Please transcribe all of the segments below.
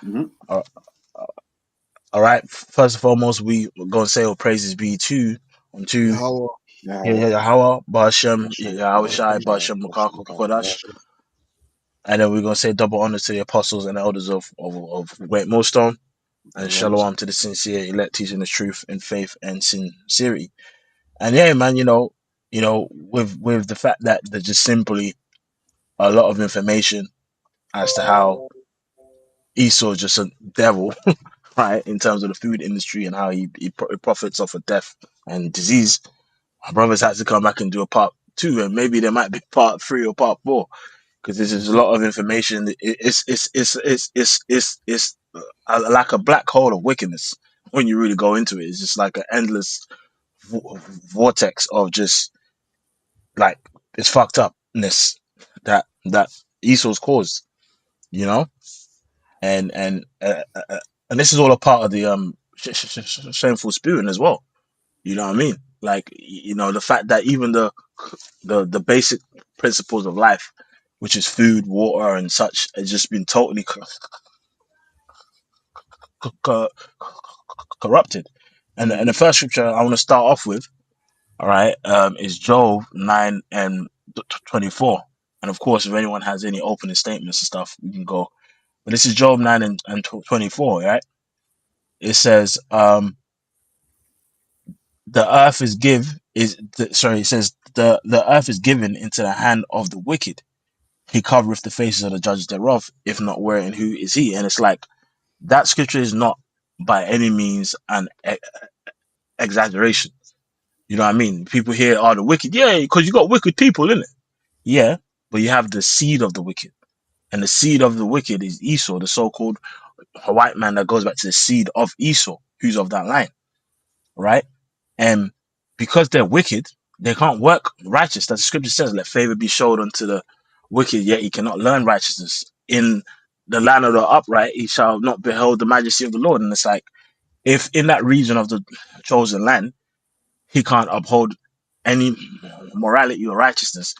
Mhm. Uh, all right. First and foremost, we're gonna say all praises be to unto Yahweh, Yahweh, Yahweh, Bashem, Hashem, Yahweh Shai, Yahweh Shai, Bashem, Hashem, Kodash. Kodash. And then we're gonna say double honor to the apostles and elders of Great Millstone, and Always. shalom to the sincere elect teaching the truth in faith and sincerity. And yeah, man, with the fact that there's just simply a lot of information as to how Esau is just a devil, right, in terms of the food industry and how he profits off of death and disease. My brothers had to come back and do a part two, and maybe there might be part three or part four because there's just a lot of information. It's like a black hole of wickedness when you really go into it. It's just like an endless vortex of just like it's fucked upness that Esau's caused, you know, and and uh, uh, uh, and this is all a part of the shameful spewing as well. You know what I mean? Like the fact that even the basic principles of life, which is food, water, and such, has just been totally co- corrupted. And the Mhm. first scripture I want to start off with, all right, is Job 9 and 24. And of course, if anyone has any opening statements and stuff, we can go. But this is Job 9 and 24, right? It says, the earth is sorry, it says the earth is given into the hand of the wicked. He covereth the faces of the judges thereof, if not where and who is he? And it's like that scripture is not by any means an exaggeration. You know what I mean? People hear, oh, the wicked, yeah, because you got wicked people in it. Yeah, but you have the seed of the wicked. And the seed of the wicked is Esau, the so called white man that goes back to the seed of Esau, who's of that line, right? And because they're wicked, they can't work righteous. That the scripture says, let favor be showed unto the wicked, yet he cannot learn righteousness. In the land of the upright, he shall not behold the majesty of the Lord. And it's like, if in that region of the chosen land, he can't uphold any morality or righteousness,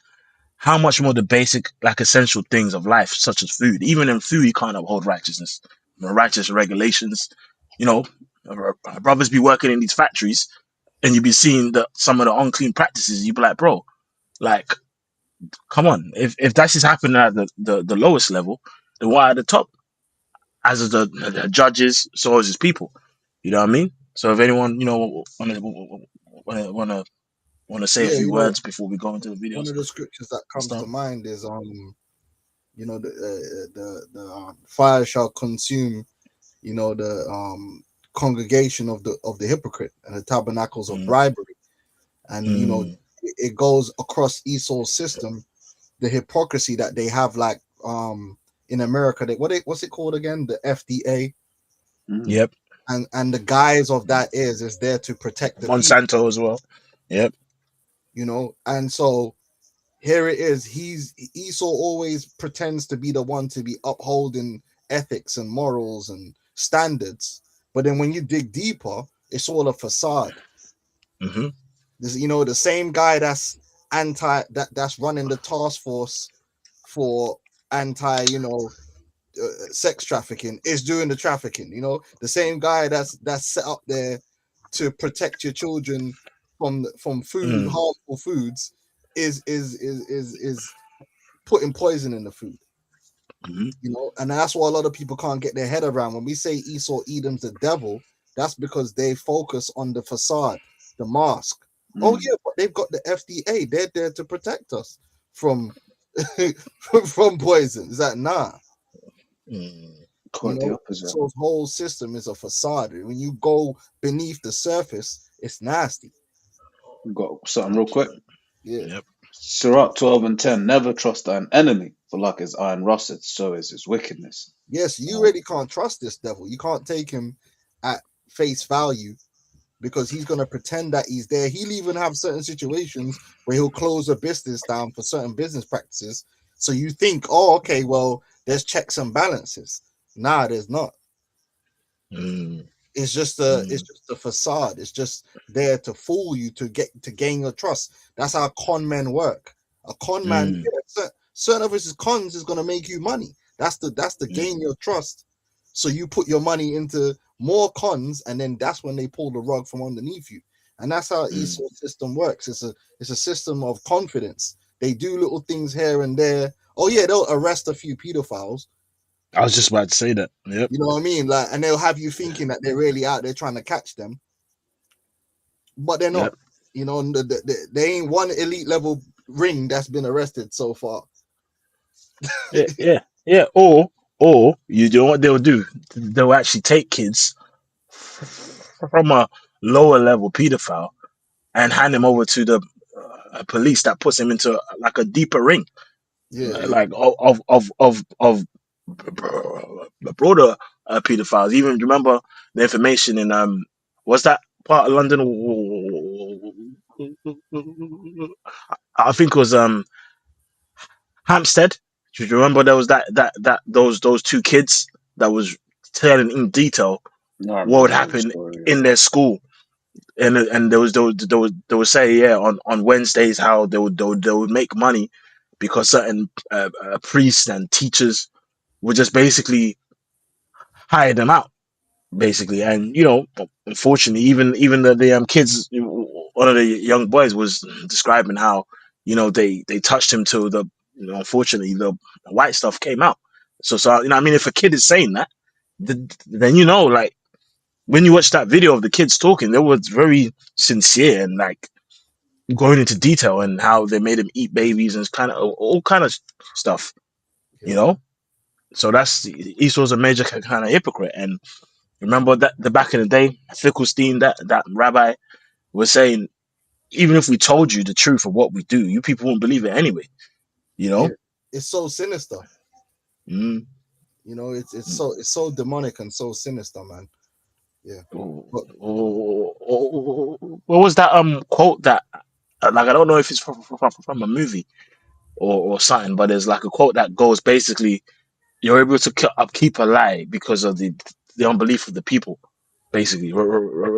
how much more the basic, like essential things of life, such as food? Even in food, you can't uphold righteousness, righteous regulations. You know, brothers be working in these factories and you be seeing some of the unclean practices, you be like, bro, like, come on. If that's just happening at the lowest level, then why at the top? As is the judges, so is his people. You know what I mean? So if anyone, wanna say a yeah, few words before we go into the one videos of the scriptures that and comes to stuff. mind is the fire shall consume, the congregation of the hypocrite and the tabernacles of Mm, bribery, and mm, it goes across Esau's system, the hypocrisy that they have, like in America, what's it called again, the FDA, Mhm. yep. and the guise of that is there to protect the people, Monsanto as well. Yep. and so here it is. Esau always pretends to be the one to be upholding ethics and morals and standards, but then when you dig deeper, it's all a facade. Hmm. This, the same guy that's running the task force for anti, sex trafficking is doing the trafficking. The same guy that's set up there to protect your children from Mm, harmful foods is putting poison in the food. hmm. And that's why a lot of people can't get their head around when we say Esau Edom's the devil. That's because they focus on the facade, the mask. Oh Mhm. yeah, but they've got the FDA. They're there to protect us from from poison. Is that nah? Mm, Quite the opposite. Esau's whole system is a facade. When you go beneath the surface, it's nasty. We got something real quick. Yeah. yep. Sirach 12 and 10. Never trust thine enemy, for like as iron rusteth, so is his wickedness. Yes, you really can't trust this devil. You can't take him at face value because he's going to pretend that he's there. He'll even have certain situations where he'll close a business down for certain business practices. So you think, oh, okay, well, there's checks and balances. Nah, there's not. Mm, It's mm, just a facade. It's just there to fool you to gain your trust. That's how con men work. A con man, mm, yeah, certain of his cons is going to make you money. That's the gain mm, your trust. So you put your money into more cons, and then that's when they pull the rug from underneath you. And that's how Esau's system works. It's a system of confidence. They do little things here and there. Oh yeah, they'll arrest a few pedophiles. I was just about to say that. Yep. You know what I mean? Like, and they'll have you thinking that they're really out there trying to catch them, but they're not. Yep. You know, they ain't one elite level ring that's been arrested so far. Yeah. Or you know what they'll do? They'll actually take kids from a lower level pedophile and hand him over to the police that puts him into like a deeper ring, Yeah, like of broader pedophiles. Even remember the information in what's that part of London? I think it was Hampstead. Do you remember there was those two kids that was telling in detail No, I what would remember the happen story. in their school, and they would say on Wednesdays how they would make money because certain priests and teachers would just basically hire them out basically. And unfortunately, even the kids, one of the young boys was describing how they touched him till the unfortunately the white stuff came out. So I mean, if a kid is saying that, then like when you watch that video of the kids talking, they was very sincere and like going into detail and how they made him eat babies and kind of all kind of stuff, you yeah, know. So that's Esau's a major kind of hypocrite. And remember that the back in the day, Finkelstein, that rabbi was saying, even if we told you the truth of what we do, you people won't believe it anyway. You yeah. know. It's so sinister. Mm. You know, it's so demonic and so sinister, man. Yeah. But What was that quote that like I don't know if it's from a movie or something, but there's like a quote that goes basically you're able to upkeep a lie because of the unbelief of the people. Basically,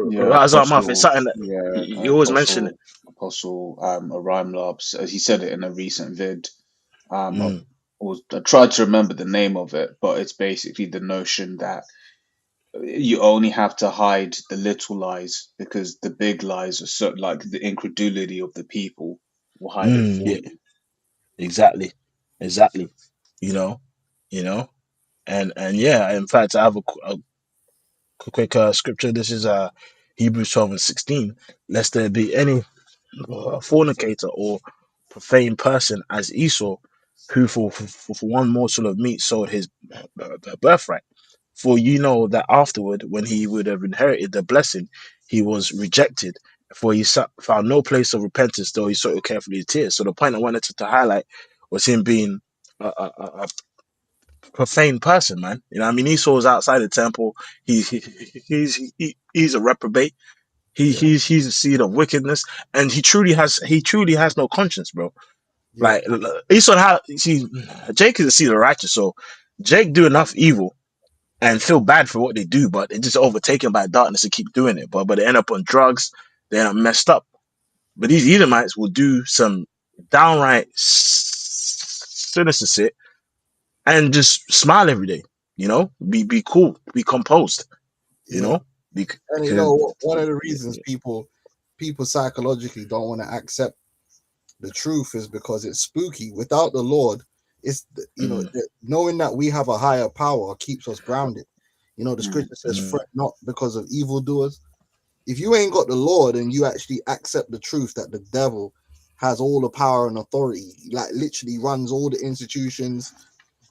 Yeah, Razar Mouth is Apostle. something that Yeah, you always mention it. Apostle Aram Labs. He said it in a recent vid. I, Mm, I tried to remember the name of it, but it's basically the notion that you only have to hide the little lies because the big lies are so like the incredulity of the people will hide it for yeah, you. exactly. You know, you know, and yeah. In fact, I have a quick scripture. This is Hebrews 12:16. Lest there be any fornicator or profane person as Esau, who for one morsel of meat sold his birthright. For you know that afterward, when he would have inherited the blessing, he was rejected. For he found no place of repentance, though he sought it carefully with tears. So the point I wanted to highlight was him being a profane person, man. You know, what I mean, Esau was outside the temple. He's a reprobate. yeah, He's a seed of wickedness, and he truly has no conscience, bro. yeah, Like Esau, how see, Jake is a seed of righteous, so Jake do enough evil and feel bad for what they do, but they're just overtaken by darkness and keep doing it. But they end up on drugs, they end up messed up. But these Edomites will do some downright sinister shit and just smile every day. Be cool, be composed. You yeah. know, And you because know, one of the reasons people psychologically don't want to accept the truth is because it's spooky. Without the Lord, mm, knowing that we have a higher power keeps us grounded. You know, the Mm. scripture says, mm, "Fret not because of evildoers." If you ain't got the Lord and you actually accept the truth that the devil has all the power and authority, like literally runs all the institutions,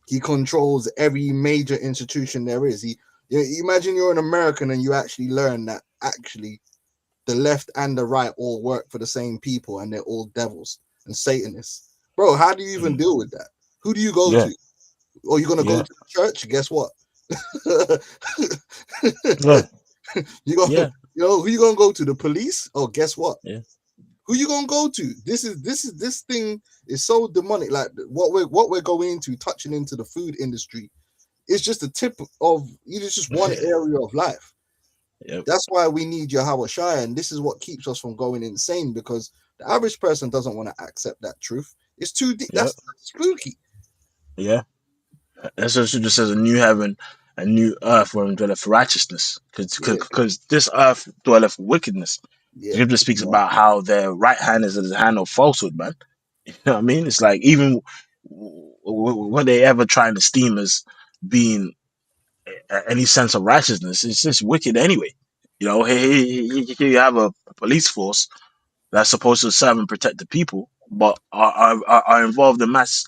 he controls every major institution there is. You imagine you're an American and you actually learn that actually the left and the right all work for the same people and they're all devils and Satanists. Bro, how do you even mm, deal with that? Who do you go yeah, to? Or you're gonna go yeah, to the church? Guess what? yeah, you go, yeah, who you gonna go to? The police? Oh, guess what? yeah, Who you gonna go to? This thing is so demonic. Like what we're going into, touching into the food industry, is just a tip of it's just one area of life. yep, That's why we need Yahweh Shai, and this is what keeps us from going insane because the average person doesn't want to accept that truth. It's too deep. yep, That's spooky. yeah. That's just says a new heaven a new earth wherein dwelleth righteousness, Yeah, because this earth dwelleth wickedness. yeah, Scripture speaks Yeah. about how their right hand is the hand of falsehood, man. You know what I mean? It's like even when they ever trying to steam as being any sense of righteousness, it's just wicked anyway. You know, here you have a police force that's supposed to serve and protect the people, but are involved in mass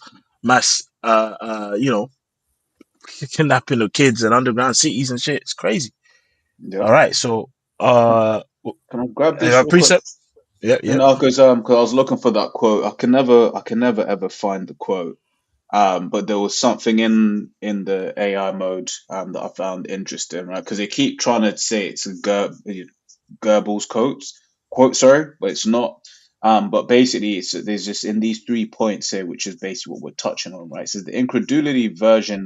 you know, kidnapping of kids and underground cities and shit. It's crazy. Yeah. All right, so Can I grab this real quick? precept. Yeah, You yeah. know, because I was looking for that quote. I can never ever find the quote. But there was something in the AI mode that I found interesting, right? Because they keep trying to say it's a Goebbels quote, sorry, but it's not. But basically, there's just in these 3 points here, which is basically what we're touching on, right? It says the incredulity version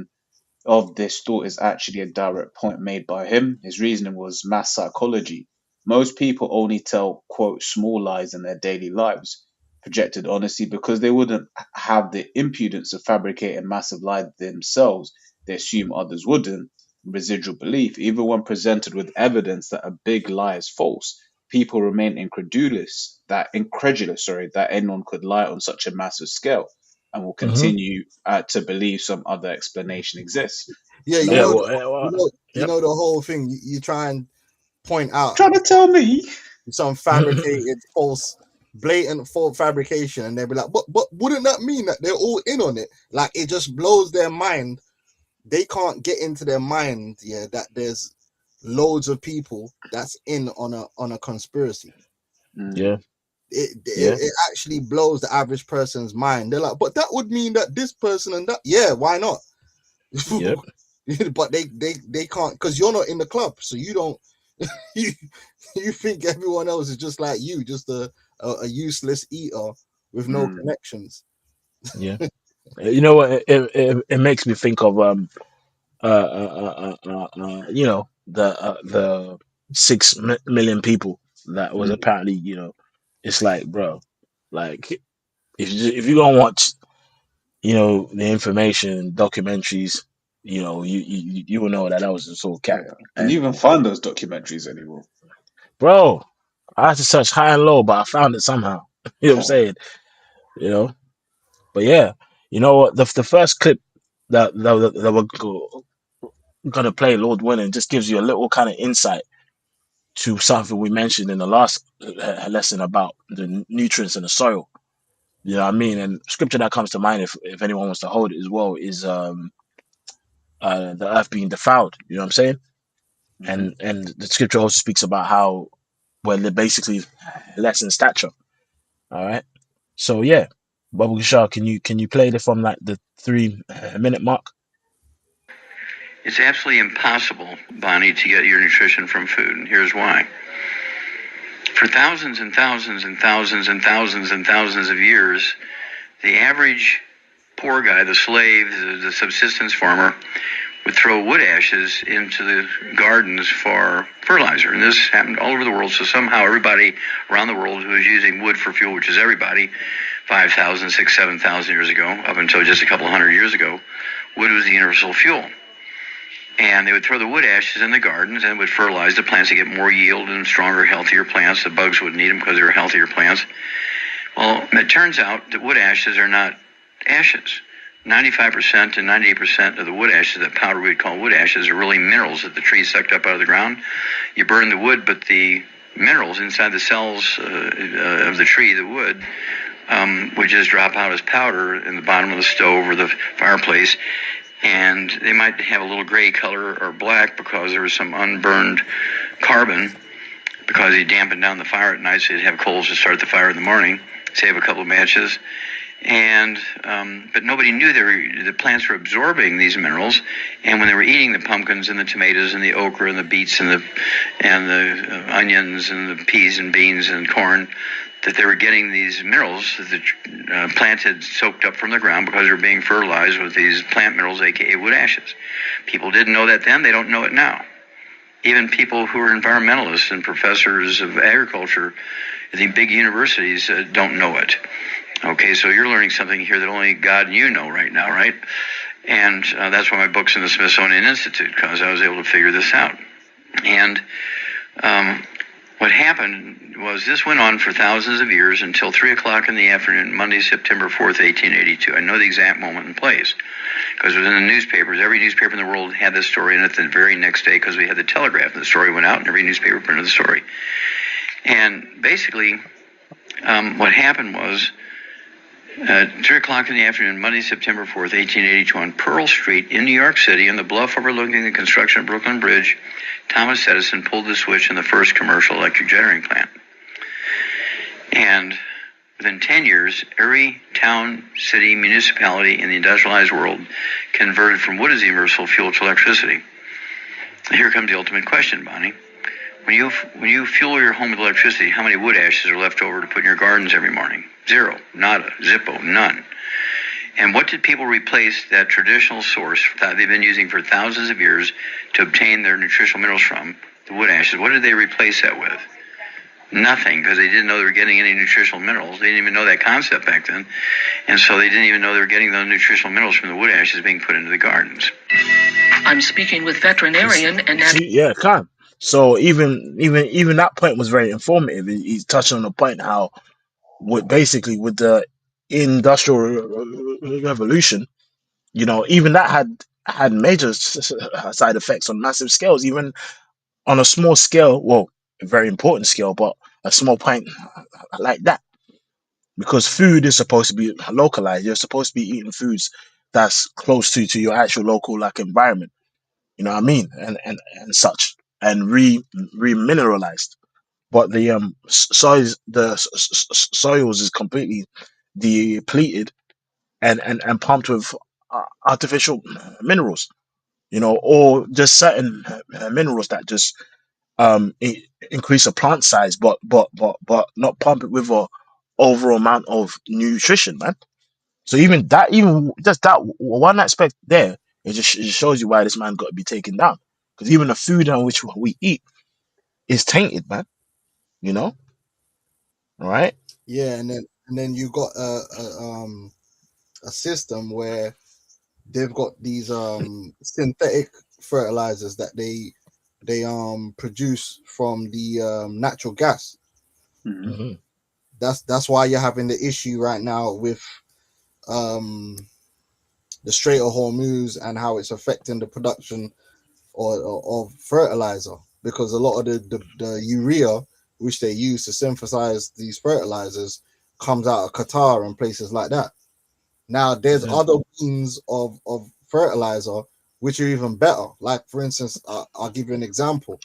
of this thought is actually a direct point made by him. His reasoning was mass psychology. Most people only tell, quote, small lies in their daily lives, projected honesty, because they wouldn't have the impudence to fabricate a massive lie themselves. They assume others wouldn't. Residual belief. Even when presented with evidence that a big lie is false, people remain incredulous, that anyone could lie on such a massive scale, and will Mm-hmm. continue to believe some other explanation exists. yeah. You You Yeah, know, know, well, you yep. know the whole thing. You try and point out trying to tell me. some fabricated, false, blatant fault fabrication, and they'll be like, but wouldn't that mean that they're all in on it? Like it just blows their mind. They can't get into their mind, yeah, that there's loads of people that's in on a conspiracy. Yeah, Mm, yeah, It actually blows the average person's mind. They're like, but that would mean that this person and that, yeah, why not? yep, But they can't, because you're not in the club, so you don't you, you think everyone else is just like you, just a useless eater with no mm, connections. yeah. You know what? It makes me think of you know, the 6 million people that was mm. apparently, you know, it's like, bro, like if you don't watch, you know, the information documentaries, you know, you will know that that was just all cap. Yeah. Can you And even find those documentaries anymore? bro, I had to search high and low, but I found it somehow. You know what I'm Oh, saying? You know, but yeah, you know what? The first clip that we're gonna play, Lord willing, just gives you a little kind of insight to something we mentioned in the last lesson about the nutrients in the soil. You know what I mean? And scripture that comes to mind, if anyone wants to hold it as well, is the earth being defiled. You know what I'm saying? hmm. And the scripture also speaks about how they're basically less in stature. All right. So yeah, Bubble Shah, can you play it from like the 3 minute mark? It's absolutely impossible, Bonnie, to get your nutrition from food, and here's why. For thousands and thousands and thousands and thousands and thousands of years, the average poor guy, the slave, the subsistence farmer, would throw wood ashes into the gardens for fertilizer. And this happened all over the world. So somehow everybody around the world who was using wood for fuel, which is everybody, 5,000, 6,000, 7,000 years ago, up until just a couple of hundred years ago, wood was the universal fuel. And they would throw the wood ashes in the gardens and would fertilize the plants to get more yield and stronger, healthier plants. The bugs would need them because they were healthier plants. Well, it turns out that wood ashes are not ashes. 95% to 98% of the wood ashes, that powder we'd call wood ashes, are really minerals that the tree sucked up out of the ground. You burn the wood, but the minerals inside the cells of the tree, the wood, would just drop out as powder in the bottom of the stove or the fireplace. And they might have a little gray color or black because there was some unburned carbon, because you dampened down the fire at night so you'd have coals to start the fire in the morning, save a couple of matches. And but nobody knew the plants were absorbing these minerals, and when they were eating the pumpkins and the tomatoes and the okra and the beets and the onions and the peas and beans and corn, that they were getting these minerals that the plant had soaked up from the ground because they were being fertilized with these plant minerals, aka wood ashes. People didn't know that then; they don't know it now. Even people who are environmentalists and professors of agriculture at the big universities don't know it. Okay, so you're learning something here that only God and you know right now, right? And that's why my book's in the Smithsonian Institute, because I was able to figure this out. And what happened was this went on for thousands of years until 3 o'clock in the afternoon, Monday, September 4th, 1882. I know the exact moment and place because it was in the newspapers. Every newspaper in the world had this story in it the very next day because we had the telegraph. And the story went out and every newspaper printed the story. And basically what happened was 3 o'clock in the afternoon, Monday, September 4th, 1882, on Pearl Street in New York City, on the bluff overlooking the construction of Brooklyn Bridge, Thomas Edison pulled the switch in the first commercial electric generating plant. And within 10 years, every town, city, municipality in the industrialized world converted from wood as the universal fuel to electricity. Here comes the ultimate question, Bonnie. When you fuel your home with electricity, how many wood ashes are left over to put in your gardens every morning? Zero, nada, zippo, none. And what did people replace that traditional source that they've been using for thousands of years to obtain their nutritional minerals from, the wood ashes? What did they replace that with? Nothing, because they didn't know they were getting any nutritional minerals. They didn't even know that concept back then. And so they didn't even know they were getting those nutritional minerals from the wood ashes being put into the gardens. I'm speaking with veterinarian and Yeah, calm. So even that point was very informative. He's touching on the point how with the industrial revolution, even that had major side effects on massive scales, even on a small scale, well, a very important scale, but a small point like that. Because food is supposed to be localized. You're supposed to be eating foods that's close to your actual local like environment. You know what I mean? And such. And remineralized. But the soils is completely depleted and pumped with artificial minerals, or just certain minerals that just increase a plant size, but not pump it with a overall amount of nutrition, man. So even just that one aspect there, it just shows you why this man got to be taken down. Because even the food on which we eat is tainted, man. All right. Yeah, and then you got a system where they've got these synthetic fertilizers that they produce from the natural gas. Mm-hmm. That's why you're having the issue right now with the Strait of Hormuz and how it's affecting the production of fertilizer, because a lot of the urea which they use to synthesize these fertilizers comes out of Qatar and places like that. Now there's other means of fertilizer which are even better. Like for instance, I'll give you an example.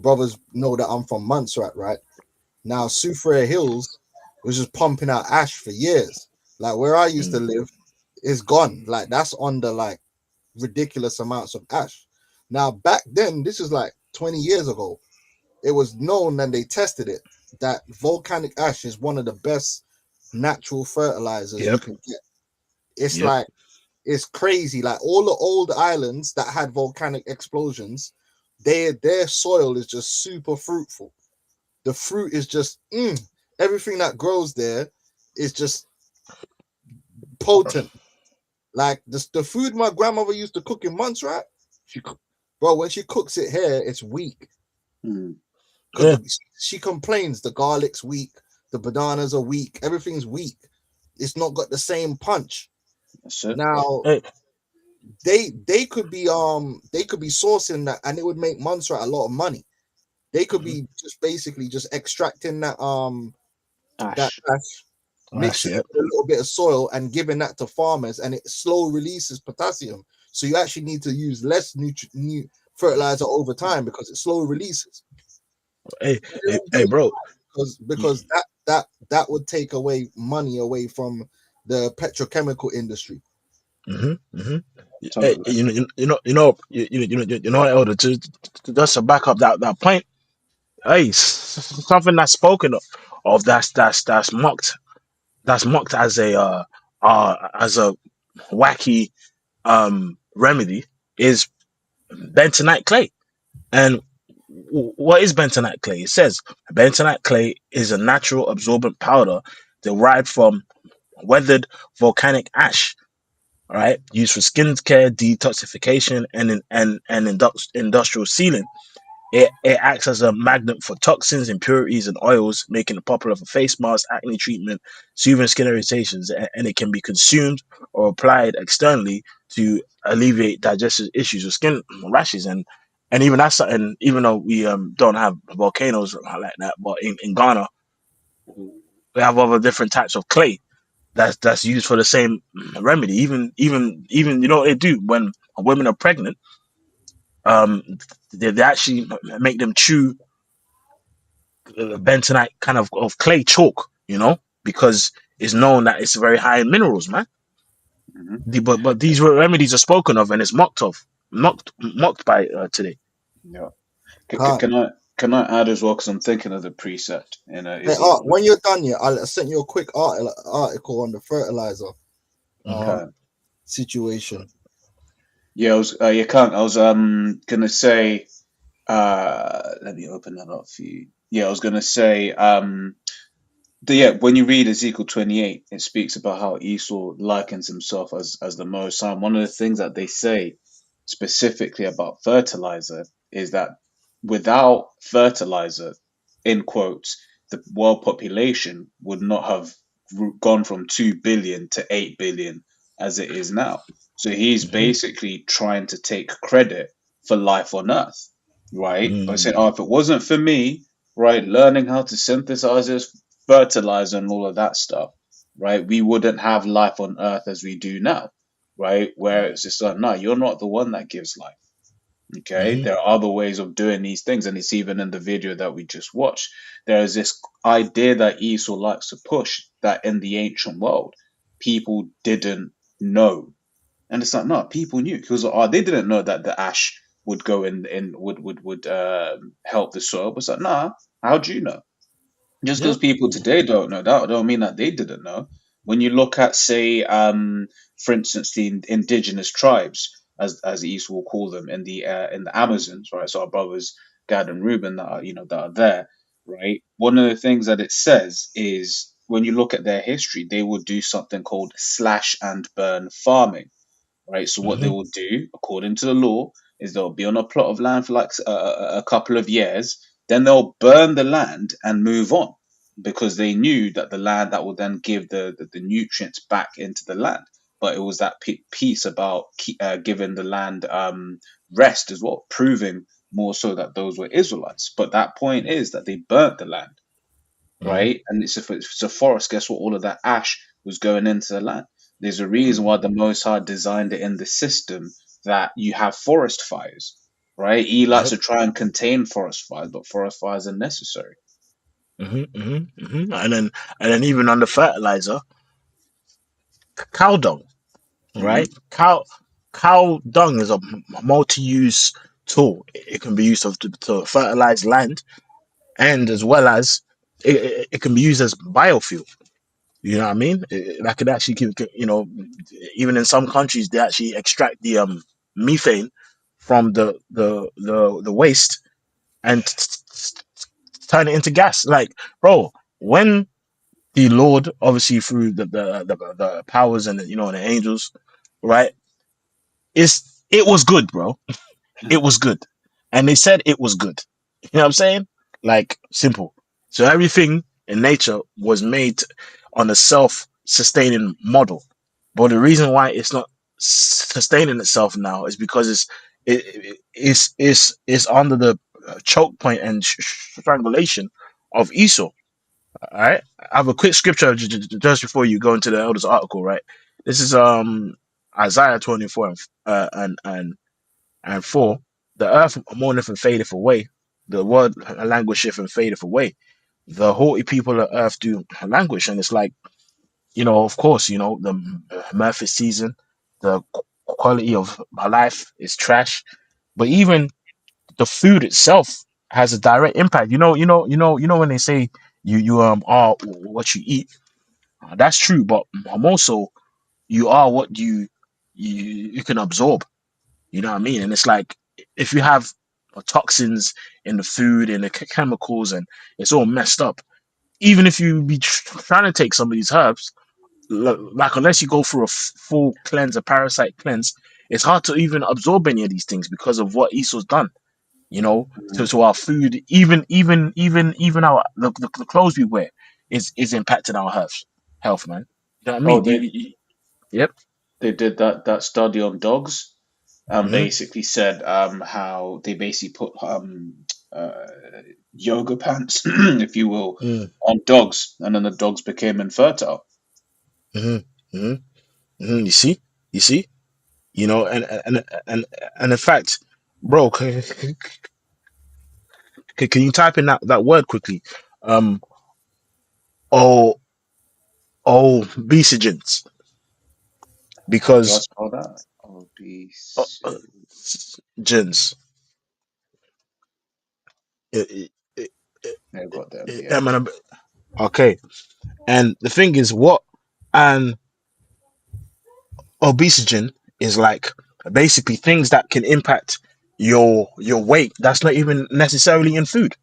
Brothers know that I'm from Montserrat, right? Now Soufriere Hills was just pumping out ash for years. Like where I used to live is gone. Like that's under like ridiculous amounts of ash. Now back then, this is like 20 years ago, it was known and they tested it that volcanic ash is one of the best natural fertilizers you can get. It's like, it's crazy. Like all the old islands that had volcanic explosions, their soil is just super fruitful. The fruit is just everything that grows there is just potent. Like the food my grandmother used to cook in Montserrat, when she cooks it here, it's weak. She complains the garlic's weak, the bananas are weak, everything's weak. It's not got the same punch. Now they could be sourcing that and it would make Montserrat a lot of money. They could be just basically just extracting that that ash, mixing it with a little bit of soil and giving that to farmers, and it slow releases potassium. So you actually need to use less new fertilizer over time because it slow releases. Hey, bro. Because that would take away money away from the petrochemical industry. Hey, Elder, to just to back up that point. Hey, something that's spoken of that's mocked as a wacky remedy is bentonite clay. And what is bentonite clay? It says bentonite clay is a natural absorbent powder derived from weathered volcanic ash right? Used for skin care, detoxification, and industrial sealing. It acts as a magnet for toxins, impurities, and oils, making it popular for face masks, acne treatment, soothing skin irritations, and it can be consumed or applied externally to alleviate digestive issues with skin rashes. And even that's something, even though we don't have volcanoes like that, but in Ghana, we have other different types of clay that's used for the same remedy. Even you know what they do when women are pregnant, um, they actually make them chew bentonite kind of clay chalk, because it's known that it's very high in minerals, man. Hmm. But these remedies are spoken of and it's mocked by today. Yeah. Can't. Can I add as well? Because I'm thinking of the precept in Hey, Islam. when you're done, yeah, I'll send you a quick article on the fertilizer Mhm. Okay. situation. Yeah, I was. You can't. I was gonna say. Let me open that up for you. Yeah, I was gonna say. Yeah, when you read Ezekiel 28, it speaks about how Esau likens himself as the Most High. One of the things that they say specifically about fertilizer is that without fertilizer, in quotes, the world population would not have gone from 2 billion to 8 billion as it is now. So he's Mhm. basically trying to take credit for life on Earth, right? By saying, oh, Mm. if it wasn't for me, right, learning how to synthesize this fertilizer and all of that stuff, right, we wouldn't have life on Earth as we do now, right? Where it's just like, no, you're not the one that gives life. Okay, Mhm. there are other ways of doing these things, and it's even in the video that we just watched. There is this idea that Esau likes to push that in the ancient world, people didn't know, and it's like no, people knew because they didn't know that the ash would go in would help the soil. But it's like nah, how do you know? Just Yeah. because people today don't know that don't mean that they didn't know. When you look at, say, for instance, the indigenous tribes, as Esau will call them in the Amazons, right? So our brothers Gad and Reuben that are that are there, right? One of the things that it says is when you look at their history, they would do something called slash and burn farming, right? So what they Mhm. will do, according to the law, is they'll be on a plot of land for like a couple of years, then they'll burn the land and move on because they knew that the land that will then give the nutrients back into the land. But it was that piece about giving the land rest as well, proving more so that those were Israelites. But that point is that they burnt the land, Mhm. right? And if it's a forest, guess what? All of that ash was going into the land. There's a reason Mhm. why the Most High designed it in the system that you have forest fires, right? He likes Yep. to try and contain forest fires, but forest fires are necessary. Mhm. Mhm. Mhm. And then even on the fertilizer, cow dung, Hmm. right? Cow dung is a multi-use tool. It can be used to fertilize land, and as well as it can be used as biofuel. You know what I mean? That could actually even in some countries they actually extract the methane from the waste and turn it into gas. Like, bro, when the Lord, obviously through the powers and and the angels, right? It was good, bro. It was good, and they said it was good. You know what I'm saying? Like, simple. So everything in nature was made on a self-sustaining model, but the reason why it's not sustaining itself now is because it's under the choke point and strangulation of Esau. All right, I have a quick scripture just before you go into the elders article. Right, this is Isaiah 24 and 4. The earth mourneth and fadeth away, the word languisheth and fadeth away. The haughty people of earth do languish, and it's like, of course, the mirth is season, the quality of my life is trash, but even the food itself has a direct impact. When they say you are what you eat, that's true, but I'm also you are what you can absorb. You know what I mean? And it's like if you have toxins in the food and the chemicals and it's all messed up, even if you be trying to take some of these herbs, like unless you go through a full cleanse, a parasite cleanse, it's hard to even absorb any of these things because of what Esau's done. You know, Mm. to our food, even our the clothes we wear is impacting our health, man. You know what I Oh, mean? Yep. they did that study on dogs, and Hmm. basically said how they basically put uh, yoga pants, if you will, Mm. on dogs, and then the dogs became infertile. Hmm. Hmm. Hmm. You see, you know, and in fact, bro, can you type in that word quickly? Um, oh, obesogens, How do I because spell that? Obese. gens. They've got them. Yeah. M. Okay, and the thing is, what an obesogen is like basically things that can impact your weight. That's not even necessarily in food.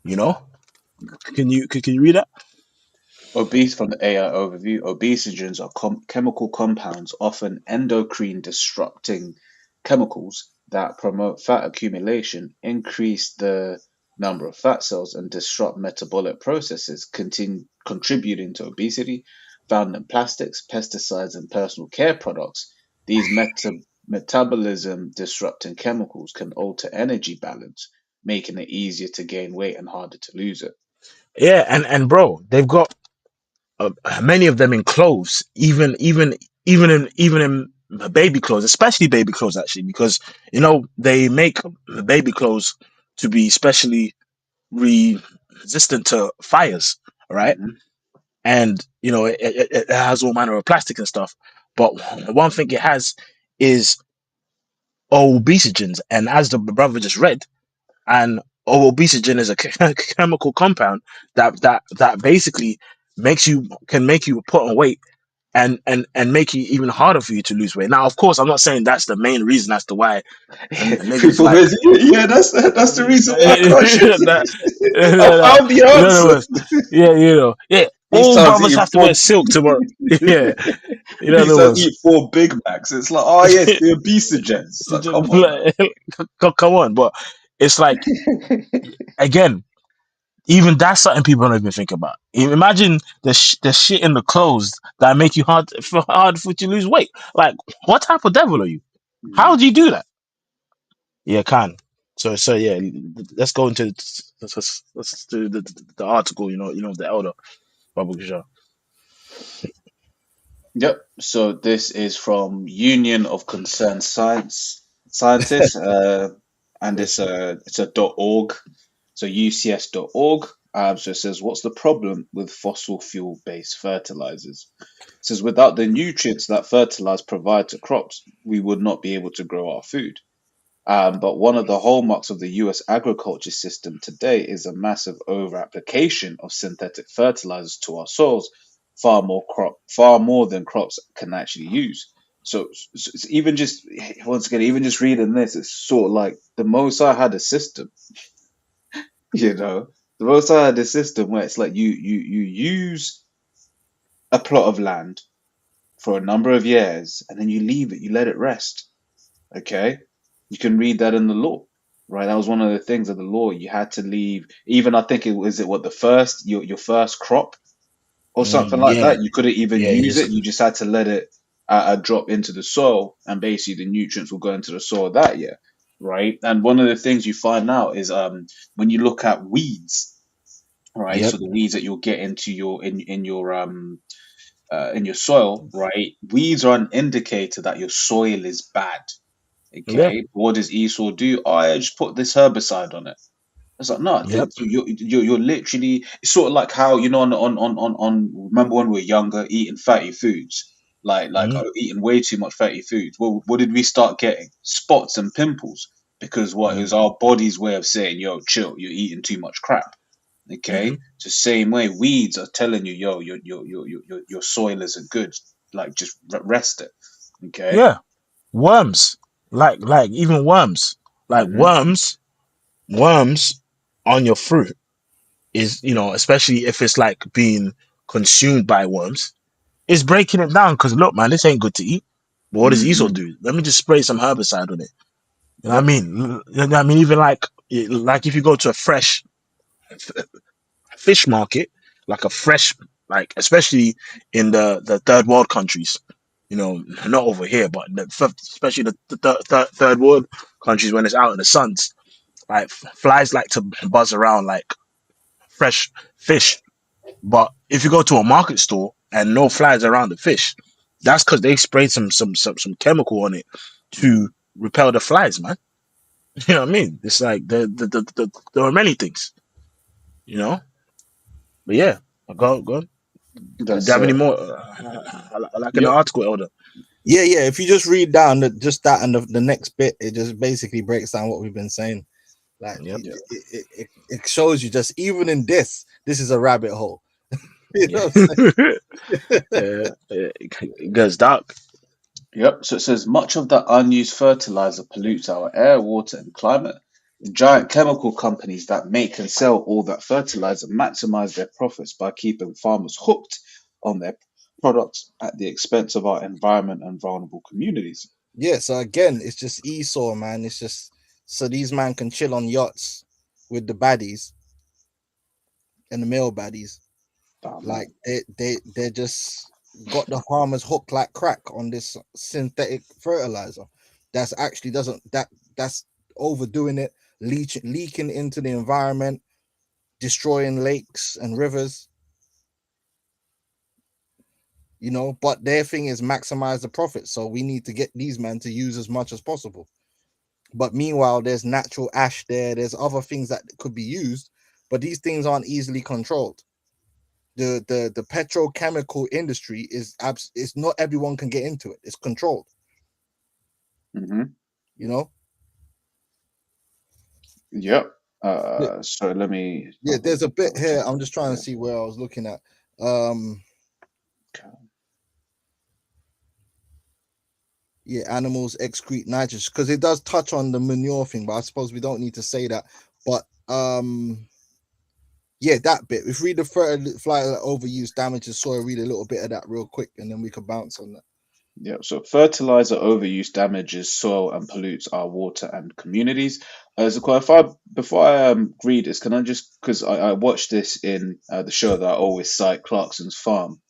You know? Can you read that? Obese from the AI overview, obesogens are chemical compounds, often endocrine disrupting chemicals that promote fat accumulation, increase the number of fat cells, and disrupt metabolic processes, contributing to obesity. Found in plastics, pesticides, and personal care products, these metabolism disrupting chemicals can alter energy balance, making it easier to gain weight and harder to lose it. Yeah, and bro, they've got many of them in clothes, even in baby clothes, especially baby clothes actually, because you know they make baby clothes to be specially resistant to fires, right? Hmm. And you know it has all manner of plastic and stuff. But one thing it has is obesogens, and as the brother just read, and obesogen is a chemical compound that basically can make you put on weight and make it even harder for you to lose weight. Now, of course, I'm not saying that's the main reason as to why niggas People like visit, yeah, that's the reason why I can't shoot. that, I found the in other answer. words, yeah, you know, yeah, These all times brothers eating have to wear silk tomorrow. Yeah, in these other times words, eat 4 Big Macs. It's like, oh yeah, it's the obesogens. It's like, come on, man. come on, but it's like again, even that's something people don't even think about. Imagine the shit in the clothes that make you hard for you to lose weight. Like, what type of devil are you? How do you do that? Yeah, can. So yeah, let's go into let's do the article. You know the elder Babu Kisha. Yep. So this is from Union of Concerned Scientists, and Yes. it's a .org, so ucs.org. So it says, what's the problem with fossil fuel based fertilizers? It says, without the nutrients that fertilizers provide to crops, we would not be able to grow our food. But one of the hallmarks of the US agriculture system today is a massive over-application of synthetic fertilizers to our soils, far more than crops can actually use. So, it's even just once again, even just reading this, it's sort of like the Most I had a system, you know, the Most I had a system where it's like you use a plot of land for a number of years and then you leave it, you let it rest. Okay, you can read that in the law, right? That was one of the things of the law. You had to leave. Even I think it was it what the first your first crop or something like Yeah, that. You couldn't even yeah, use yes, it. You just had to let it drop into the soil, and basically the nutrients will go into the soil that year, right? And one of the things you find out is when you look at weeds, right? yep, So the weeds that you'll get into your in your soil, right? Weeds are an indicator that your soil is bad. yeah, Okay, what does Esau do? Oh, I just put this herbicide on it. It's like, no, yep, you're literally, it's sort of like how, you know, remember when we were younger, eating fatty foods, mm, eating way too much fatty foods. Well, what did we start getting? Spots and pimples. Because what, it mm, was our body's way of saying, yo, chill, you're eating too much crap. Okay, hmm, so same way, weeds are telling you, yo, your soil isn't good. Like, just rest it. Okay. yeah. Worms, like even worms, like Hmm. worms on your fruit is, you know, especially if it's like being consumed by worms. it's breaking it down because look, man, this ain't good to eat. But what does Esau Mm-hmm. do? Let me just spray some herbicide on it. You know what I Yep. mean? You know what I mean? Even like if you go to a fresh fish market, like a fresh, like especially in the third world countries, you know, not over here, but especially the third world countries when it's out in the suns, like flies like to buzz around like fresh fish. But if you go to a market store and no flies around the fish, that's because they sprayed some chemical on it to repel the flies, man. You know what I mean? It's like there are many things, you know. But yeah, go. Do you That's have any it. more? Like in the Yep. article, Elder. Yeah, yeah. If you just read down just that and the next bit, it just basically breaks down what we've been saying. Like Yep. it shows you just even in this is a rabbit hole. You Yeah. know what I'm saying? Yeah. It goes dark. Yep. So it says much of the unused fertilizer pollutes our air, water, and climate. The giant chemical companies that make and sell all that fertilizer maximize their profits by keeping farmers hooked on their products at the expense of our environment and vulnerable communities. Yeah, so again, it's just Esau, man. It's just so these man can chill on yachts with the baddies and the male baddies. Oh, Like man. they just got the farmers hooked like crack on this synthetic fertilizer. That's actually doesn't that's overdoing it, leaking into the environment, destroying lakes and rivers. You know, but their thing is maximize the profit. So we need to get these men to use as much as possible. But meanwhile, there's natural ash there. There's other things that could be used, but these things aren't easily controlled. The petrochemical industry it's not everyone can get into it. It's controlled, Hmm. you know. Yep. Yeah, So let me yeah, there's a bit double here. check I'm it. just trying to Yeah. see where I was looking at. Um, yeah, animals excrete nitrogen because it does touch on the manure thing, but I suppose we don't need to say that. But yeah, that bit. If read the fertilizer overuse damages soil, read a little bit of that real quick, and then we could bounce on that. Yeah, so fertilizer overuse damages soil and pollutes our water and communities. So if I before I read this, can I just because I watched this in the show that I always cite, Clarkson's Farm,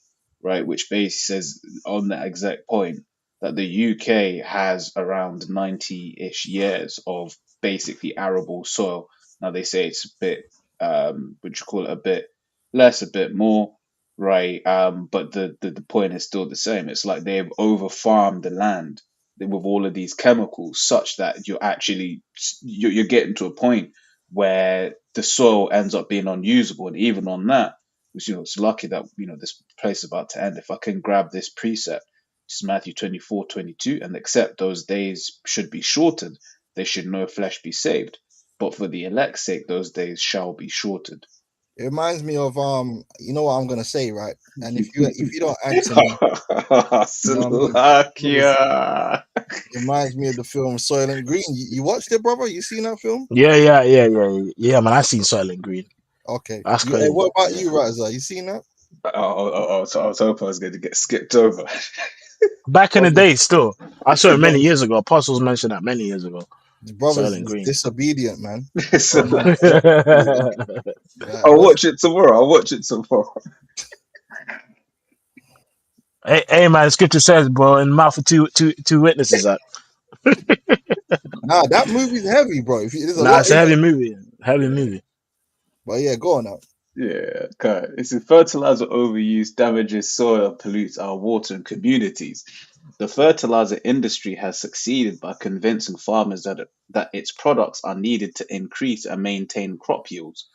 right, which basically says on that exact point that the UK has around 90-ish years of basically arable soil. Now they say it's a bit, would you call it a bit less, a bit more, right? But the point is still the same. It's like they've over farmed the land with all of these chemicals, such that you're getting to a point where the soil ends up being unusable, and even on that, which it's lucky that this place is about to end. If I can grab this precept, which is Matthew 24:22, and except those days should be shortened, there should no flesh be saved. But for the elect's sake, those days shall be shortened. It reminds me of you know what I'm gonna say, right? And if you don't answer me, you know what I mean? Slovakia. It reminds me of the film Soylent Green. You watched it, brother? You seen that film? Yeah. Man, I seen Silent Green. Okay. That's Hey, crazy. what about Yeah. you, Razza? You seen that? So I was hoping I was going to get skipped over. Back in the Brother, day, still, I saw the it many brother's, years ago. Apostles mentioned that many years ago. the brother's Silent Green. disobedient, man. So, Man, I'll what's watch it tomorrow. I'll watch it tomorrow. Hey, man, the scripture says, bro, in the mouth of two witnesses. nah? That movie's heavy, bro. There's a Nah, lot it's a in heavy it. movie. Heavy Yeah. movie. But yeah, go on now. Yeah, okay. It's a fertilizer overuse damages soil, pollutes our water and communities. The fertilizer industry has succeeded by convincing farmers that its products are needed to increase and maintain crop yields.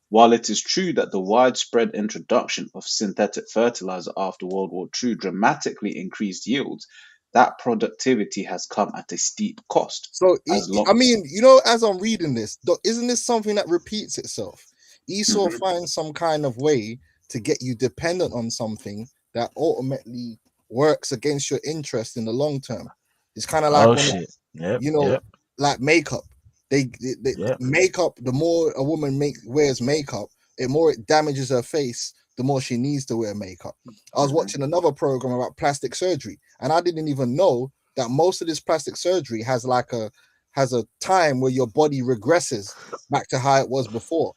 While it is true that the widespread introduction of synthetic fertilizer after World War II dramatically increased yields, that productivity has come at a steep cost. So As long, I mean, you know, as I'm reading this, isn't this something that repeats itself? Esau Mhm. finds some kind of way to get you dependent on something that ultimately works against your interest in the long term. It's kind of like Oh when shit. Yep. you know, Yep. like makeup. They Yep. makeup. The more a woman wears makeup, the more it damages her face. the more she needs to wear makeup. I was Mhm. watching another program about plastic surgery, and I didn't even know that most of this plastic surgery has a time where your body regresses back to how it was before.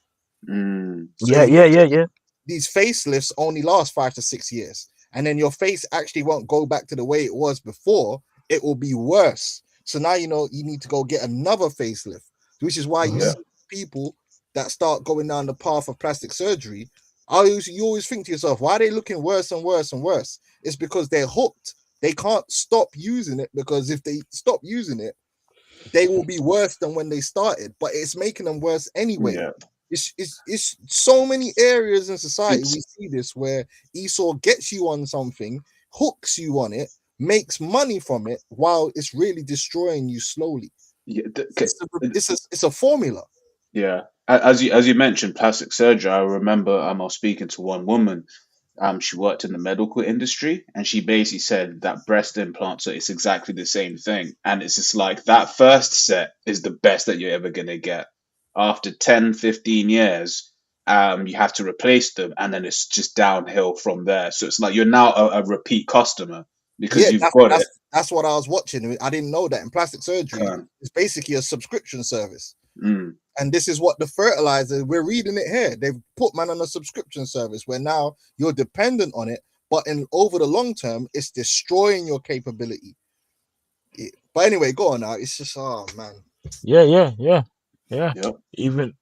So Yeah, yeah, yeah, usually yeah. these facelifts only last 5 to 6 years, and then your face actually won't go back to the way it was before. It will be worse. So now you know you need to go get another facelift, which is why you Mhm. Yeah. see people that start going down the path of plastic surgery. You always think to yourself, why are they looking worse and worse and worse? It's because they're hooked. They can't stop using it, because if they stop using it, they will be worse than when they started, but it's making them worse anyway. Yeah. It's so many areas in society It's we see this where Esau gets you on something, hooks you on it, makes money from it, while it's really destroying you slowly. yeah. It's a formula. Yeah. As you mentioned, plastic surgery. I remember I was speaking to one woman. She worked in the medical industry, and she basically said that breast implants are it's exactly the same thing, and it's just like that first set is the best that you're ever gonna get. After 10, 15 years, you have to replace them, and then it's just downhill from there. So it's like you're now a repeat customer because Yeah, you've got it. that's what I was watching. I didn't know that in plastic surgery, Can. it's basically a subscription service. Mm, And this is what the fertilizer, we're reading it here. They've put man on a subscription service where now you're dependent on it, but in over the long term, it's destroying your capability. But anyway, go on now. It's just, oh man. Yeah, yeah, yeah, yeah. yep. Even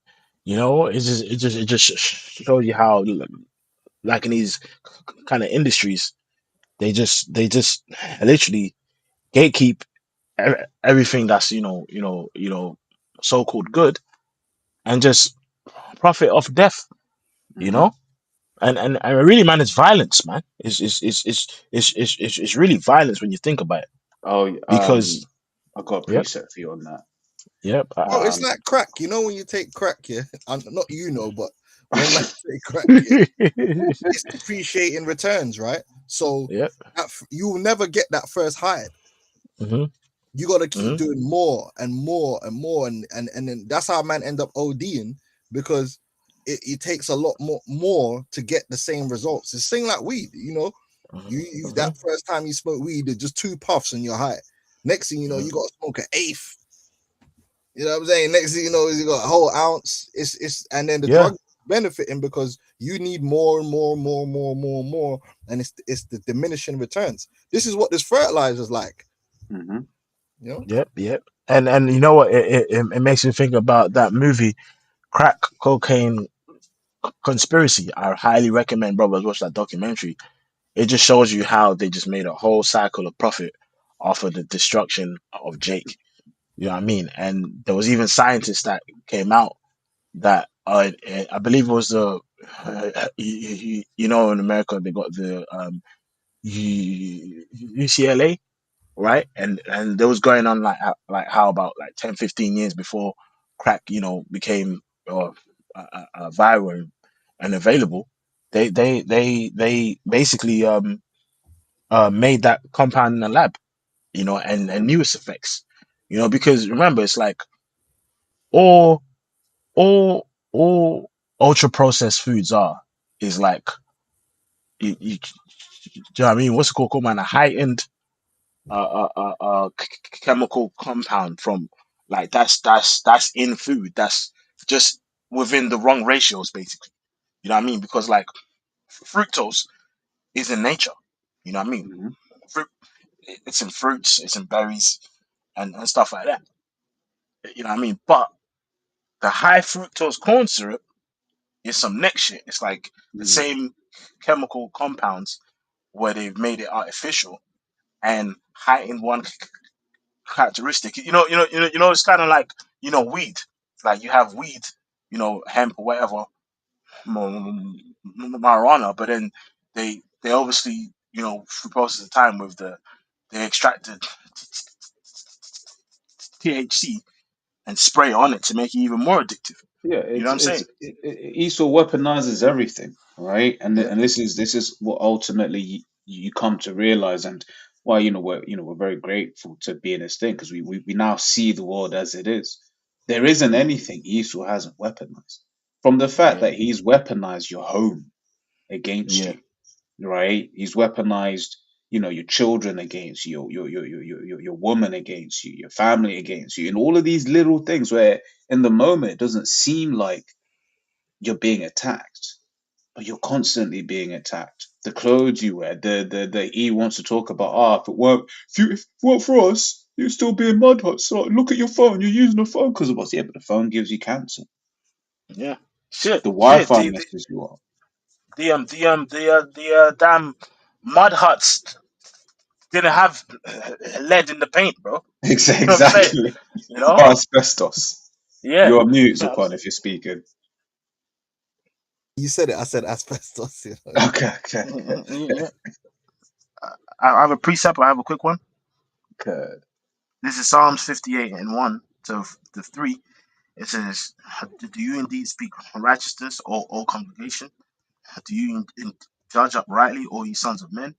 it just shows you how like in these kind of industries, they just literally gatekeep everything that's so called good, and just profit off death. You Hmm. know, and really, man, it's violence, man. It's really violence when you think about it. Oh, Because I got a yep, preset for you on that. yep, Bro, it's Um, like crack. You know, when you take crack, yeah, and not but when man take crack, yeah, it's depreciating returns, right? So yep, you will never get that first high. hmm You got to keep hmm doing more and more and more, and then that's how man end up ODing, because it takes a lot more to get the same results. It's thing like weed, you know. You hmm that first time you smoke weed, it's just 2 puffs and you're high. Next thing you know, you got to smoke an eighth. You know what I'm saying? Next thing you know, you got a whole ounce. It's and then the yeah, drug benefiting because you need more and more and more and more and more and more, and it's the diminishing returns. This is what this fertilizer is like. mhm. You know? yep, yep. And you know what? It makes me think about that movie, Crack Cocaine Conspiracy. I highly recommend brothers watch that documentary. It just shows you how they just made a whole cycle of profit off of the destruction of Jake. You know what I mean? And there was even scientists that came out that I believe it was the in America they got the UCLA, right? And there was going on like how about like 10, 15 years before crack became viral and available. They basically made that compound in the lab, and knew its effects, because remember it's like all all ultra processed foods is like do you know what I mean? What's it called, man? A heightened chemical compound from like that's in food. That's just within the wrong ratios, basically. You know what I mean? Because like fructose is in nature. You know what I mean? Mhm. Fruit, it's in fruits, it's in berries, and stuff like that. You know what I mean? But the high fructose corn syrup is some next shit. It's like the Mm. same chemical compounds where they've made it artificial and heightened one characteristic. It's kind of like weed. It's like you have weed, hemp or whatever, marijuana, but then they obviously through process of time with they extracted THC and spray on it to make it even more addictive. Yeah, You know what I'm saying? Esau weaponizes everything, right? And Yeah. and this is what ultimately you come to realize, and why we're very grateful to be in this thing because we now see the world as it is. There isn't anything Esau hasn't weaponized. From the fact Yeah. that he's weaponized your home, against Yeah. you, right? He's weaponized, your children against you, your woman against you, your family against you, and all of these little things where in the moment it doesn't seem like you're being attacked, but you're constantly being attacked. The clothes you wear, the he wants to talk about, if it weren't for us, you'd still be in mud huts. So look at your phone, you're using a phone because of us. Yeah, but the phone gives you cancer. Yeah. Shit. The Shit. Wi-Fi messes you up. The damn mud huts didn't have lead in the paint, bro. You know what I'm saying? Exactly. You know? Or asbestos. Yeah. You're on mute, Yeah. Zupan, if you're speaking. You said it. I said asbestos. You know? Okay, okay, Yeah. I have a precept. I have a quick one. okay. This is Psalms 58 and 1 to 3. It says, "Do you indeed speak righteousness, O congregation? Do you judge uprightly, O ye sons of men?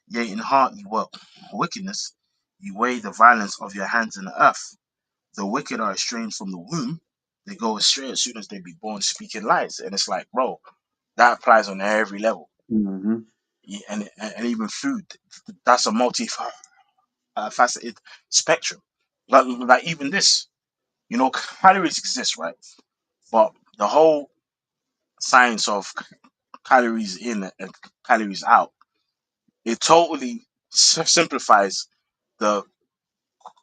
Yea, in heart ye work wickedness. Ye weigh the violence of your hands in the earth. The wicked are estranged from the womb. They go astray as soon as they be born, speaking lies." And it's like, bro, that applies on every level. Mm-hmm. Yeah, and even food. That's a faceted spectrum. Like even this, calories exist, right? But the whole science of calories in and calories out, it totally simplifies the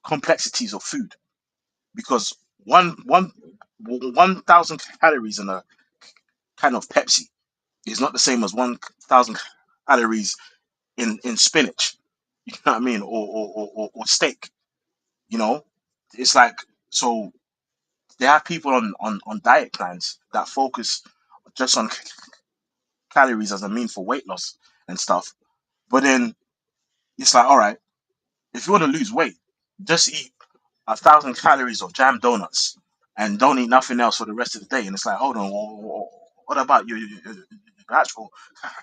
complexities of food, because 1,000 calories in a can of Pepsi is not the same as 1,000 calories in spinach. You know what I mean? Or steak. You know, it's like, so they have people on diet plans that focus just on calories as a mean for weight loss and stuff. But then it's like, all right, if you want to lose weight, just eat 1,000 calories of jam donuts and don't eat nothing else for the rest of the day. And it's like, hold on, what about your actual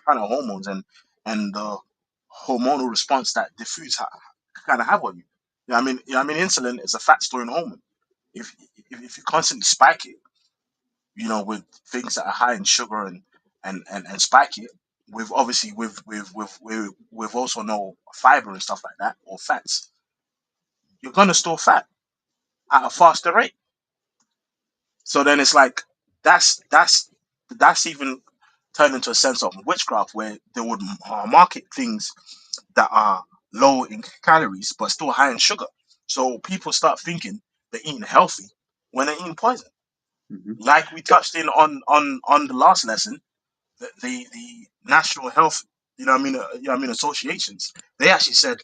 kind of hormones and the hormonal response that the foods kind of have on you? Insulin is a fat storing hormone. If you constantly spike it, with things that are high in sugar and spike it with, obviously, with also no fiber and stuff like that, or fats, you're gonna store fat at a faster rate. So then it's like, that's even turned into a sense of witchcraft, where they would market things that are low in calories but still high in sugar. So people start thinking they're eating healthy when they're eating poison. Mm-hmm. Like we touched in on the last lesson, the National Health, associations, they actually said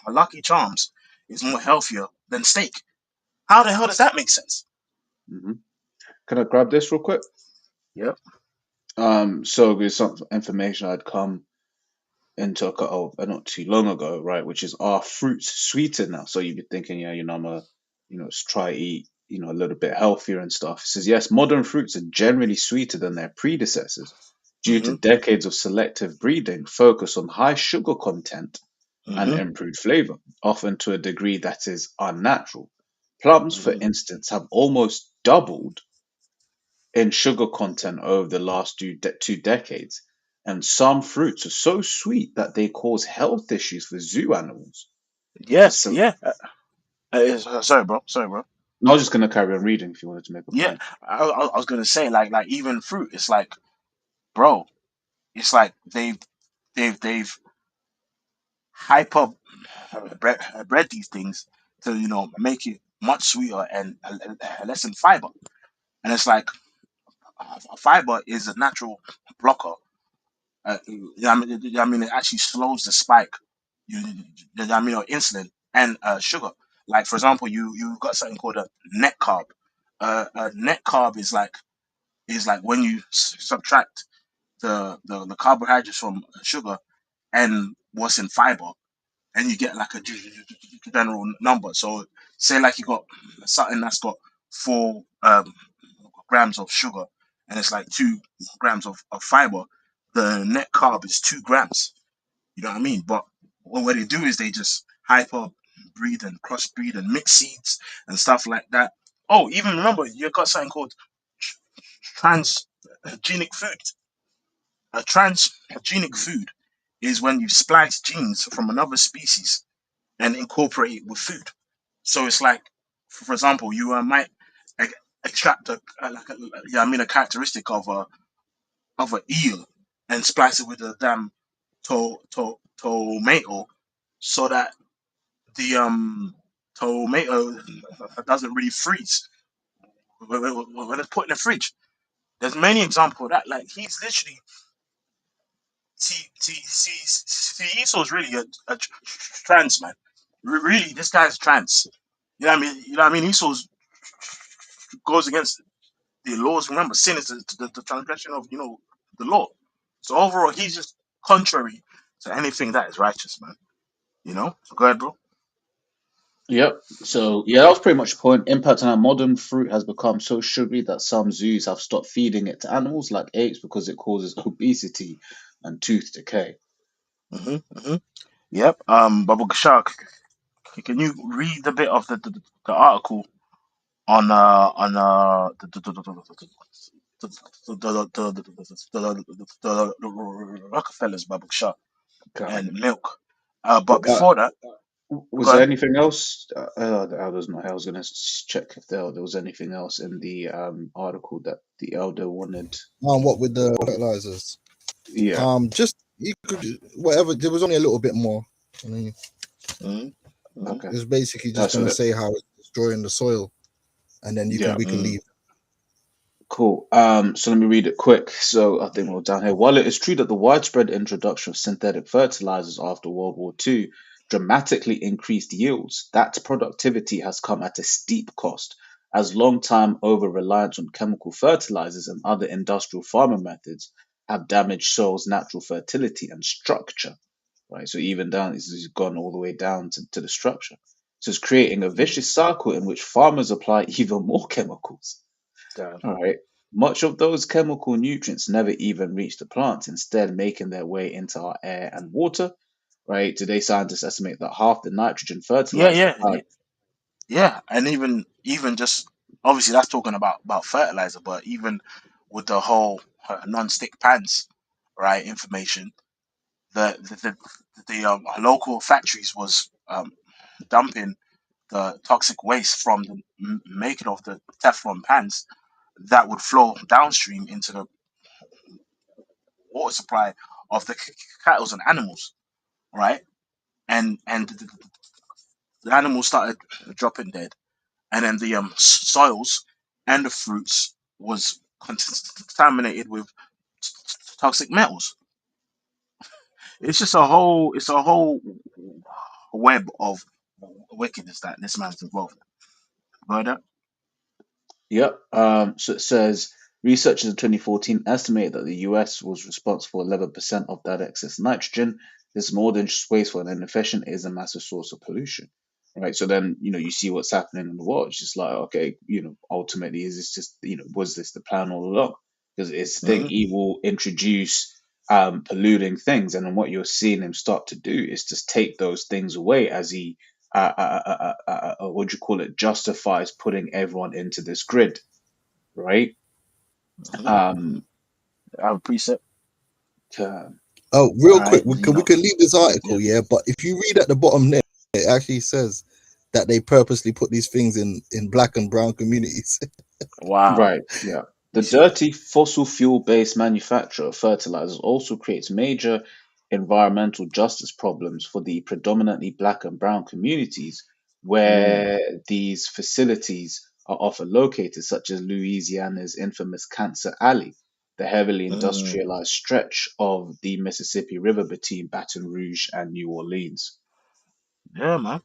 Lucky Charms is more healthier than steak. How the hell does that make sense? Mm-hmm. Can I grab this real quick? Yep. So there's some information I'd come into not too long ago, right? Which is, are fruits sweeter now? So you'd be thinking, yeah, I'm a, try eat, a little bit healthier and stuff. It says yes, modern fruits are generally sweeter than their predecessors due to Mm-hmm. decades of selective breeding, focus on high sugar content and Mm-hmm. improved flavor, often to a degree that is unnatural. Plums, for Mm-hmm. instance, have almost doubled in sugar content over the last two decades, and some fruits are so sweet that they cause health issues for zoo animals. Yeah. So, Yeah. Sorry, bro. Sorry, bro. I was just going to carry on reading if you wanted to make a Yeah. point. I was gonna say, like even fruit. It's like, bro. It's like they've hyper bred these things to make it much sweeter and less in fiber. And it's like, fiber is a natural blocker. It actually slows the spike. Of insulin and sugar. Like, for example, you got something called a net carb. A net carb is like when you subtract the carbohydrates from sugar and what's in fiber, and you get like a general number. So say like you got something that's got 4 grams of sugar, and it's like 2 grams of fiber. The net carb is 2 grams. You know what I mean? But what they do is they just hyper breed and crossbreed and mix seeds and stuff like that. Oh, even remember, you got something called transgenic food. A transgenic food is when you splice genes from another species and incorporate it with food. So it's like, for example, you might e- extract yeah, I mean, a characteristic of an eel and splice it with a damn tomato, so that the tomato doesn't really freeze when it's put in the fridge. There's many examples of that. Like, he's literally Esau's really a trans man. Really, this guy's trans. You know what I mean? You know what I mean? Esau's goes against the laws. Remember, sin is the transgression of the law. So overall, he's just contrary to anything that is righteous, man. So go ahead, bro. Yep. So yeah, that was pretty much the point. Impact on how modern fruit has become so sugary that some zoos have stopped feeding it to animals like apes because it causes obesity and tooth decay. Mm-hmm. Yep. Bubble Shark, can you read a bit of the article on the Rockefellers, Bubble Shark, Okay. and milk? But Uh, before that, was go there ahead. anything else? The elders not. I was gonna check if there was anything else in the article that the elder wanted. What with the fertilizers? Yeah. Just you could whatever. There was only a little bit more. I mean, Mm-hmm. Okay. it's basically just That's going to it. say how it's destroying the soil, and then Yeah. we can leave. Cool. So let me read it quick. So I think we're down here. While it is true that the widespread introduction of synthetic fertilizers after World War II dramatically increased yields, that productivity has come at a steep cost, as long-time over-reliance on chemical fertilizers and other industrial farming methods have damaged soil's natural fertility and structure. Right. So even down, it's gone all the way down to the structure. So it's creating a vicious cycle in which farmers apply even more chemicals. Damn. All right. Much of those chemical nutrients never even reach the plants, instead making their way into our air and water. Right. Today, scientists estimate that half the nitrogen Yeah, fertilized. yeah, yeah. And even just obviously that's talking about fertilizer, but even with the whole non-stick pans, right? Information, the local factories was dumping the toxic waste from the making of the Teflon pans that would flow downstream into the water supply of the cattle and animals, right? And the animals started dropping dead, and then the soils and the fruits was contaminated with toxic metals. It's a whole web of wickedness that this man's involved in. Murder. Yep. So it says researchers in 2014 estimated that the US was responsible for 11% of that excess nitrogen. This is more than just wasteful and inefficient, it is a massive source of pollution. Right. So then, you see what's happening in the world. It's just like, okay, ultimately, is this just, was this the plan all along? Because it's the thing, Mm-hmm. he will introduce polluting things. And then what you're seeing him start to do is just take those things away as he what do you call it, justifies putting everyone into this grid, right? Mm-hmm. Um, I have a precept. uh, Oh, All real quick, right. we can leave this Yeah. article, yeah. But if you read at the bottom there, it actually says that they purposely put these things in black and brown communities. Wow. right, yeah. The You see. dirty fossil fuel-based manufacture of fertilizers also creates major environmental justice problems for the predominantly black and brown communities Mm. where these facilities are often located, such as Louisiana's infamous Cancer Alley, the heavily Mm. industrialized stretch of the Mississippi River between Baton Rouge and New Orleans. Yeah, man.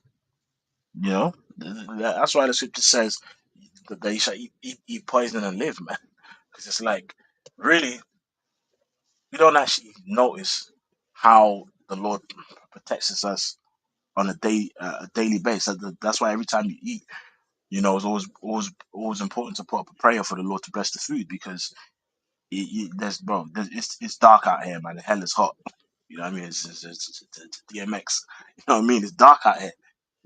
That's why the scripture says that they shall eat poison and live, man. Because it's like, really, we don't actually notice how the Lord protects us on a daily basis. That's why every time you eat, it's always important to put up a prayer for the Lord to bless the food, because it's dark out here, man. The hell is hot. You know what I mean? It's DMX. You know what I mean? It's dark out here.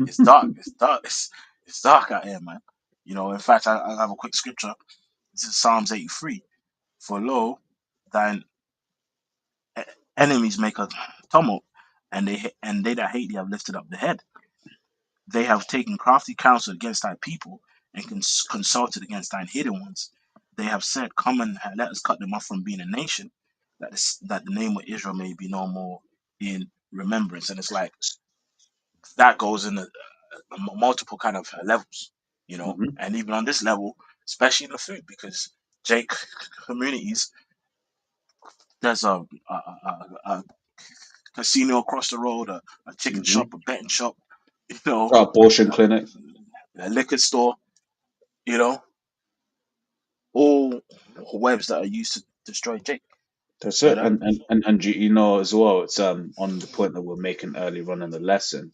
It's dark. It's dark. It's dark out here, man. In fact, I have a quick scripture. This is Psalms 83. For lo, thine enemies make a tumult, and they that hate thee have lifted up the head. They have taken crafty counsel against thy people, and consulted against thine hidden ones. They have said, "Come and let us cut them off from being a nation, that the name of Israel may be no more in remembrance." And it's like that goes in multiple kind of levels, Hmm. and even on this level, especially in the food, because Jake communities, there's a casino across the road, a chicken Hmm. shop, a betting shop, you know, Abortion a, clinic. a liquor store, you know, all webs that are used to destroy Jake. That's And it. And you know as well, it's on the point that we're making earlier on in the lesson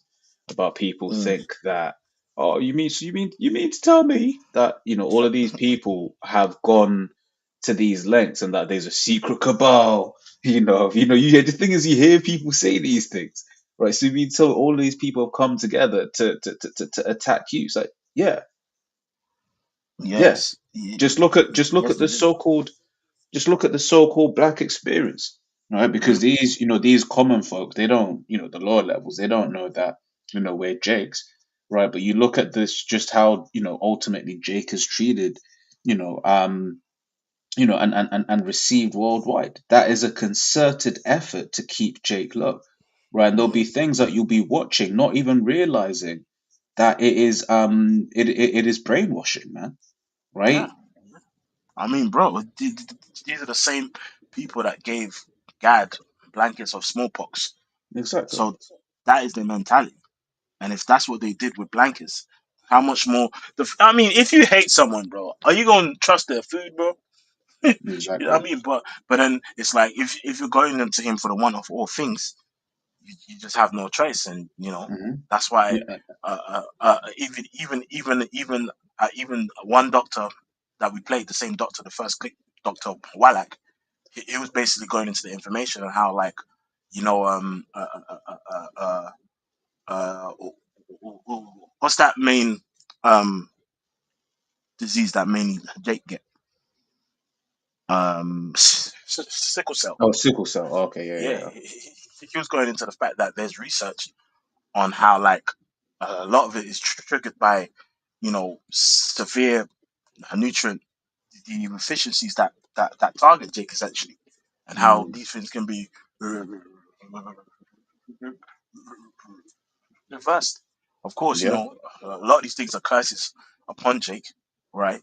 about people mm, think that, oh, you mean to tell me that, all of these people have gone to these lengths and that there's a secret cabal. You hear the thing is, you hear people say these things, right? So you mean so all of these people have come together to attack you? It's like, yeah, yeah. yes, Just look at yes, they the did. so-called just look at the so-called black experience, right? Because Mm, these common folk, they don't, the lower levels, they don't know that, we're Jakes, right? But you look at this, just how, ultimately Jake is treated, you know, um, and received worldwide. That is a concerted effort to keep Jake low, right? And there'll mm, be things that you'll be watching, not even realizing that it is brainwashing, man, yeah, right? I mean, bro, these are the same people that gave Gad blankets of smallpox. Exactly. So that is their mentality. And if that's what they did with blankets, how much more? I mean, if you hate someone, bro, are you going to trust their food, bro? You know what Exactly. I mean? But then it's like if you're going into him for the one of all things, you just have no choice, and Hmm. that's why Yeah. even one doctor that we played, the same doctor, the first clip, Doctor Wallach, he was basically going into the information on how, like, you know um uh, uh, uh, uh, uh, uh, what's that main um disease that mainly Jake get? Sickle cell. Oh, sickle cell. Okay, yeah, Yeah, yeah. he was going into the fact that there's research on how, like, a lot of it is triggered by severe nutrient deficiencies that target Jake, essentially, and how Mm, these things can be reversed. Of course, yeah. a lot of these things are curses upon Jake, right?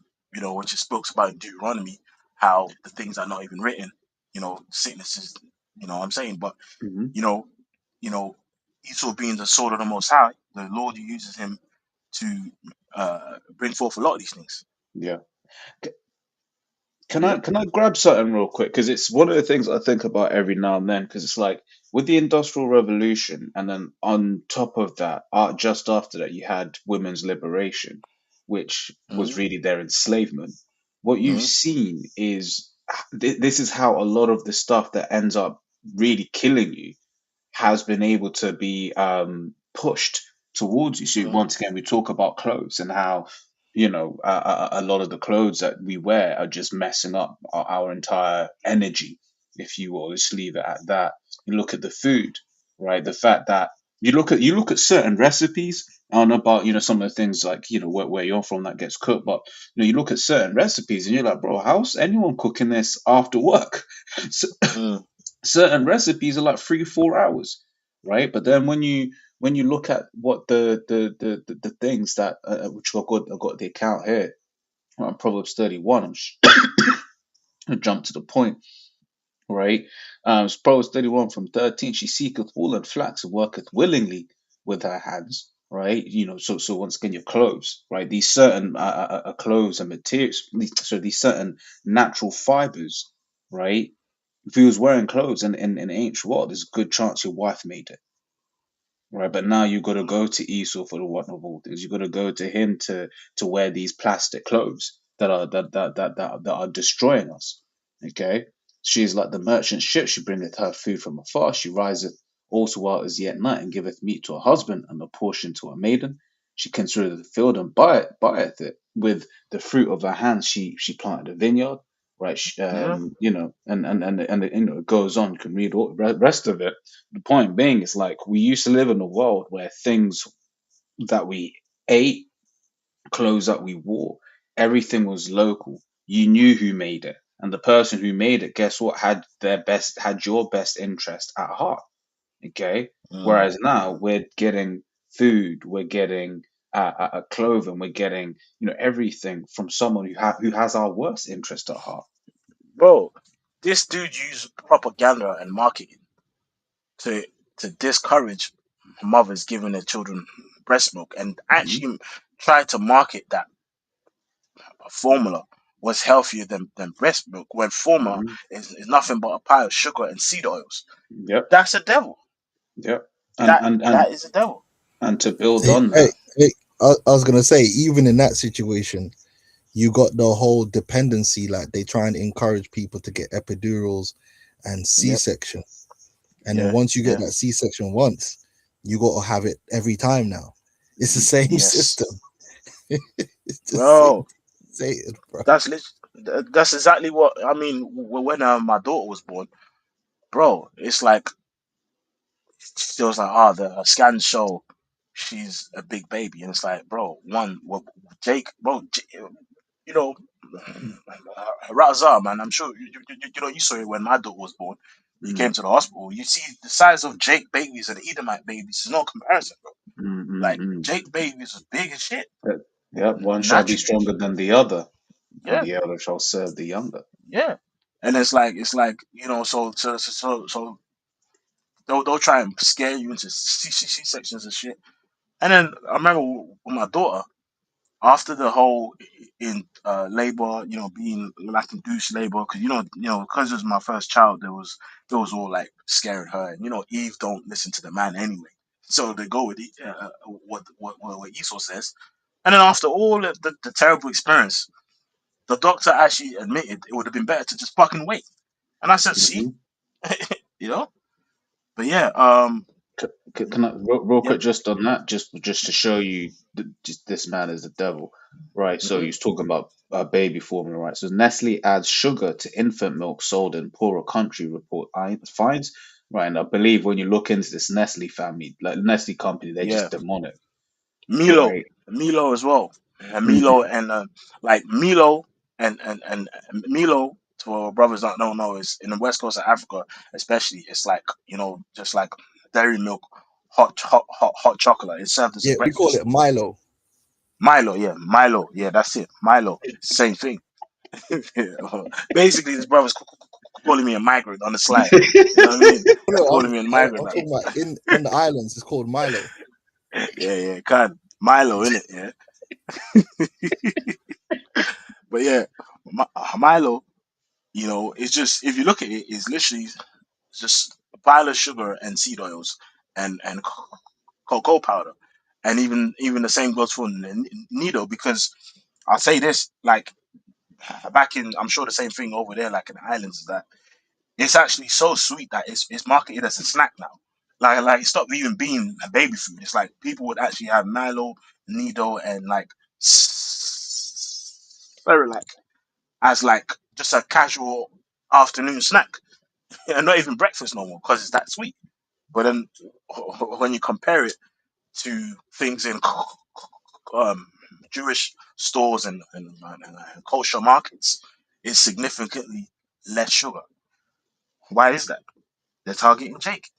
Which is spoke about in Deuteronomy, how the things are not even written, sicknesses, what I'm saying. But, Hmm. you know, you know, Esau being the sword of the Most High, the Lord uses him to bring forth a lot of these things. Yeah. C- Can I Yeah. can I grab something real quick? Because it's one of the things I think about every now and then. Because it's like with the Industrial Revolution, and then on top of that, just after that, you had women's liberation, which was Mm-hmm. really their enslavement. What you've Mm-hmm. seen is this is how a lot of the stuff that ends up really killing you has been able to be pushed towards you. So Mm-hmm. once again, we talk about clothes and how a lot of the clothes that we wear are just messing up our entire energy, if you will. Just leave it at that. You look at the food, right? The fact that you look at certain recipes. I don't know about some of the things like where you're from that gets cooked, but you look at certain recipes and you're like, bro, how's anyone cooking this after work? So, Mm-hmm. certain recipes are like 3 4 hours, right? But then when you look at what the things that which I got the account here, Proverbs 31. I'm gonna jump to the point, right? It's Proverbs 31 from 13. She seeketh wool and flax and worketh willingly with her hands, right? So once again, your clothes, right? These certain clothes and materials, these certain natural fibers, right? If he was wearing clothes in the ancient world, there's a good chance your wife made it, right? But now you got to go to Esau for the one of all things. You got to go to him to wear these plastic clothes that are destroying us. Okay, she is like the merchant ship. She bringeth her food from afar. She riseth also while it is yet night, and giveth meat to her husband and a portion to her maiden. She considereth the field and buyeth it with the fruit of her hands. She planted a vineyard. right? Yeah. You know, and you know, it goes on. You can read all the rest of it. The point being is like we used to live in a world where things that we ate, clothes that we wore, everything was local. You knew who made it, and the person who made it, guess what, had your best interest at heart. Okay. Mm. Whereas now we're getting food, we're getting clothing, we're getting, you know, everything from someone who has our worst interest at heart. Bro, this dude used propaganda and marketing to discourage mothers giving their children breast milk, and Hmm. actually tried to market that formula was healthier than breast milk, when formula Hmm. is nothing but a pile of sugar and seed oils. Yep. That's a devil. Yep. And That and and that is a devil. and to build Hey, on hey, that. hey, I was gonna say, even in that situation, you got the whole dependency. Like they try and encourage people to get epidurals and Yep. C-section, and then Yeah. once you get Yeah. that C-section once, you got to have it every time now. It's the same Yes, system. It's the same bro. Satan, bro. That's exactly what I mean. When my daughter was born, bro, it's like she was like, "Ah, the scans show she's a big baby," and it's like, bro, Jake, bro, you know, Razar, man. I'm sure you know you saw it when my daughter was born. You came Mm, to the hospital. You see the size of Jake babies and Edomite babies. There's no comparison, bro. mm, mm, Like mm. Jake babies was big as shit Yep. One shall be naturally. stronger than the other, and Yeah, the elder shall serve the younger. yeah. And it's like so they'll try and scare you into C sections and shit. And then I remember with my daughter, after the whole in labor, being like induced labor, because because it was my first child, there was all like scaring her, and Eve don't listen to the man anyway, so they go with what Esau says. And then after all the terrible experience, the doctor actually admitted it would have been better to just fucking wait. And I said, see, Hmm. you know, but yeah, Can I real yep, quick just on that, just to show you just this man is the devil, right? So hmm he's talking about baby formula, right? So Nestle adds sugar to infant milk sold in poorer country, report finds, right? And I believe when you look into this Nestle family, like Nestle company, they're yeah, just demonic, Milo, right? Milo as well, and Hmm. Milo and like Milo and Milo. For our brothers that don't know, is in the west coast of Africa, especially. It's like just like dairy milk, hot chocolate. It's served as a Yeah, we call breakfast. it Milo. Milo, yeah, that's it. Milo, same thing. Basically, this brother's calling me a migrant on the slide. You know what I mean? No, Calling me a migrant. I'm talking about in on the islands. It's called Milo. Yeah, yeah, God, Milo, innit? Yeah, but yeah, Milo. It's just if you look at it, it's literally just a pile of sugar and seed oils and cocoa powder, and even the same goes for Nido, because I'll say this, like back in, I'm sure the same thing over there, like in the islands, is that it's actually so sweet that it's marketed as a snack now. Like it stopped even being a baby food. It's like people would actually have Milo, Nido, and like Cerelac as like just a casual afternoon snack, and not even breakfast no more because it's that sweet. But then when you compare it to things in um, Jewish stores and kosher markets, it's significantly less sugar. Why is that? They're targeting Jake.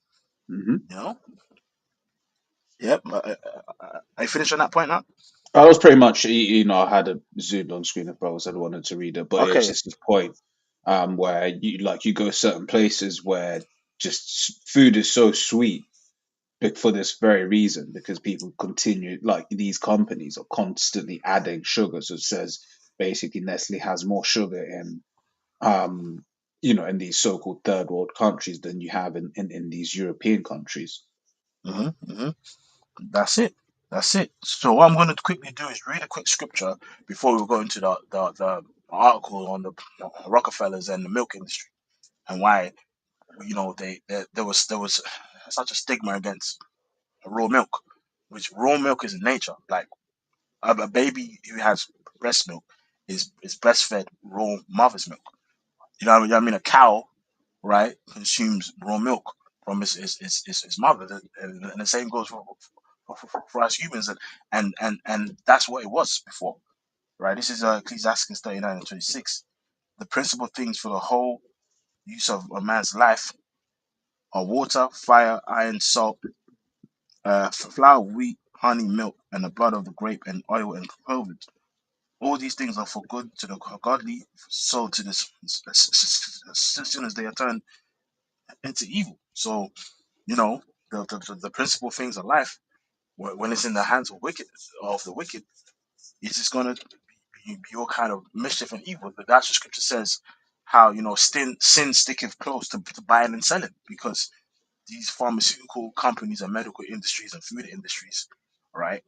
Hmm. You know? Yep. I finished on that point now. I was pretty much, you know, I had a zoomed on screen if brothers had wanted to read it, but it's Okay. just this point, where you go certain places where just food is so sweet, for this very reason, because people continue, like these companies are constantly adding sugar. So it says basically Nestle has more sugar in, um in these so-called third world countries than you have in these European countries. hmm That's it. That's it. So what I'm going to quickly do is read a quick scripture before we go into the article on the Rockefellers and the milk industry, and why there was such a stigma against raw milk, which raw milk is in nature. Like a baby who has breast milk is breastfed raw mother's milk. You know what I mean? A cow, right, consumes raw milk from its mother, and the same goes for us humans, and that's what it was before, right? This is Ecclesiastes 39:26. The principal things for the whole use of a man's life are water, fire, iron, salt, flour, wheat, honey, milk, and the blood of the grape, and oil and cloven. All these things are for good to the godly, so to the sinners they are turned into evil. So, you know, the principal things of life, when it's in the hands of the wicked, it's just gonna be all kind of mischief and evil. But that's what Scripture says. How sin sticketh close to buying and selling, because these pharmaceutical companies and medical industries and food industries, right?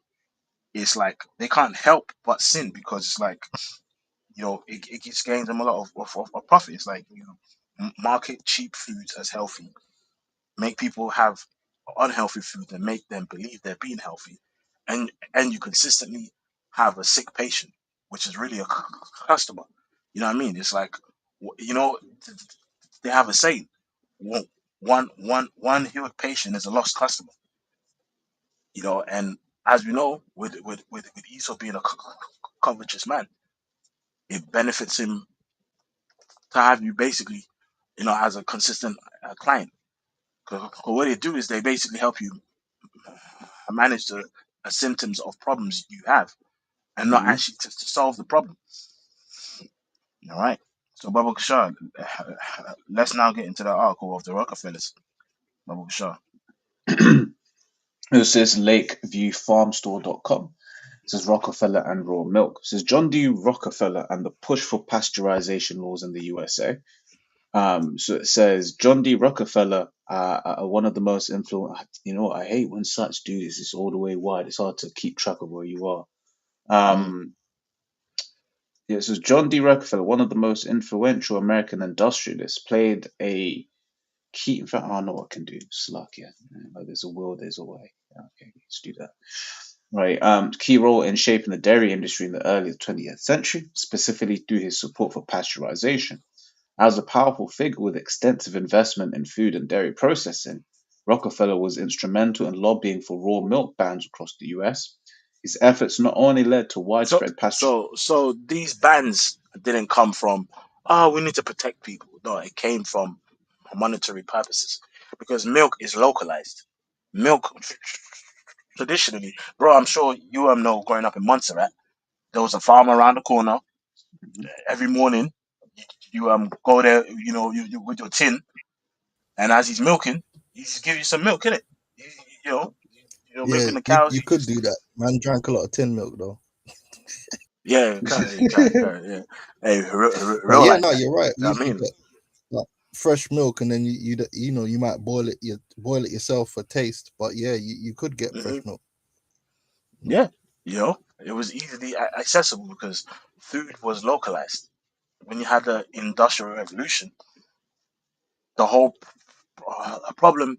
It's like they can't help but sin, because it's like it just gains them a lot of profit. It's like you market cheap foods as healthy, make people have unhealthy food and make them believe they're being healthy, and you consistently have a sick patient, which is really a customer. You know what I mean? It's like, they have a saying: one healed patient is a lost customer. And as we know, with Esau being a covetous man, it benefits him to have you basically, as a consistent client. 'Cause what they do is they basically help you manage the symptoms of problems you have, and not Hmm. actually to solve the problem. All right. So, Baba Shah, let's now get into the article of the Rockefellers. Baba Shah. It says lakeviewfarmstore.com. It says Rockefeller and raw milk. It says John D. Rockefeller and the push for pasteurization laws in the USA. So it says John D. Rockefeller, one of the most influential. You know what? I hate when such do this. It's all the way wide. It's hard to keep track of where you are. Mm. Yeah, so John D. Rockefeller, one of the most influential American industrialists, played a key. In fact, I know what I can do. Slack, yeah. There's a will, there's a way. Yeah, okay, let's do that. Right. Key role in shaping the dairy industry in the early 20th century, specifically through his support for pasteurization. As a powerful figure with extensive investment in food and dairy processing, Rockefeller was instrumental in lobbying for raw milk bans across the US. His efforts not only led to So, widespread pasture. so these bans didn't come from, oh, we need to protect people. No, it came from monetary purposes, because milk is localized. Milk traditionally, bro. I'm sure you know, growing up in Montserrat, there was a farm around the corner. Mhm. Every morning, you go there, you with your tin, and as he's milking, he just give you some milk, innit? You, you know, Yeah, milking the you, cows. you You could just do that. Man drank a lot of tin milk though. yeah, you can, yeah. Hey, But real yeah, like no, that. you're right. I You mean, get like fresh milk, and then you might boil it yourself for taste. But yeah, you could get fresh hmm milk. yeah, it was easily accessible because food was localized. When you had the industrial revolution, the whole problem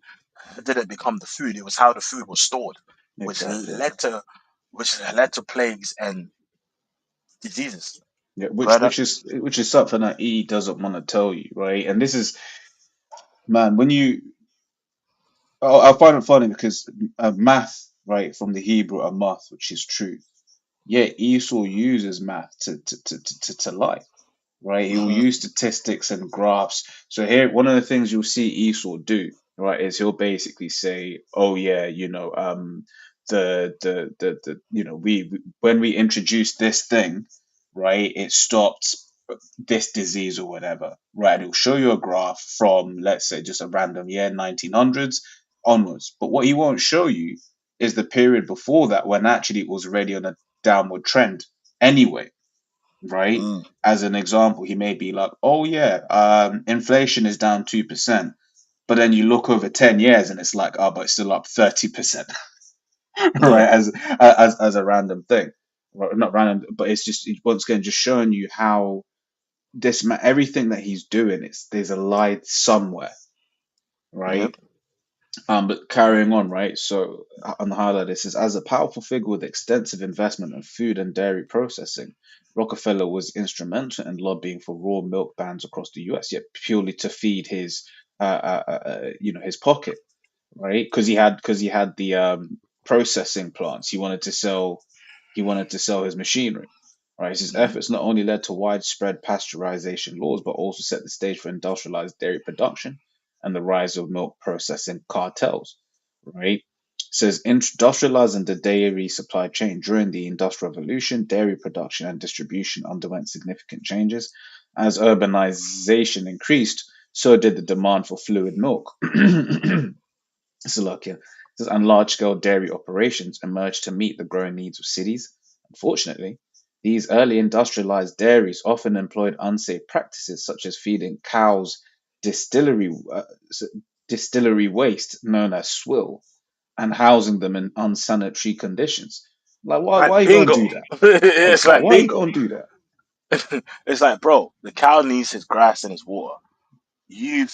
didn't become the food; it was how the food was stored, which Exactly. led to which led to plagues and diseases. Yeah, But which is something that E doesn't want to tell you, right? And this is, man, when you, I find it funny because math, right, from the Hebrew math, which is truth. Yeah, Esau uses math to lie, right? He will mhm, use statistics and graphs. So here, one of the things you'll see Esau do, right, is he'll basically say, "Oh yeah, when we introduced this thing, right, it stopped this disease or whatever, right?" He'll show you a graph from, let's say, just a random year, 1900s onwards. But what he won't show you is the period before that when actually it was already on a downward trend anyway, right? mm, As an example, he may be like, "Oh yeah, inflation is down 2%," but then you look over 10 years and it's like, "Oh, but it's still up 30%," right? yeah, As a random thing, right? Not random, but it's just once again just showing you how everything that he's doing, there's a lie somewhere, yep, right? But carrying on, right? So on the highlight, it says, as a powerful figure with extensive investment in food and dairy processing, Rockefeller was instrumental in lobbying for raw milk bans across the U.S., yet purely to feed his, his pocket, right? Because he had the processing plants. He wanted to sell his machinery, right? His efforts not only led to widespread pasteurization laws, but also set the stage for industrialized dairy production and the rise of milk processing cartels, right? Says industrializing the dairy supply chain during the Industrial Revolution, dairy production and distribution underwent significant changes. As urbanization increased, so did the demand for fluid milk. Slovakia, and large-scale dairy operations emerged to meet the growing needs of cities. Unfortunately, these early industrialized dairies often employed unsafe practices such as feeding cows distillery distillery waste known as swill and housing them in unsanitary conditions. Like, why Like you gonna bingo. do that? Like, It's why, like why you bingo. gonna do that? It's like, bro, the cow needs his grass and his water. You've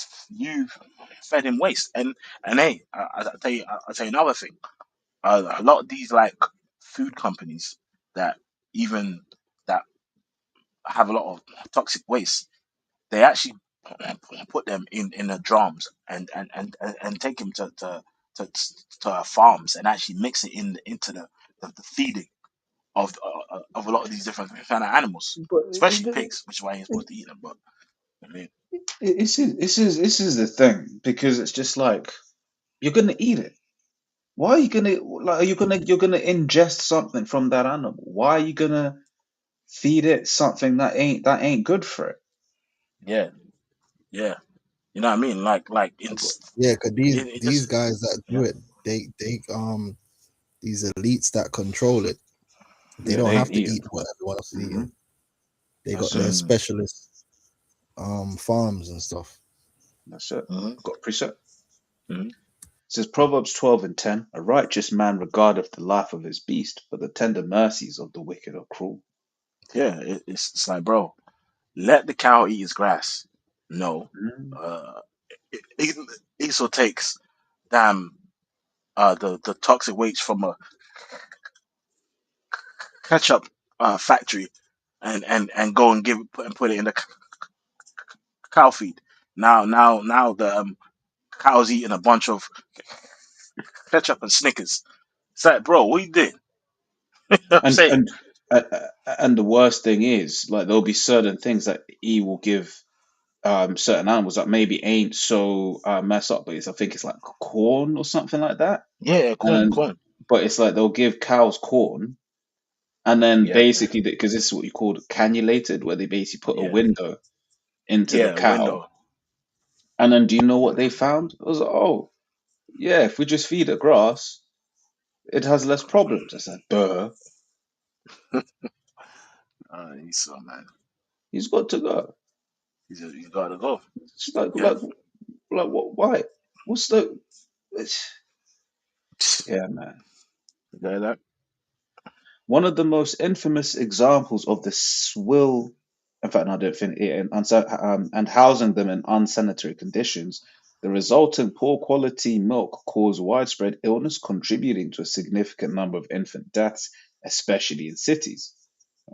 fed him waste, and hey, I'll tell you another thing. A lot of these like food companies that even that have a lot of toxic waste, they actually put them in the drums and take them to, farms and actually mix it into the feeding of a lot of these different kind of animals, But especially pigs, which is why you're supposed to eat them. But I mean, this is the thing because it's just like you're gonna eat it. Why are you gonna like? Are you gonna you're gonna ingest something from that animal? Why are you gonna feed it something that ain't good for it? yeah, yeah, you know what I mean? Like Yeah, because it these just guys that do yeah, it, they these elites that control it, they Yeah, don't they have to eat eat them. what everyone else is Hmm. eating. They got That's it. their mm, specialist farms and stuff. That's it. mm, Got a preset. mm, It says Proverbs 12:10, a righteous man regardeth the life of his beast, but the tender mercies of the wicked are cruel. yeah. It's like, bro, let the cow eat his grass. No, Mm. uh, it Esau takes damn the toxic waste from a ketchup factory and go and put it in the cow feed. Now the cow's eating a bunch of ketchup and Snickers. It's like, bro, what you did? You know what I'm And saying? and and the worst thing is, like, there'll be certain things that he will give certain animals that maybe ain't so mess up, but I think it's like corn or something like that. Yeah, corn, And corn. but it's like they'll give cows corn, and then Yeah, basically because this is what you call cannulated, where they basically put a yeah, window into the yeah. cow, Window. and then do you know what they found? It was like, oh yeah, if we just feed it grass, it has less problems. I said, duh, Esau, man. he's got to go. He's gotta go. It's like Yeah. like like what? Why? What's the? It's, yeah, man. You got that? One of the most infamous examples of the swill, in fact, no, I don't think it, and housing them in unsanitary conditions, the resulting poor quality milk caused widespread illness, contributing to a significant number of infant deaths, especially in cities.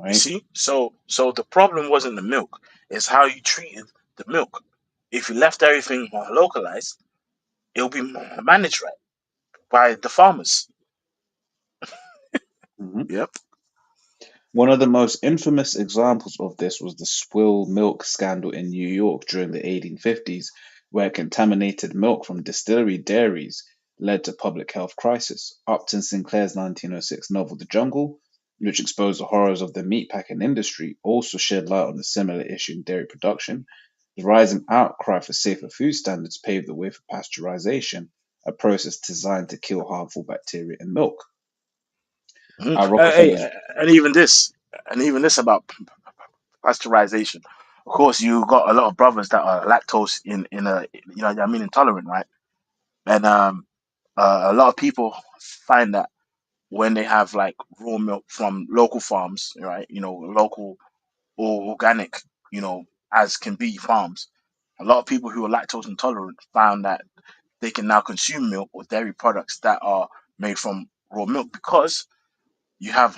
You Right? see? So the problem wasn't the milk, it's how you treated the milk. If you left everything localized, it'll be managed right by the farmers. Mhm. Yep. One of the most infamous examples of this was the swill milk scandal in New York during the 1850s, where contaminated milk from distillery dairies led to public health crisis. Upton Sinclair's 1906 novel The Jungle, which exposed the horrors of the meatpacking industry, also shed light on a similar issue in dairy production. The rising outcry for safer food standards paved the way for pasteurization, a process designed to kill harmful bacteria in milk. Mhm. Rockefeller's. And even this about pasteurization. Of course, you got a lot of brothers that are lactose in a what I mean intolerant, right? And a lot of people find that when they have like raw milk from local farms, right? Local or organic, as can be farms. A lot of people who are lactose intolerant found that they can now consume milk or dairy products that are made from raw milk because you have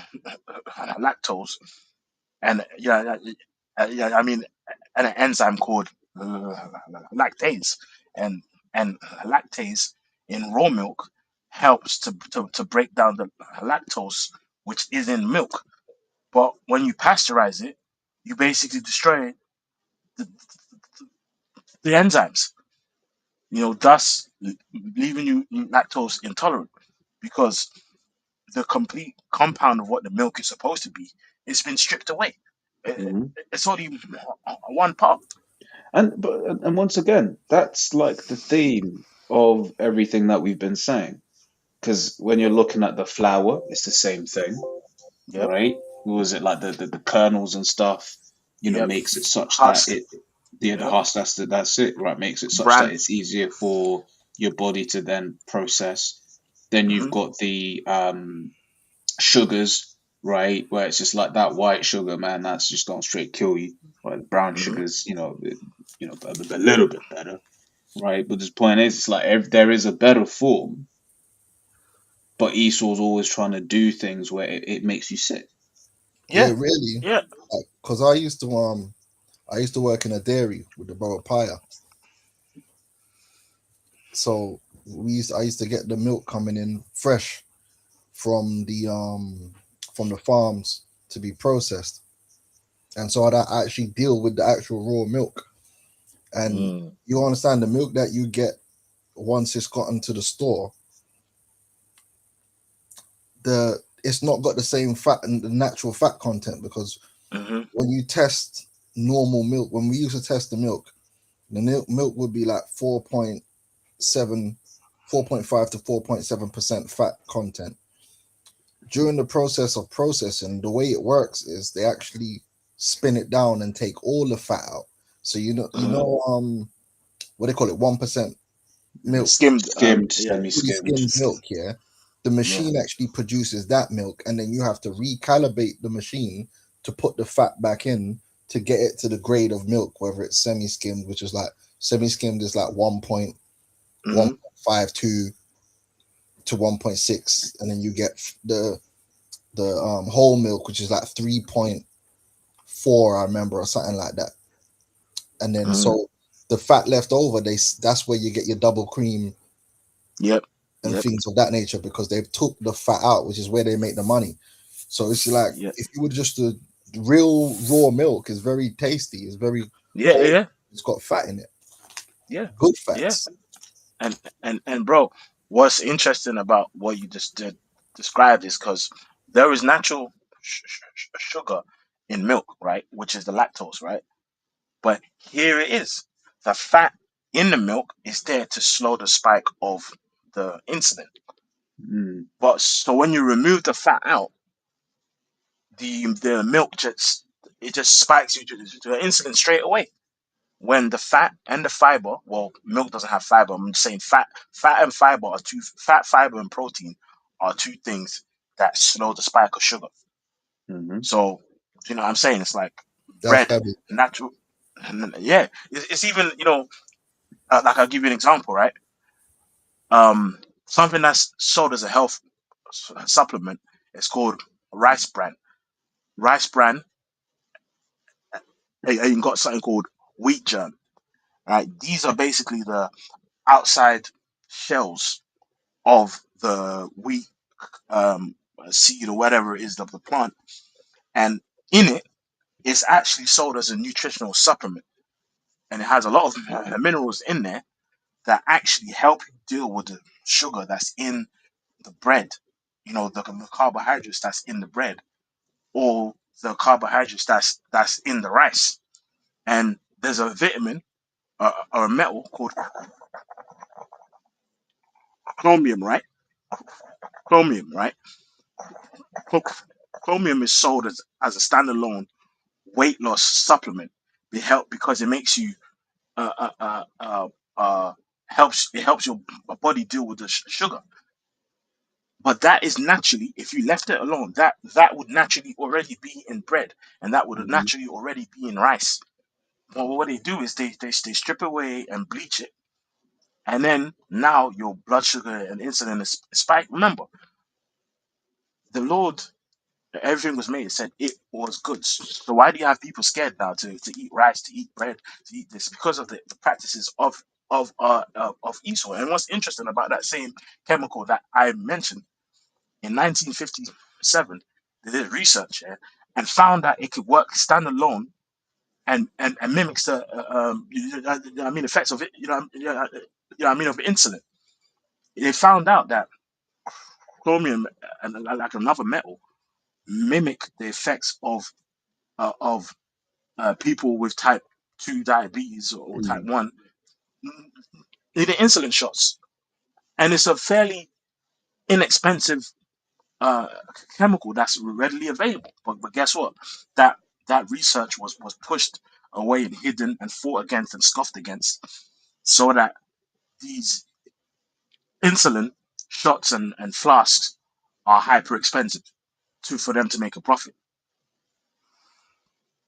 lactose and I mean, and an enzyme called lactase, and lactase in raw milk helps to break down the lactose which is in milk. But when you pasteurize it, you basically destroy the, the enzymes, thus leaving you lactose intolerant because the complete compound of what the milk is supposed to be has been stripped away. Hmm. It's only one part. And once again, that's like the theme of everything that we've been saying. Because when you're looking at the flour, it's the same thing, Yep, right? Was it like the kernels and stuff? yep. Makes it such that Husk. the Yep. husk. That's it, right? Makes it such that Bran. it's easier for your body to then process. Then you've Hmm. got the sugars, right? Where it's just like that white sugar, man. That's just gonna straight kill you. Right? Brown Hmm. sugars, a little bit better, right? But the point is, it's like there is a better form, but Esau's always trying to do things where it makes you sick. Yeah, Yeah, really. yeah, Because I used to work in a dairy with the brother Paya. So I used to get the milk coming in fresh from the farms to be processed, and so I actually deal with the actual raw milk. And mm, you understand the milk that you get once it's gotten to the store, it's not got the same fat and the natural fat content, because hmm, when you test normal milk, when we used to test the milk would be like 4.5 to 4.7% fat content. During the process of processing, the way it works is they actually spin it down and take all the fat out. So hmm. what they call it, 1% milk, Skimmed. Skimmed, Yeah, fully semi-skimmed. skimmed milk. Yeah, the yeah. machine actually produces that milk, and then you have to recalibrate the machine to put the fat back in to get it to the grade of milk, whether it's semi-skimmed, which is like semi-skimmed is like Hmm. 1.52 to 1.6, and then you get the whole milk, which is like 3.4, I remember, or something like that. And then Hmm. so the fat left over, that's where you get your double cream Yep, and yep, things of that nature, because they've took the fat out, which is where they make the money. So it's like, yep, if you were just the real raw milk, is very tasty, it's very yeah, whole, yeah, it's got fat in it, yeah, good yeah. fats. And bro, what's interesting about what you just described is because there is natural sugar in milk, right? Which is the lactose, right? But here it is. The fat in the milk is there to slow the spike of the insulin. Mm. But so when you remove the fat out, the milk just spikes you to the insulin straight away. When the fat and the fiber, well, milk doesn't have fiber. I'm just saying fat and fiber are fat, fiber, and protein are two things that slow the spike of sugar. Hmm. So, what I'm saying? It's like That's bread, heavy. natural. And yeah, it's even, like I'll give you an example, right? Something that's sold as a health supplement is called rice bran. Rice bran, and you got something called wheat germ. Right? These are basically the outside shells of the wheat seed or whatever it is of the plant, and in it, it's actually sold as a nutritional supplement, and it has a lot of minerals in there that actually help you deal with the sugar that's in the bread, the carbohydrates that's in the bread, or the carbohydrates that's in the rice. And there's a vitamin or a metal called chromium, right? Chromium, right? Chromium is sold as a standalone weight loss supplement. Because it makes you uh, uh, uh, uh, uh, helps your body deal with the sugar. But that is naturally, if you left it alone, that would naturally already be in bread, and that would Hmm. naturally already be in rice. But what they do is they strip away and bleach it, and then now your blood sugar and insulin is spiked. Remember, the Lord Everything was made. It said it was good. So why do you have people scared now to eat rice, to eat bread, to eat this? Because of the practices of Esau. And what's interesting about that same chemical that I mentioned in 1957, they did research and found that it could work standalone and mimics the I mean effects of it. I mean of insulin. They found out that chromium and like another metal mimic the effects of people with type 2 diabetes or type 1 in the insulin shots. And it's a fairly inexpensive uh, chemical that's readily available. But guess what? That that research was pushed away and hidden and fought against and scoffed against so that these insulin shots and flasks are hyper expensive for them to make a profit.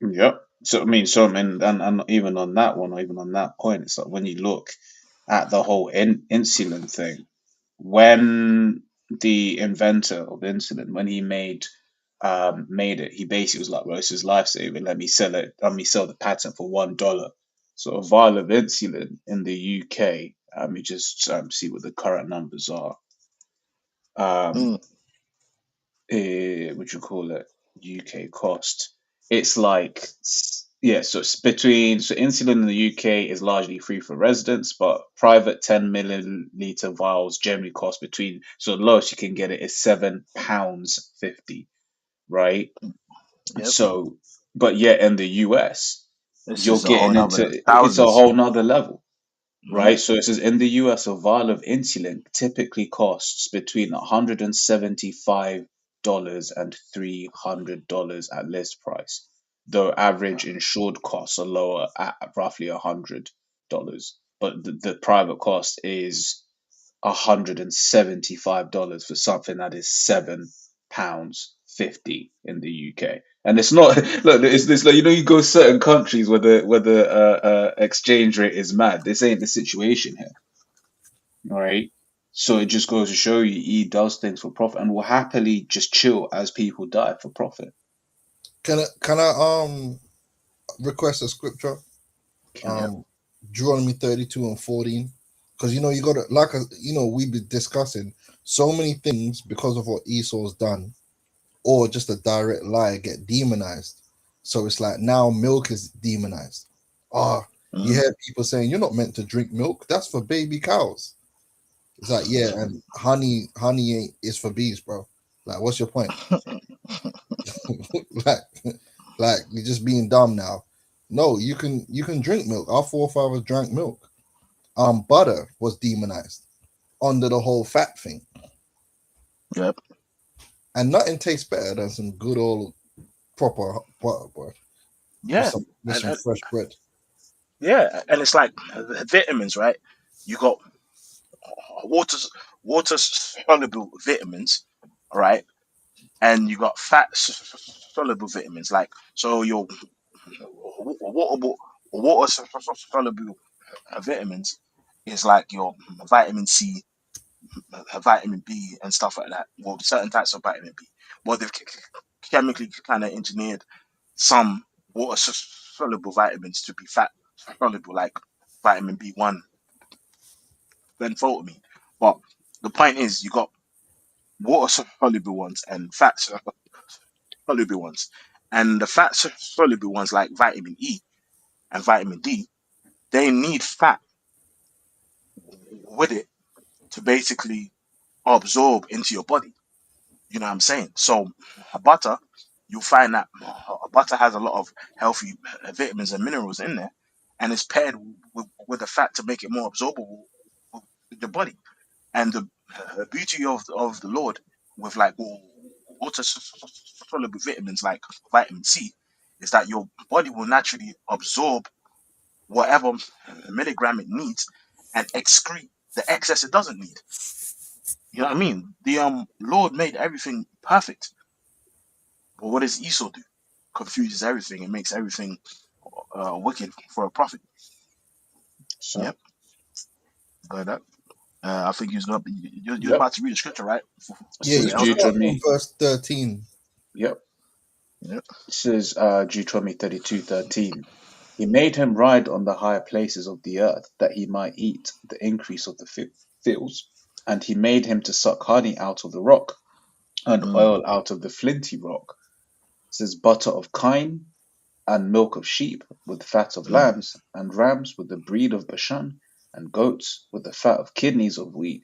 Yep. And even on that one, or even on that point, it's like when you look at the whole insulin thing, when the inventor of insulin, when he made it, he basically was like, well, this is lifesaving. Let me sell it. Let me sell the patent for $1. So a vial of insulin in the UK, let me just see what the current numbers are. Mm. What you call it? UK cost. It's like, yeah, so it's between, so insulin in the UK is largely free for residents, but private 10 milliliter vials generally cost between, so the lowest you can get it is £7.50, right? Yep. So, but yet in the US, This you're is a whole getting nother into, it's a thousands. whole nother level. Mhm. Right, so it says in the US, a vial of insulin typically costs between $175 and $300 at list price, though average insured costs are lower at roughly $100. But the private cost is $175 for something that is £7.50 in the UK. And it's not look, it's like you go certain countries where the exchange rate is mad. This ain't the situation here, all right? So it just goes to show you he does things for profit and will happily just chill as people die for profit. Can I request a scripture? Yeah. Deuteronomy 32:14. Because you gotta we've been discussing so many things because of what Esau's done, or just a direct lie get demonized. So it's like now milk is demonized. You hear people saying you're not meant to drink milk, that's for baby cows. It's like, yeah, and honey ain't is for bees, bro. Like, what's your point? like you're just being dumb now. No, you can drink milk. Our forefathers drank milk. Butter was demonized under the whole fat thing. Yep. And nothing tastes better than some good old proper butter, boy. Yeah. With some fresh bread. Yeah, and it's like vitamins, right? You got water water soluble vitamins, right? And you got fat soluble vitamins. Like so, your water soluble vitamins is like your vitamin C, vitamin B, and stuff like that. Well, certain types of vitamin B. Well, they've chemically kind of engineered some water soluble vitamins to be fat soluble, like vitamin B1, then photamine. But the point is, you got water soluble ones and fat soluble ones, and the fat soluble ones like vitamin E and vitamin D, they need fat with it to basically absorb into your body. You know what I'm saying? So butter, you'll find that butter has a lot of healthy vitamins and minerals in there, and it's paired with the fat to make it more absorbable with your body. And the beauty of the Lord with like water soluble vitamins like vitamin C is that your body will naturally absorb whatever milligram it needs and excrete the excess it doesn't need. You know what I mean? The Lord made everything perfect. But what does Esau do? Confuses everything and makes everything wicked for a profit. So, Yep. Got that. I think you're yep. about to read the scripture, right? Yeah, So you it's can start from Deuteronomy. verse 13. Yep. Yep. This is Deuteronomy 32:13. He made him ride on the higher places of the earth, that he might eat the increase of the fields. And he made him to suck honey out of the rock, and Mm. oil out of the flinty rock. It says butter of kine, and milk of sheep, with fat of Mm. lambs, and rams with the breed of Bashan, and goats with the fat of kidneys of wheat.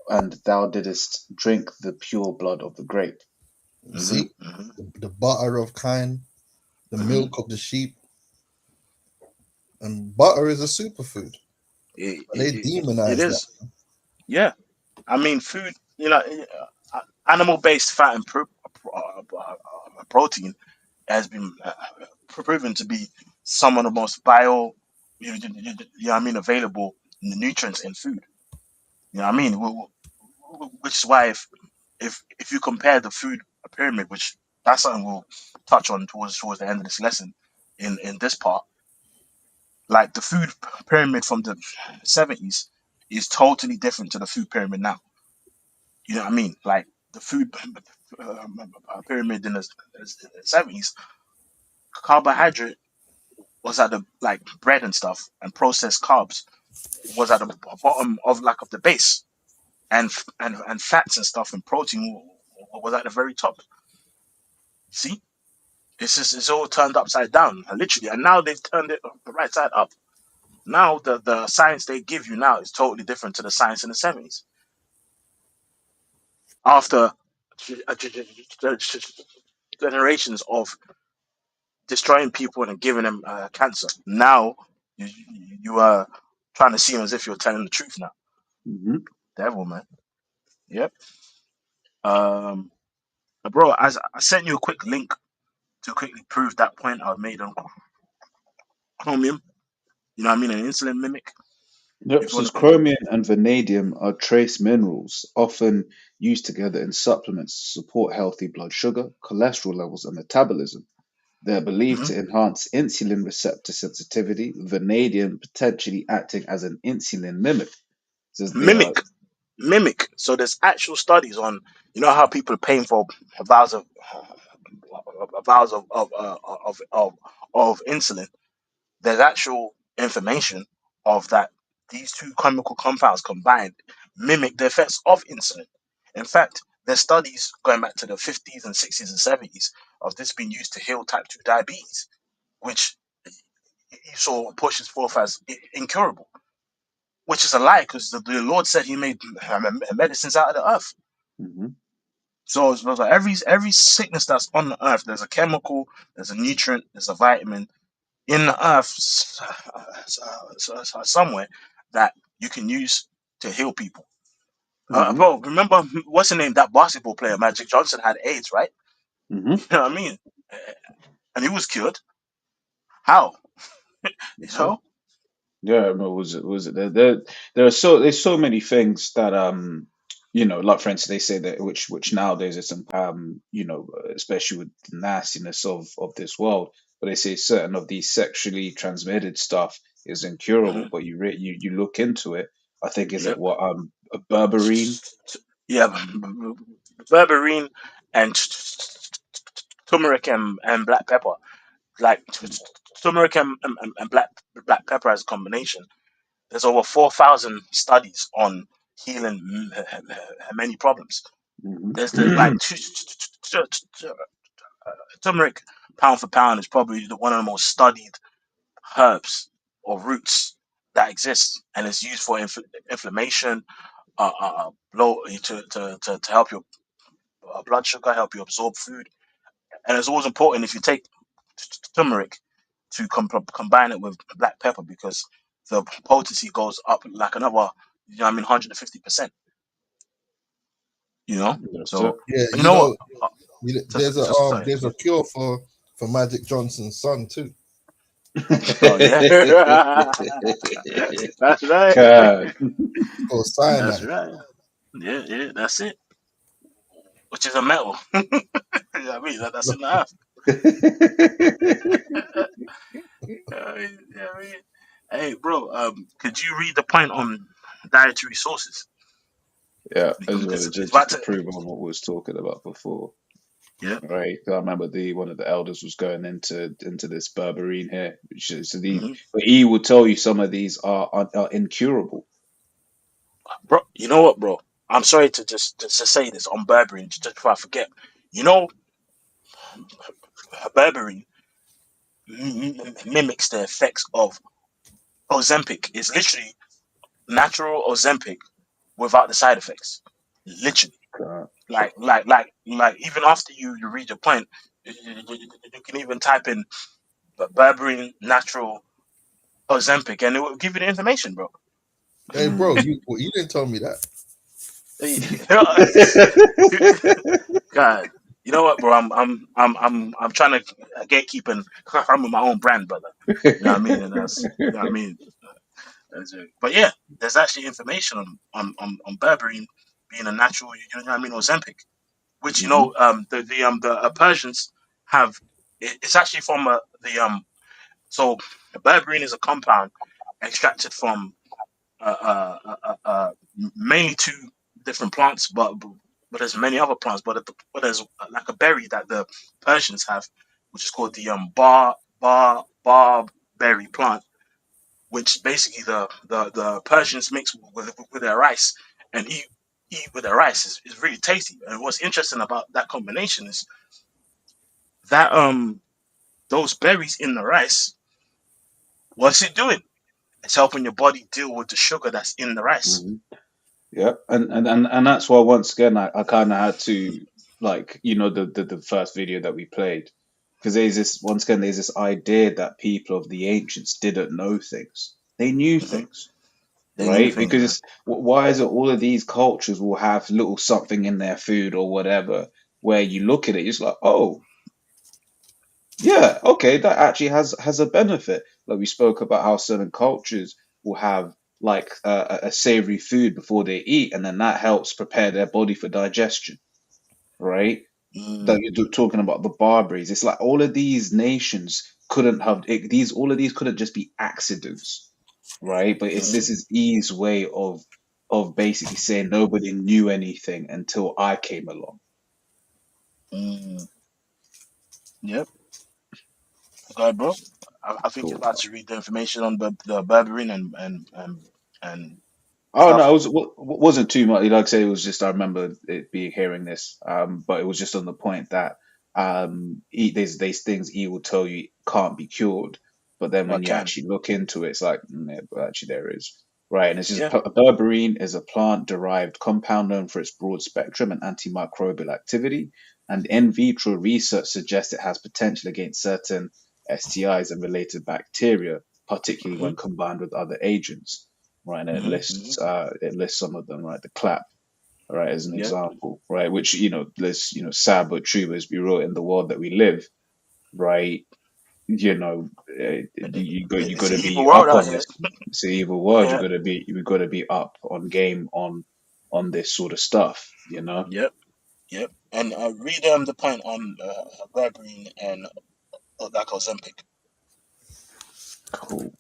And thou didst drink the pure blood of the grape. See, the butter of kine, the milk of the sheep, and butter is a superfood. They It demonize that. is. Yeah. I mean, food, animal-based fat and protein has been proven to be some of the most know what I mean, available nutrients in food. You know what I mean? Which is why if you compare the food pyramid, which that's something we'll touch on towards the end of this lesson in this part, like the food pyramid from the 70s is totally different to the food pyramid now. You know what I mean? Like the food pyramid in the 70s, carbohydrate was at the like bread and stuff, and processed carbs was at the bottom of the base, and fats and stuff and protein was at the very top. See, it's all turned upside down, literally, and now they've turned it the right side up. Now the science they give you now is totally different to the science in the 70s. After generations of destroying people and giving them cancer, now you are trying to seem as if you're telling the truth now. Mm-hmm. Devil, man. Yep. Um, bro, I sent you a quick link to quickly prove that point I made on chromium. You know what I mean? An insulin mimic. Yep, If you want says to quickly. chromium and vanadium are trace minerals, often used together in supplements to support healthy blood sugar, cholesterol levels, and metabolism. They're believed Mhm. to enhance insulin receptor sensitivity, vanadium potentially acting as an insulin mimic. Says they are. Mimic. So there's actual studies on, how people are paying for vials of vials of insulin. There's actual information of that these two chemical compounds combined mimic the effects of insulin. In fact, there's studies going back to the 50s and 60s and 70s of this being used to heal type 2 diabetes, which Esau pushes forth as incurable, which is a lie because the Lord said he made medicines out of the earth. Mhm. So it's like every sickness that's on the earth, there's a chemical, there's a nutrient, there's a vitamin in the earth somewhere that you can use to heal people. Mhm. Bro, remember what's the name? That basketball player, Magic Johnson, had AIDS, right? You Mhm. know what I mean? And he was cured. How? You That's it. know? Yeah, no, was it there are there's so many things that like for instance they say that which nowadays is especially with the nastiness of this world, but they say certain of these sexually transmitted stuff is incurable, Mhm. but you look into it. I think is it Yep. what a berberine. Yeah, berberine and turmeric and black pepper. Like turmeric and black pepper as a combination. There's over 4,000 studies on healing many problems. Mhm. There's the like turmeric pound for pound is probably one of the most studied herbs or roots that exists, and it's used for inflammation, blow to help your blood sugar, help you absorb food, and it's always important if you take turmeric to combine it with black pepper because the potency goes up like another, 150%. You know, That's it. so Yeah, you know what? Sorry. there's a cure for Magic Johnson's son too. Oh yeah, that's right. God. It's called That's cyanide. right. Yeah, that's it. Which is a metal. You know what I mean? That's in the earth. Yeah, I mean, hey, bro, could you read the point on dietary sources? Yeah, I just Because wanted it's just about to to. prove on what we was talking about before. Yeah. right? 'Cause I remember one of the elders was going into this berberine here. So but he would tell you some of these are incurable. Bro, you know what, bro? I'm sorry to say this on berberine, just before I forget. You know, berberine mimics the effects of Ozempic. It's literally natural Ozempic without the side effects. Literally. Uh, Like even after you read your point, you can even type in berberine natural Ozempic and it will give you the information, bro. Hey, bro, you didn't tell me that. God, you know what, bro? I'm trying to gatekeep and I'm with my own brand, brother. You know what I mean? And that's you know what I mean. That's it. But yeah, there's actually information on berberine being a natural. You know what I mean? Ozempic, which you Mhm. know the Persians have. It's actually from the so berberine is a compound extracted from mainly two different plants, but there's many other plants. But there's like a berry that the Persians have, which is called the barberry plant, which basically the Persians mix with their rice and eat with their rice. Is really tasty. And what's interesting about that combination is that those berries in the rice, what's it doing? It's helping your body deal with the sugar that's in the rice. Mhm. Yeah, and that's why once again I kind of had to, like, the first video that we played, because there's this idea that people of the ancients didn't know things. They knew Hmm. things, They knew right? things, Because man. why is it all of these cultures will have little something in their food or whatever, where you look at it, it's like, oh, yeah, okay, that actually has a benefit. Like we spoke about how certain cultures will have like a savory food before they eat, and then that helps prepare their body for digestion, right? That Mm, you're talking about the Barbaries. It's like all of these nations couldn't have these. All of these couldn't just be accidents, right? But it's mm, this is Eve's way of basically saying nobody knew anything until I came along. mm. Yep. Okay, bro. I think you're Cool. about to read the information on the berberine and Oh no, stuff. wasn't too much. Like I say, it was just I remember it being hearing this, but it was just on the point that there's these things he will tell you can't be cured, but then I when you can. actually look into it, it's like yeah, but actually there is, right? And it's just Yeah. berberine is a plant-derived compound known for its broad spectrum and antimicrobial activity, and in vitro research suggests it has potential against certain STIs and related bacteria, particularly Hmm. when combined with other agents, right? And Hmm. Hmm. it lists some of them, right? The clap, right, as an Yeah. example, right? Which lists sad but true, as we wrote in the world that we live, right? You got It's to an evil be world up out on here. this. It's an evil world. Yeah. You got to be up on game on this sort of stuff, you know. Yep. Yep. And read the point on berberine and like Ozempic. Cool.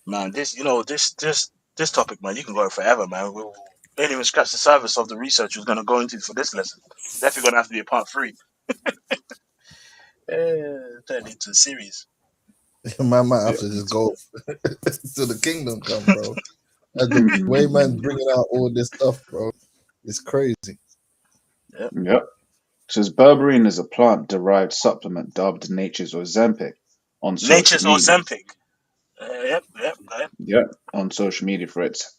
Man, this topic, man, you can go on forever, man. We ain't even scratch the surface of the research we're gonna go into for this lesson. Definitely gonna have to be a part three. Turn into a series. Man might have Yeah. to just go to the kingdom come, bro. And the way man bringing out all this stuff, bro, it's crazy. Yep. Yep. Says berberine is a plant-derived supplement dubbed nature's Ozempic on social Nature's media. Ozempic. Yep. Yep. Go ahead. Yep, on social media for its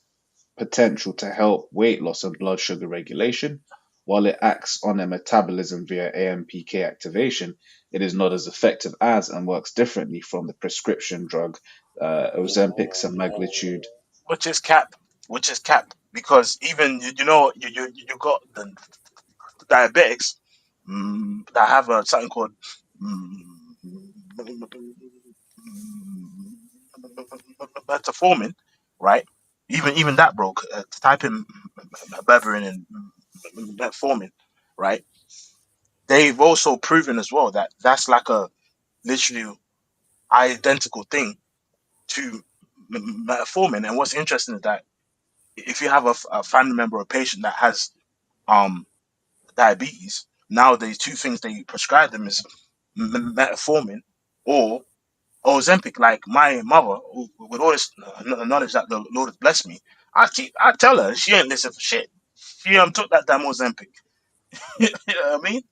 potential to help weight loss and blood sugar regulation. While it acts on a metabolism via AMPK activation, it is not as effective as and works differently from the prescription drug Ozempic semaglutide. Which is cap. Which is cap. Because even you know you got the diabetics that have something called metformin, right? Even that broke. Type in berberine and metformin, right? They've also proven as well that that's like a literally identical thing to metformin. And what's interesting is that if you have a family member or patient that has diabetes. Nowadays, two things they prescribe them is metformin or Ozempic. Like my mother, with all this knowledge that the Lord has blessed me, I tell her she ain't listen for shit. She took that damn Ozempic. You know what I mean?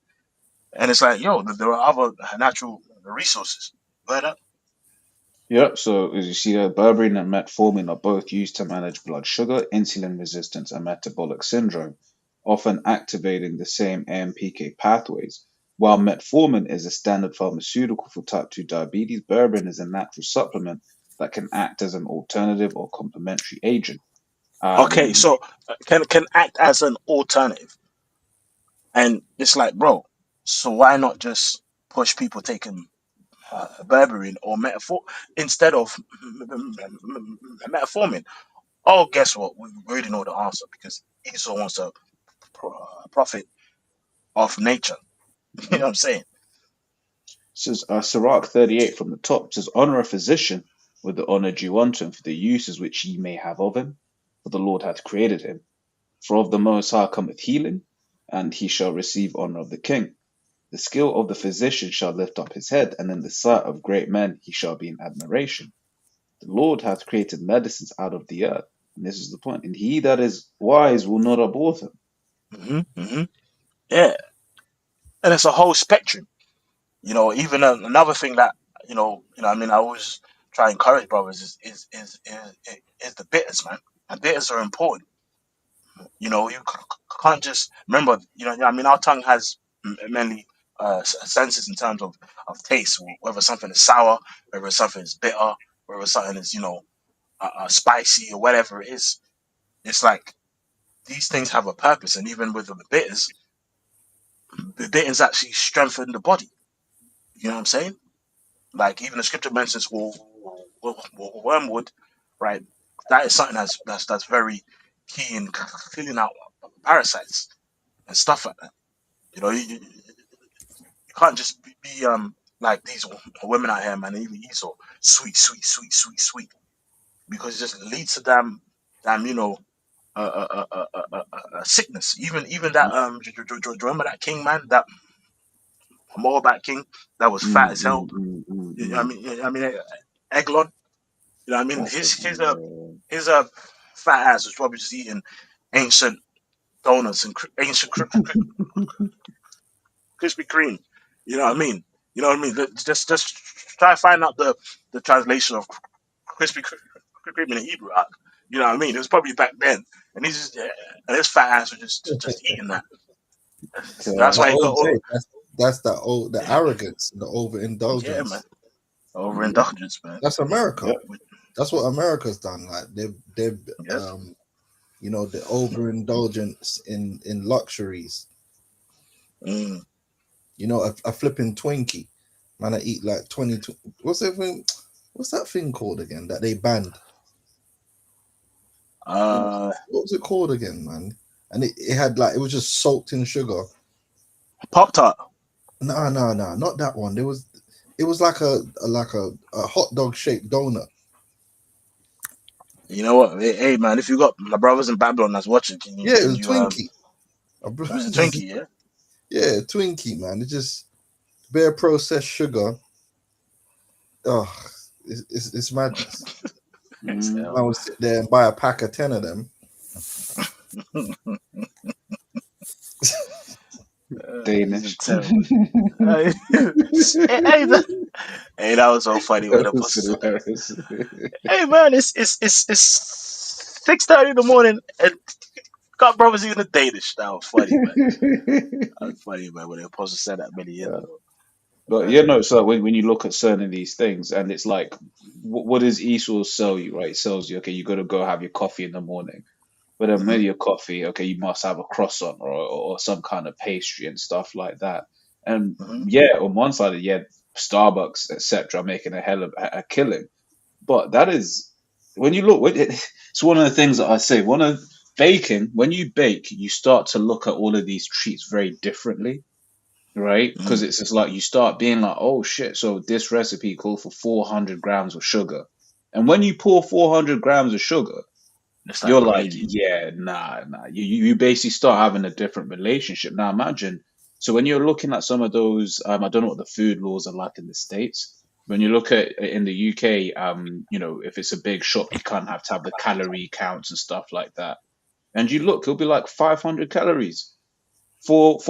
And it's like, yo, there are other natural resources. But Yep, so as you see, berberine and metformin are both used to manage blood sugar, insulin resistance, and metabolic syndrome, often activating the same AMPK pathways. While metformin is a standard pharmaceutical for type 2 diabetes, berberine is a natural supplement that can act as an alternative or complementary agent. okay, Um, so can act as an alternative, and it's like, bro, so why not just push people taking berberine or instead of metformin? Oh, guess what? We already know the answer because Esau wants to profit off nature. You know what I'm saying? says Sirach 38 from the top says, Honor a physician with the honor due unto him for the uses which ye may have of him, for the Lord hath created him. For of the Most High cometh healing, and he shall receive honor of the king. The skill of the physician shall lift up his head, and in the sight of great men he shall be in admiration. The Lord hath created medicines out of the earth, and this is the point, and he that is wise will not abhor them. Hmm. Yeah, and it's a whole spectrum. Even another thing that I mean, I always try to encourage brothers is the bitters, man. And bitters are important. You can't just remember. I mean, our tongue has many senses in terms of taste, whether something is sour, whether something is bitter, whether something is spicy or whatever it is. It's like these things have a purpose, and even with the bitters actually strengthen the body. You know what I'm saying? Like even the scripture mentions wormwood, right? That is something that's very key in cleaning out parasites and stuff like that. You can't just be like these women out here, man. Even Esau, sweet, sweet, sweet, sweet, sweet, because it just leads to damn, sickness. Even that do you remember that king, man, that Moabite king that was fat as hell. I mean, Eglon. You know what I mean? That's it. His fat ass was probably just eating ancient donuts and ancient Krispy Kreme. You know what I mean? You know what I mean? Just try to find out the translation of Krispy Kreme in the Hebrew. You know what I mean? It was probably back then, and he's just and his fat ass was just eating that. That's Uh, But why he got all. OJ, that's the arrogance, the Yeah, man. overindulgence. Overindulgence, man. That's America. yep. That's what America's done. Like they've Yes. the overindulgence in luxuries. Mm. A flipping Twinkie, man. I eat like 20. What's that thing? What's that thing called again that they banned? What was it called again, man? And it had like it was just soaked in sugar. Pop Tart. No, not that one. It was like a hot dog shaped donut. You know what? Hey, man, if you got my brothers in Babylon that's watching, can you Yeah, it can was you Twinkie. it's a Twinkie, yeah? Yeah, Twinkie, man. It's just bare processed sugar. Oh, it's madness. Mm, I would sit there and buy a pack of 10 of them. These are Danish. terrible. Hey, hey, that was so funny when the That was boss said that. hilarious. Hey man, it's 6:30 in the morning and got brothers eating a Danish. That was funny, man. That was funny, man, when the apostle said that many years ago. But Man. so when you look at certain of these things, and it's like, what does Esau sell you, right? It sells you, okay, you got to go have your coffee in the morning. But then with Mhm. your coffee, okay, you must have a croissant or some kind of pastry and stuff like that. And Hmm. yeah, on one side, yeah, Starbucks, etc., making a hell of a killing. But that is when you look. It's one of the things that I say. One of baking, when you bake, you start to look at all of these treats very differently, right? Because Hmm. it's just like you start being like, oh shit, so this recipe called for 400 grams of sugar. And when you pour 400 grams of sugar, It's like You're like, crazy. yeah, nah. You basically start having a different relationship. Now imagine, so when you're looking at some of those, I don't know what the food laws are like in the States. When you look at in the UK, if it's a big shop, you can't have to have the calorie counts and stuff like that. And you look, it'll be like 500 calories for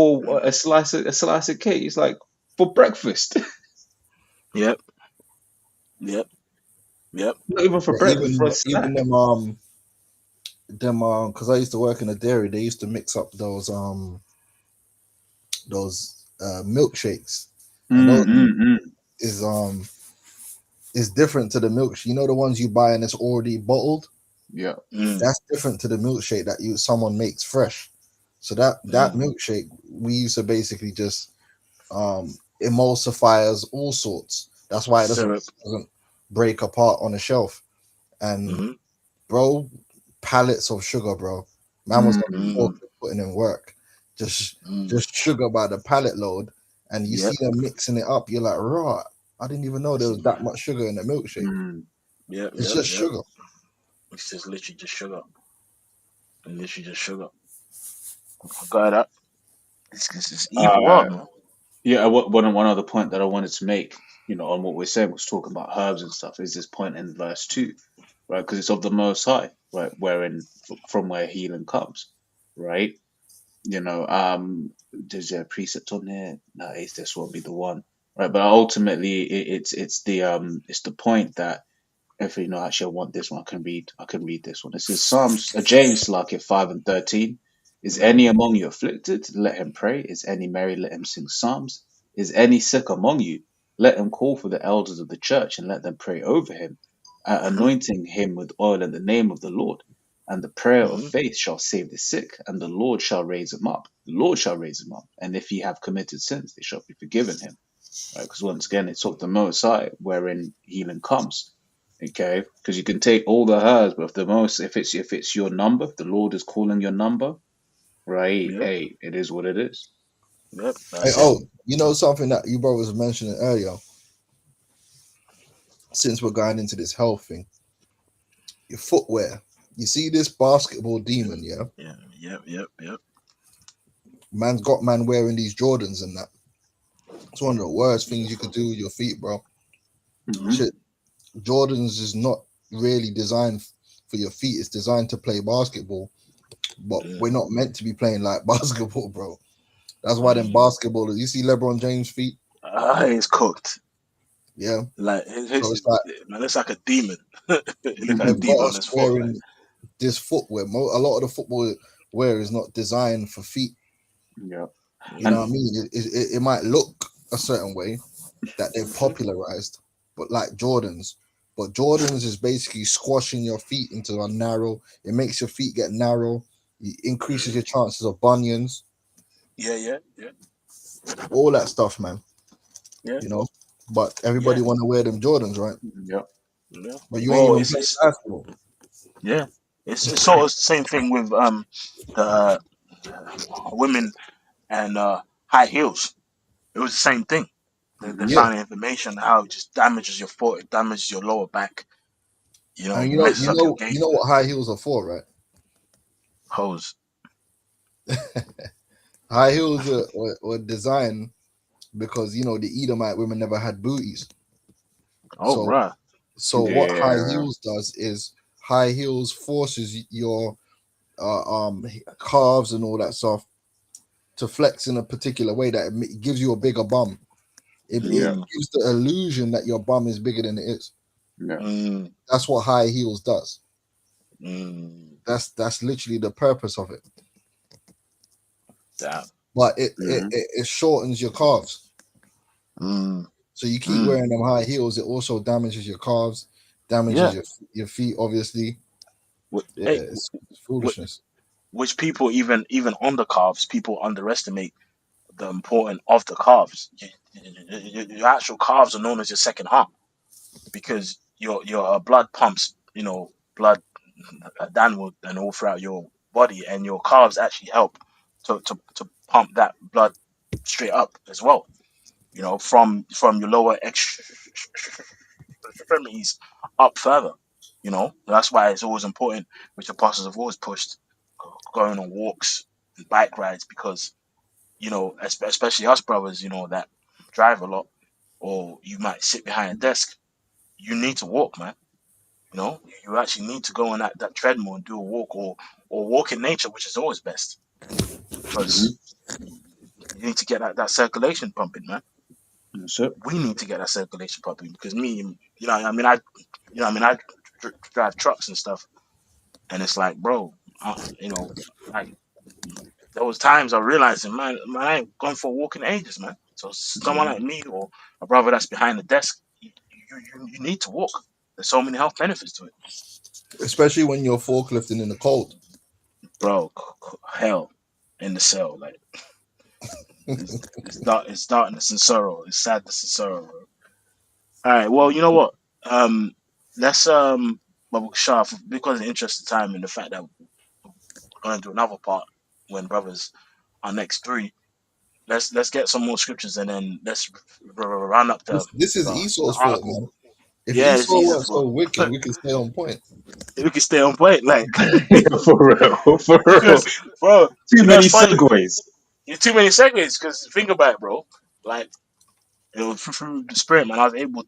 a slice of cake. It's like for breakfast, Yep, yep, yep. not even for Yeah, breakfast, for a even snack. them because I used to work in a dairy, they used to mix up those milkshakes, and Mm, those mm, mm. is is different to the milkshake. You know the ones you buy and it's already bottled. Yeah. Mm, That's different to the milkshake that someone makes fresh. So that mm. milkshake we used to basically just emulsifiers, all sorts. That's why it Syrup. doesn't break apart on a shelf. And Mm-hmm. bro, pallets of sugar, bro. Man was on the Mm, Mm, forklift putting in work, just mm. just sugar by the pallet load, and you Yep. see them mixing it up. You're like, right. I didn't even know there was that much sugar in the milkshake. mm. Yep. It's Yep. just Yep. sugar. It's just literally just sugar. And literally just sugar. Got that. It's evil Uh, world, man. yeah. One other point that I wanted to make, on what we're saying, was talking about herbs and stuff. Is this point in verse 2, right? Because it's of the Most High, right? Wherein from where healing comes, right? There's a precept on there. No, this won't be the one, right? But ultimately, it's the point that if actually I want this one, I can read this one. This is Psalms, James, like it 5:13. Is any among you afflicted? Let him pray. Is any merry? Let him sing psalms. Is any sick among you? Let him call for the elders of the church and let them pray over him, Mm-hmm. anointing him with oil in the name of the Lord. And the prayer of Mm-hmm. faith shall save the sick, and the Lord shall raise him up. The Lord shall raise him up, and if he have committed sins, they shall be forgiven him. Right? Because once again, it's of the Most High wherein healing comes. Okay, because you can take all the herbs, but if it's your number, if the Lord is calling your number, right? Yep. Hey, it is what it is. Yep. Hey, That's it. oh, you know something that you brothers mentioned earlier. Since we're going into this health thing, your footwear. You see this basketball demon, yeah? Yeah. Yep. Yep. Yep. Man's got man wearing these Jordans and that. It's one of the worst things you could do with your feet, bro. Hmm. Shit, Jordans is not really designed for your feet. It's designed to play basketball, but Yeah. we're not meant to be playing like basketball, bro. That's why them Mm. basketballers. You see LeBron James' feet, It's cooked. yeah. Like So it's like man, looks like a demon. It look like a they've got demon on us his foot, man. wearing this footwear. A lot of the football wear is not designed for feet. Yeah, You know and what I mean? It might look a certain way that they've Mm-hmm. popularized, but like Jordans. But Jordans is basically squashing your feet into a narrow. It makes your feet get narrow. It increases your chances of bunions. Yeah. Yeah. Yeah. All that stuff, man. Yeah. You know. But Yeah. everybody want to wear them Jordans, right? yeah, Yeah. But you ain't Well, even it's playing it's basketball. yeah. It's sort of the same thing with the women and high heels. It was the same thing. They hmm Yeah. found information how it just damages your foot, it damages your lower back, And messes up your gait. you know what high heels are for, right? Hose. High heels were designed because the Edomite women never had booties. Oh, So right. what high yeah, heels does is high heels forces your calves and all that stuff to flex in a particular way that it gives you a bigger bum. It yeah, Mm, gives the illusion that your bum is bigger than it is. yeah. mm, That's what high heels does. mm. That's literally the purpose of it. Damn. But Hmm. it shortens your calves. Mm, So you keep mm. wearing them high heels, it also damages your calves, damages Yeah. your feet, obviously. Yeah, Hey, it's foolishness. which people even on the calves, people underestimate the importance of the calves. Your actual calves are known as your second heart because your blood pumps, blood downward and all throughout your body, and your calves actually help to pump that blood straight up as well. From your lower extremities up further. You know, that's why it's always important, which apostles have always pushed, going on walks and bike rides, because, you know, especially us brothers, you know, that drive a lot, or you might sit behind a desk. You need to walk, man. You know, you actually need to go on that treadmill and do a walk, or walk in nature, which is always best, because Hmm. you need to get that circulation pumping, man. That's it. We need to get that circulation pumping, because me, you know, I mean, I drive trucks and stuff, and it's like, bro, you know, like there was times I realized, man, I ain't gone for a walk in ages, man. So someone Hmm. like me or a brother that's behind the desk, you need to walk. There's so many health benefits to it, Especially when you're forklifting in the cold. bro. Hell in the cell, like it's darkness and sorrow, it's sadness and sorrow, bro. All right, well, you know what? Um, let's Bubble Sharp, because of the interest of time and the fact that we're going to do another part when brothers are next three. Let's get some more scriptures, and then let's run up This is the Esau's fault, article. man. If Yeah, Esau it's easy weren't for so wicked, we could stay on point. we can stay on point, like Yeah, for real, for real. because, bro, Too you know many it's funny. segues. You're too many seconds. Because think about it, bro. Like, you know, through the spirit, man, I was able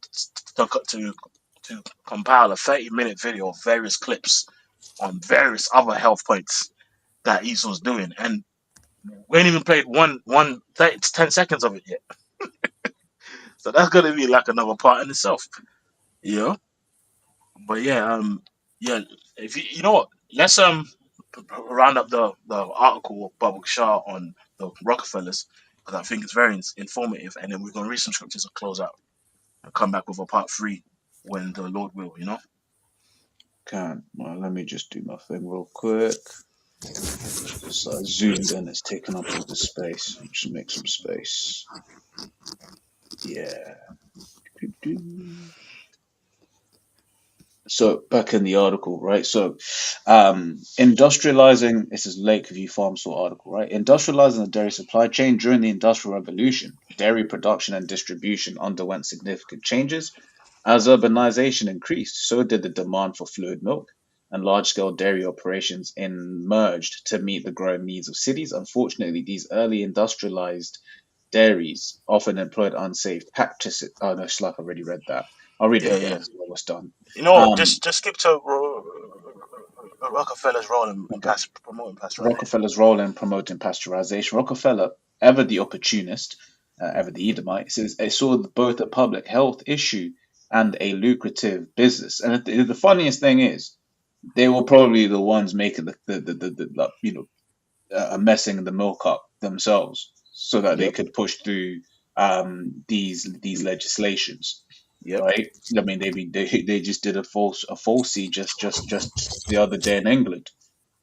to compile a 30-minute video of various clips on various other health points that Esau's doing, and we ain't even played one 30 to 10 seconds of it yet. So that's gonna be like another part in itself, you know. But yeah, yeah. If you know what, let's round up the article of Bubble Shah on the Rockefellers, because I think it's very informative, and then we're gonna read some scriptures and close out and come back with a part three when the Lord will, you know. Can well, let me just do my thing real quick. So I zoomed in, it's taken up all the space. Just make some space. Yeah. So back in the article, right? So industrializing, this is Lakeview Farm Store article, right? Industrializing the dairy supply chain during the Industrial Revolution, dairy production and distribution underwent significant changes. As urbanization increased, so did the demand for fluid milk, and large-scale dairy operations emerged to meet the growing needs of cities. Unfortunately, these early industrialized dairies often employed unsafe practices. Oh no, Slack, I already read that. I'll read it Yeah, again. yeah. It's almost done. You know what? Um, Just skip to Rockefeller's role in okay. promoting pasteurization. Rockefeller's role in promoting pasteurization. Rockefeller, ever the opportunist, ever the Edomite, says it saw both a public health issue and a lucrative business. And the funniest thing is, they were probably the ones making messing the milk up themselves, so that they Yep, could push through these legislations, yep. right? I mean, they just did a falsie just the other day in England,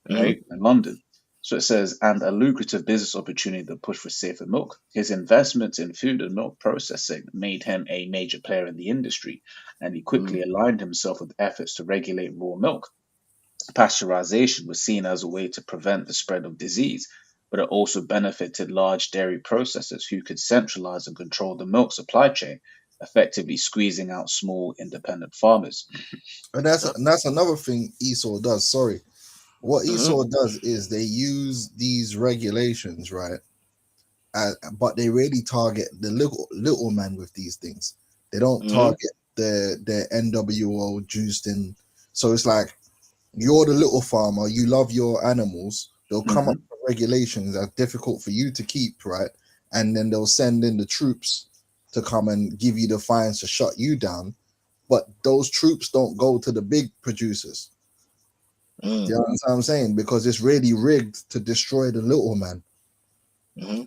Hmm. right, in London. So it says, and a lucrative business opportunity that pushed for safer milk. His investments in food and milk processing made him a major player in the industry, and he quickly Mm, aligned himself with efforts to regulate raw milk. Pasteurization was seen as a way to prevent the spread of disease, but it also benefited large dairy processors who could centralize and control the milk supply chain, effectively squeezing out small independent farmers. And that's yep. and that's another thing Esau does. Sorry. What Hmm. Esau does is they use these regulations, right? But they really target the little man with these things. They don't Hmm. target the NWO juiced in. So it's like you're the little farmer, you love your animals. They'll come up Hmm. with regulations that are difficult for you to keep, right? And then they'll send in the troops to come and give you the fines to shut you down. But those troops don't go to the big producers. Do Mm, you understand what I'm saying? Because it's really rigged to destroy the little man. hmm.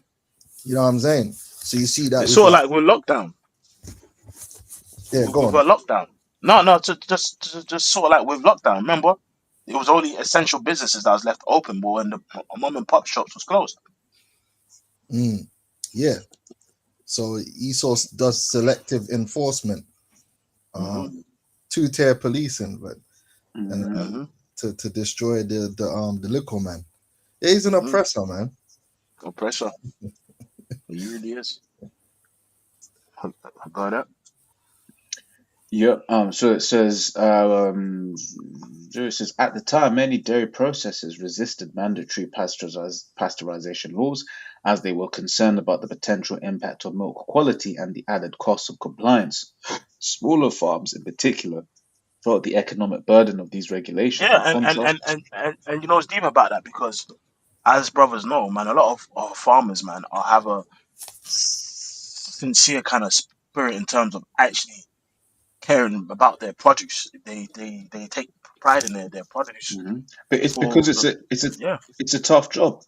You know what I'm saying? So you see that It's with sort of like, like with lockdown. yeah, go With on. a lockdown. No, no, just sort of like with lockdown. Remember, it was only essential businesses that was left open, but when the mom and pop shops was closed. Mm, yeah. So Esau does selective enforcement, Hmm. um, two-tier policing, but and Hmm. Hmm. to destroy the little man. Yeah, he's an Hmm. oppressor, man. Oppressor. He really is. I got that. Yeah. So it says at the time, many dairy processors resisted mandatory pasteurization laws as they were concerned about the potential impact on milk quality and the added costs of compliance. Smaller farms, in particular, felt the economic burden of these regulations. Yeah, In contrast, and you know what's deep about that, because as brothers know, man, a lot of our farmers, man, are have a sincere kind of spirit in terms of actually caring about their produce. They take pride in their produce. but it's because For the, yeah, it's a tough job.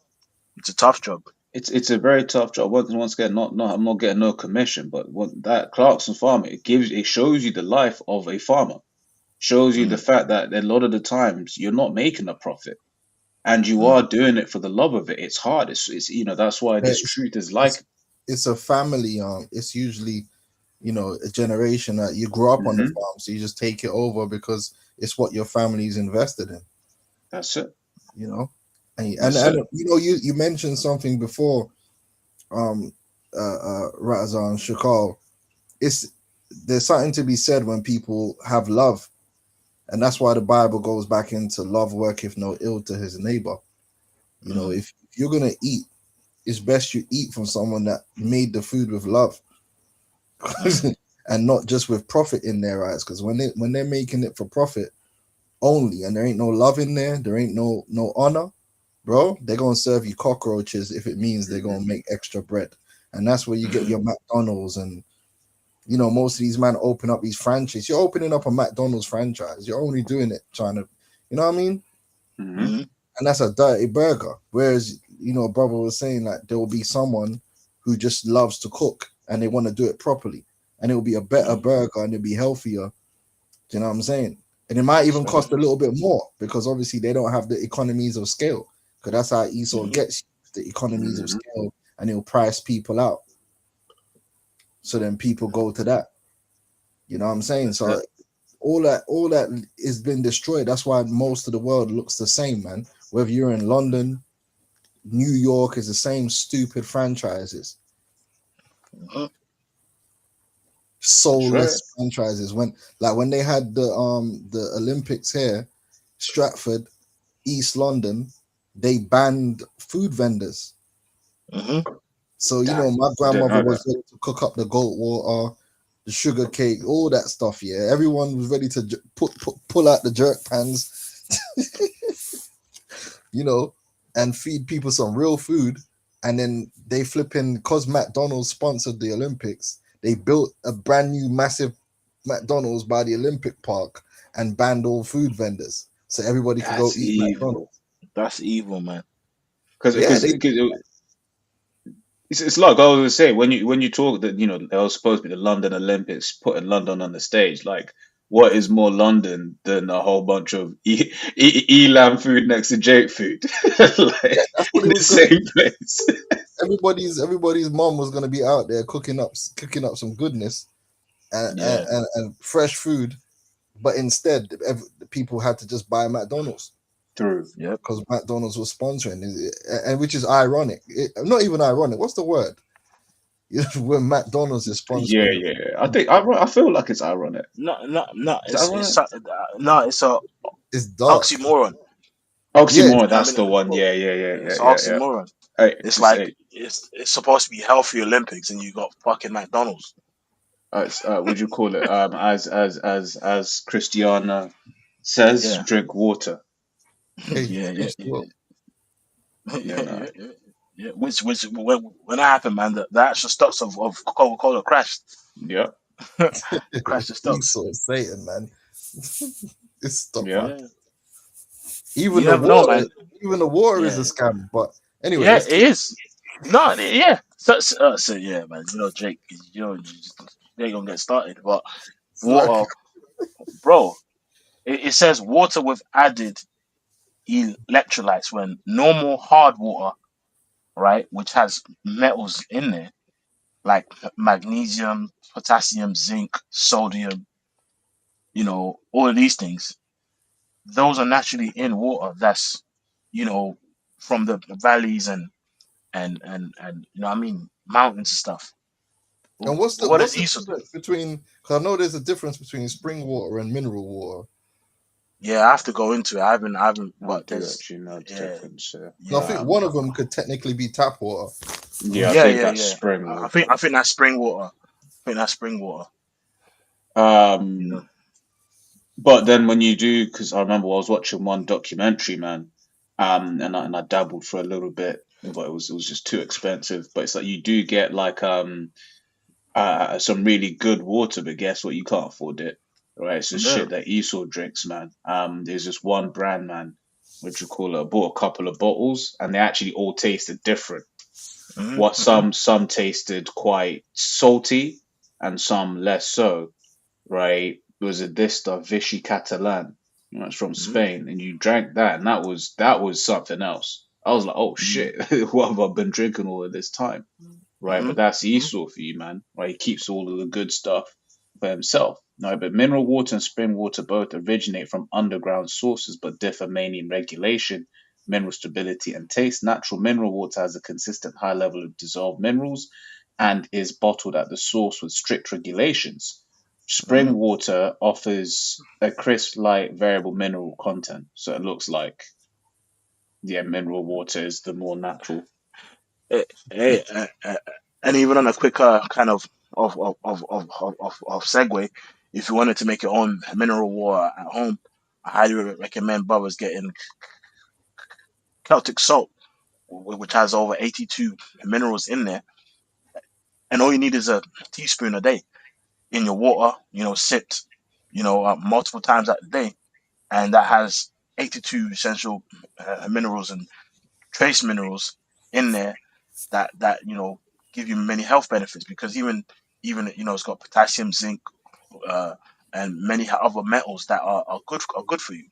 it's a tough job. It's a very tough job. Once again, not I'm not getting no commission, but what that Clarkson farm, it shows you the life of a farmer. Shows you the Mm, fact that a lot of the times you're not making a profit and you mm, are doing it for the love of it. It's hard. It's that's why Yeah, this truth is it's like. it's a family. It's usually, a generation that you grew up on the Hmm. farm, so you just take it over because it's what your family's invested in. That's it. You know, and That's it. you mentioned something before, um, Razan and Shakal. It's There's something to be said when people have love, and that's why the Bible goes back into love worketh no ill to his neighbor. mm, If you're gonna eat, it's best you eat from someone that made the food with love mm, and not just with profit in their eyes. Because when they're making it for profit only, and there ain't no love in there ain't no honor, bro. They're gonna serve you cockroaches if it means they're Hmm. gonna make extra bread, and that's where you get mm, your McDonald's and most of these men open up these franchises. You're opening up a McDonald's franchise. You're only doing it trying to, you know what I mean? Hmm. mm, And that's a dirty burger. Whereas, a brother was saying that there will be someone who just loves to cook and they want to do it properly. And it will be a better mm. burger and it'll be healthier. Do you know what I'm saying? And it might That's even it. cost a little bit more because obviously they don't have the economies of scale. Because that's how Esau Mm. gets you, the economies of Hmm. scale, and he'll price people out. So then people go to that. You know what I'm saying? That's it. So all that is been destroyed. That's why most of the world looks the same, man. Whether you're in London, New York, is the same stupid franchises, Mhm. That's right. soulless franchises. When they had the Olympics here, Stratford, East London, they banned food vendors. Mhm. So Damn. my I didn't grandmother know that. was ready to cook up the goat water, the sugar cake, all that stuff. Yeah, everyone was ready to pull out the jerk pans, you know, and feed people some real food. And then they flipping, because McDonald's sponsored the Olympics, they built a brand new massive McDonald's by the Olympic Park and banned all food vendors, so everybody could go That's eat evil. McDonald's. That's evil, man. Yeah, Because it's like I was gonna say when you talk that there was supposed to be the London Olympics, putting London on the stage. Like, what is more London than a whole bunch of Elam food next to Jake food, like that's what in it the was gonna. same place? Everybody's mom was gonna be out there cooking up some goodness Yeah. and fresh food, but instead, the people had to just buy McDonald's True. Yep. because McDonald's was sponsoring, and which is ironic. Not even ironic. What's the word? When McDonald's is Yeah, sponsoring. yeah. I feel like it's ironic. No, no, no. Is it ironic? No. It's a It's dark. oxymoron. Yeah, Oxymoron. You know That's what I the mean? one. Yeah, yeah, yeah, yeah, It's yeah, yeah. oxymoron. Hey, It's just like hey. it's supposed to be healthy Olympics, and you got fucking McDonald's. Would you call it? As Christiana says, Yeah. drink water. hey, Yeah. Yeah. preach the Yeah. Lord. Yeah, Yeah. no. Yeah. Yeah. Yeah. Which when that happened, man, the actual stocks of Coca-Cola crashed. Yeah, It crashed the stocks. Esau, Satan, man. It's stuff, yeah. man. Yeah. Even You the never know, water, man. even the water is a Yeah. scam. But anyway, Yeah. let's It keep. is. No. Yeah. So yeah, man. Jake. They ain't gonna get started, but Slack. water, bro. It says water with added electrolytes when normal hard water, right, which has metals in there like magnesium, potassium, zinc, sodium, all of these things, those are naturally in water that's, you know, from the valleys and what I mean, mountains and stuff. And what's the What does what's the Esau do? difference between? Because I know there's a difference between spring water and mineral water. Yeah, I have to go into it. I haven't. I But do there's, actually know the yeah, difference. And I yeah, think one of them could technically be tap water. Yeah, I yeah, think yeah, that's yeah. spring I water. think that's spring water. I think that's spring water. You know. Um, but then when you do, because I remember I was watching one documentary, man, and I dabbled for a little bit, but it was just too expensive. But it's like you do get like some really good water, but guess what? You can't afford it, right? It's just Yeah. shit that Esau drinks, man. There's this one brand, man, what you call it? I bought a couple of bottles, and they actually all tasted different. Hmm. What some tasted quite salty, and some less so, right? It was a Dista Vichy Catalan, it's from Hmm. Spain, and you drank that, and that was something else. I was like, oh Hmm. shit, what have I been drinking all of this time? Right? Hmm. But that's Hmm. Esau for you, man. Right? He keeps all of the good stuff for himself. No, but mineral water and spring water both originate from underground sources, but differ mainly in regulation, mineral stability, and taste. Natural mineral water has a consistent high level of dissolved minerals and is bottled at the source with strict regulations. Spring Hmm. water offers a crisp, light, variable mineral content, so it looks like mineral water is the more natural. Hey, and even on a quicker kind of segue, if you wanted to make your own mineral water at home, I highly recommend brothers getting Celtic salt, which has over 82 minerals in there, and all you need is a teaspoon a day in your water. Sipped, multiple times a day, and that has 82 essential minerals and trace minerals in there that give you many health benefits, because even it's got potassium, zinc, uh, and many other metals that are good for you.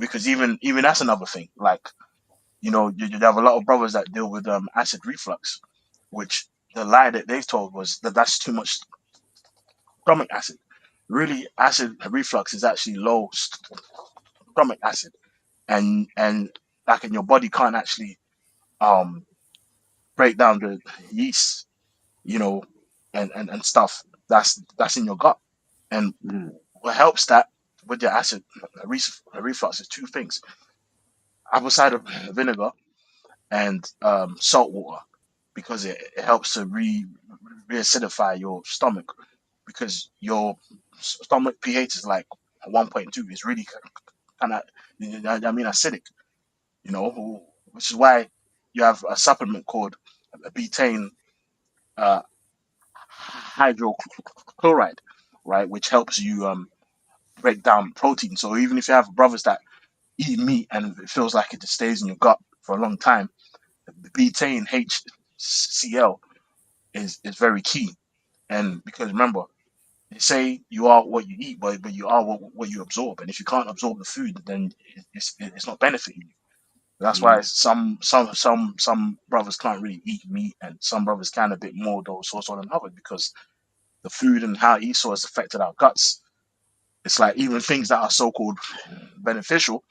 Because even that's another thing. Like, you have a lot of brothers that deal with acid reflux, which the lie that they told was that that's too much stomach acid. Really, acid reflux is actually low stomach acid, and like, in your body can't actually um break down the yeast, you know, and stuff that's in your gut. And Mm. what helps that with the acid reflux is two things: apple cider vinegar and salt water, because it helps to reacidify your stomach, because your stomach pH is like 1.2. It's really kind of, acidic, which is why you have a supplement called betaine uh, hydrochloride, right, which helps you break down protein. So even if you have brothers that eat meat and it feels like it just stays in your gut for a long time, the betaine HCl is very key. And because remember, they say you are what you eat, but you are what you absorb. And if you can't absorb the food, then it's not benefiting you. That's why Mm. some brothers can't really eat meat, and some brothers can a bit more, though, so on and other, because the food and how Esau has affected our guts. It's like even things that are so called beneficial,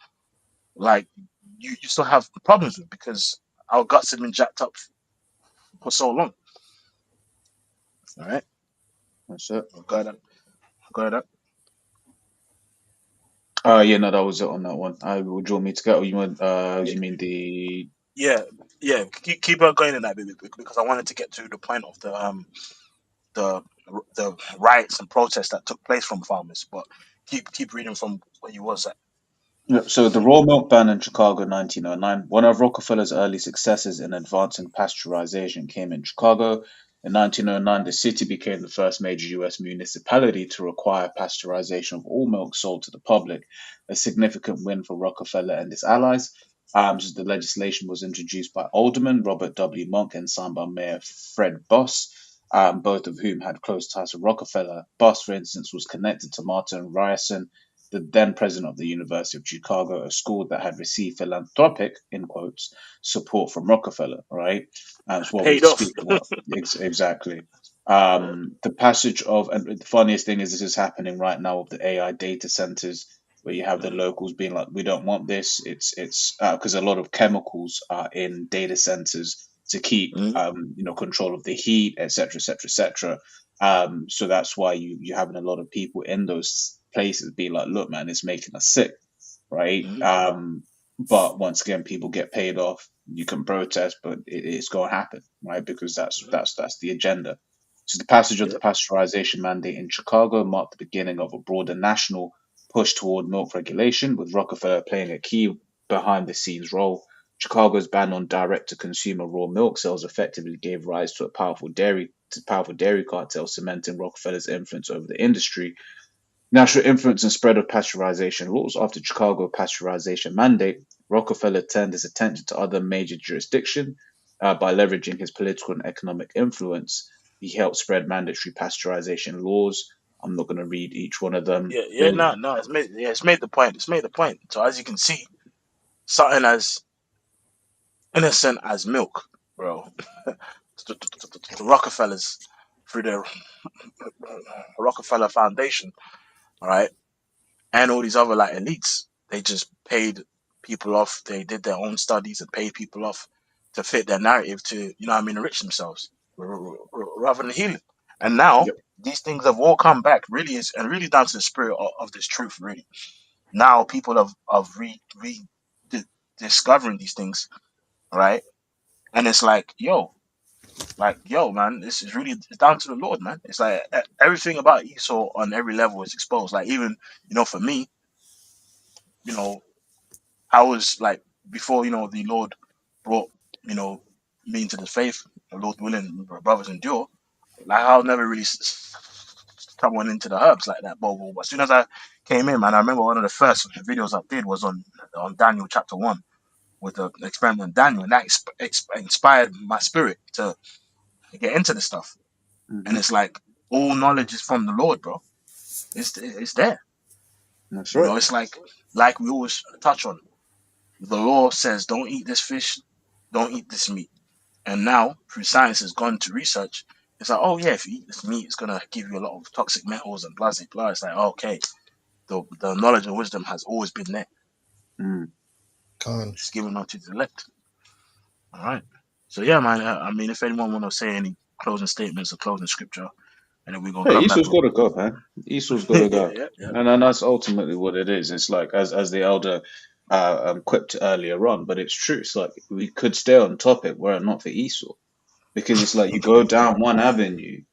like, you still have problems with, because our guts have been jacked up for so long. All right, That's it. go ahead, go ahead. Yeah, no, that was it on that one. Would you want me to go? Or you want, you mean the? Yeah, yeah. Keep on going in that bit, because I wanted to get to the point of the the riots and protests that took place from farmers. But keep reading from where you was at. Yeah, so the raw milk ban in Chicago, 1909. One of Rockefeller's early successes in advancing pasteurization came in Chicago. In 1909, the city became the first major U.S. municipality to require pasteurization of all milk sold to the public, a significant win for Rockefeller and his allies. So the legislation was introduced by Alderman Robert W. Monk and signed by Mayor Fred Buss, both of whom had close ties to Rockefeller. Buss, for instance, was connected to Martin Ryerson, the then president of the University of Chicago, a school that had received philanthropic, in quotes, support from Rockefeller, right? That's what we Paid off. speak about. Exactly. The passage of, and the funniest thing is, this is happening right now with the AI data centers, where you have the locals being like, we don't want this. It's because a lot of chemicals are in data centers to keep control of the heat, etc., etc., etc. So that's why you're having a lot of people in those places be like, look, man, it's making us sick, right? But once again, people get paid off. You can protest, but it's going to happen, right? Because that's the agenda. So the passage of the pasteurization mandate in Chicago marked the beginning of a broader national push toward milk regulation, with Rockefeller playing a key behind-the-scenes role. Chicago's ban on direct-to-consumer raw milk sales effectively gave rise to a powerful dairy cartel, cementing Rockefeller's influence over the industry. National influence and spread of pasteurization laws. After Chicago pasteurization mandate, Rockefeller turned his attention to other major jurisdictions by leveraging his political and economic influence. He helped spread mandatory pasteurization laws. I'm not going to read each one of them. No. It's made the point. It's made the point. So as you can see, something as innocent as milk, bro. The Rockefellers through the Rockefeller Foundation, all right, and all these other like elites, they just paid people off. They did their own studies and paid people off to fit their narrative to, enrich themselves rather than healing. And now these things have all come back. Really is and really down to the spirit of this truth. Really, now people have discovering these things, right? And it's like, yo, man, this is really it's down to the Lord, man. It's like everything about Esau on every level is exposed. Like even, for me, I was like before, the Lord brought, me into the faith, the Lord willing, brothers endure. Like I'll never really someone into the herbs like that. But as soon as I came in, man, I remember one of the first videos I did was on Daniel chapter 1 with the experiment on Daniel, and that inspired my spirit to get into this stuff. And it's like all knowledge is from the Lord, bro. It's there. That's right. It's like we always touch on. The law says don't eat this fish, don't eat this meat. And now, through science has gone to research, it's like, oh yeah, if you eat this meat, it's gonna give you a lot of toxic metals and blah blah blah. It's like, okay, the knowledge and wisdom has always been there. It's given unto the elect. All right. So yeah, man. I mean, if anyone want to say any closing statements or closing scripture, and then we're gonna Hey, come back. Esau's got to go, man. Esau's got to go, yeah. and that's ultimately what it is. It's like as the elder quipped earlier on, but it's true. It's like we could stay on topic were it not for Esau, because it's like you go down one avenue,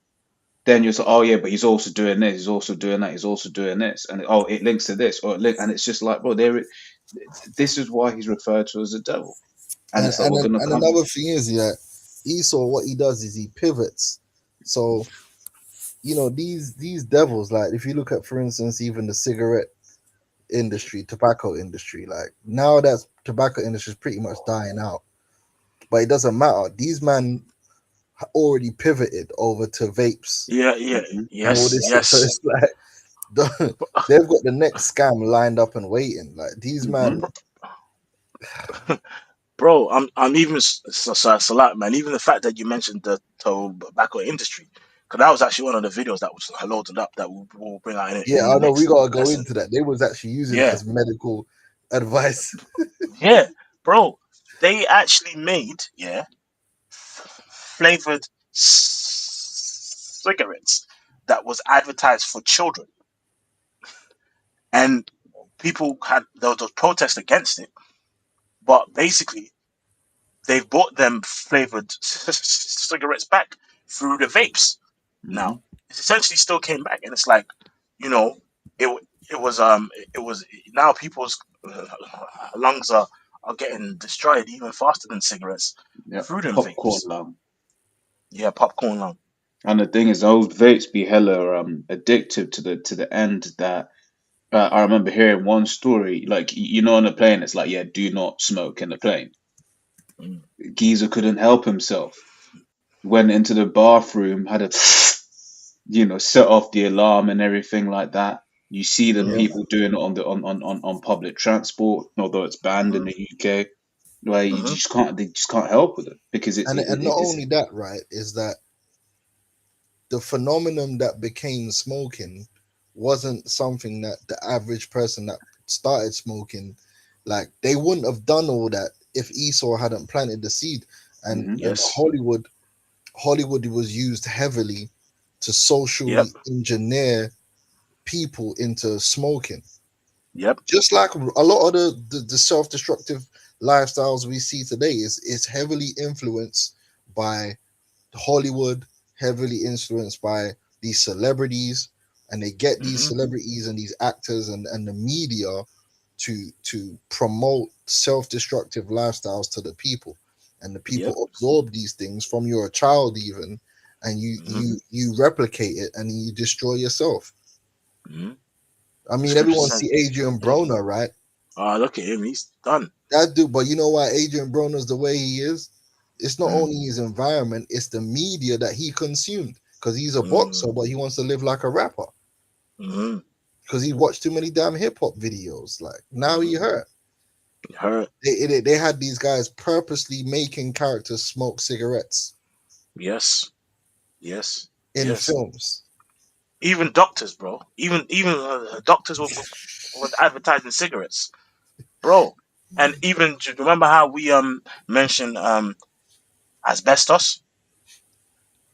then you're like, oh yeah, but he's also doing this, he's also doing that, he's also doing this, and oh, it links to this, and it's just like, bro, this is why he's referred to as a devil, and it's like we're gonna come. Another thing is, Esau, what he does is he pivots. So, these devils, like if you look at, for instance, even the cigarette industry, tobacco industry, like now that tobacco industry is pretty much dying out, but it doesn't matter. These men already pivoted over to vapes. Yes. So it's like they've got the next scam lined up and waiting. Like these men. Bro, I'm even so man. Even the fact that you mentioned the tobacco industry, because that was actually one of the videos that was loaded up that we'll bring out in I know we gotta go lesson. into that. They was actually using it as medical advice. Yeah, bro, they actually made flavored cigarettes that was advertised for children, and people had those protests against it. But basically, they've bought them flavored cigarettes back through the vapes. Now it essentially still came back, and it's like, it was now people's lungs are getting destroyed even faster than cigarettes through them Popcorn vapes. lung. Yeah, popcorn lung. And the thing is, those vapes be hella addictive to the end that I remember hearing one story, like on the plane, it's like, yeah, do not smoke in the plane. Geezer couldn't help himself. Went into the bathroom, had a set off the alarm and everything like that. You see them people doing it on public transport, although it's banned in the UK. Where you just can't, they just can't help with it because it's and not only that, right, is that the phenomenon that became smoking wasn't something that the average person that started smoking, like they wouldn't have done all that if Esau hadn't planted the seed. and Mhm. and Yes. Hollywood was used heavily to socially Yep. engineer people into smoking. Yep. Just like a lot of the self-destructive lifestyles we see today is heavily influenced by Hollywood, heavily influenced by these celebrities, and they get these Hmm. celebrities and these actors and the media to promote self-destructive lifestyles to the people, and the Yep. people absorb these things from your child even, and you Hmm. you you replicate it and you destroy yourself. Hmm. I The mean, scripture everyone says, see Adrian Broner, right? "Oh, look at him. He's done." That dude, but you know why Adrian Broner's the way he is? It's not Mm. only his environment, it's the media that he consumed. Because he's a boxer, Mm. but he wants to live like a rapper. Hmm. Because he watched too many damn hip hop videos. Like now he Mm. hurt. Hurt. They had these guys purposely making characters smoke cigarettes Yes. Yes. in Yes. films. Even doctors, bro. Even doctors were advertising cigarettes, bro. And even do you remember how we mentioned asbestos?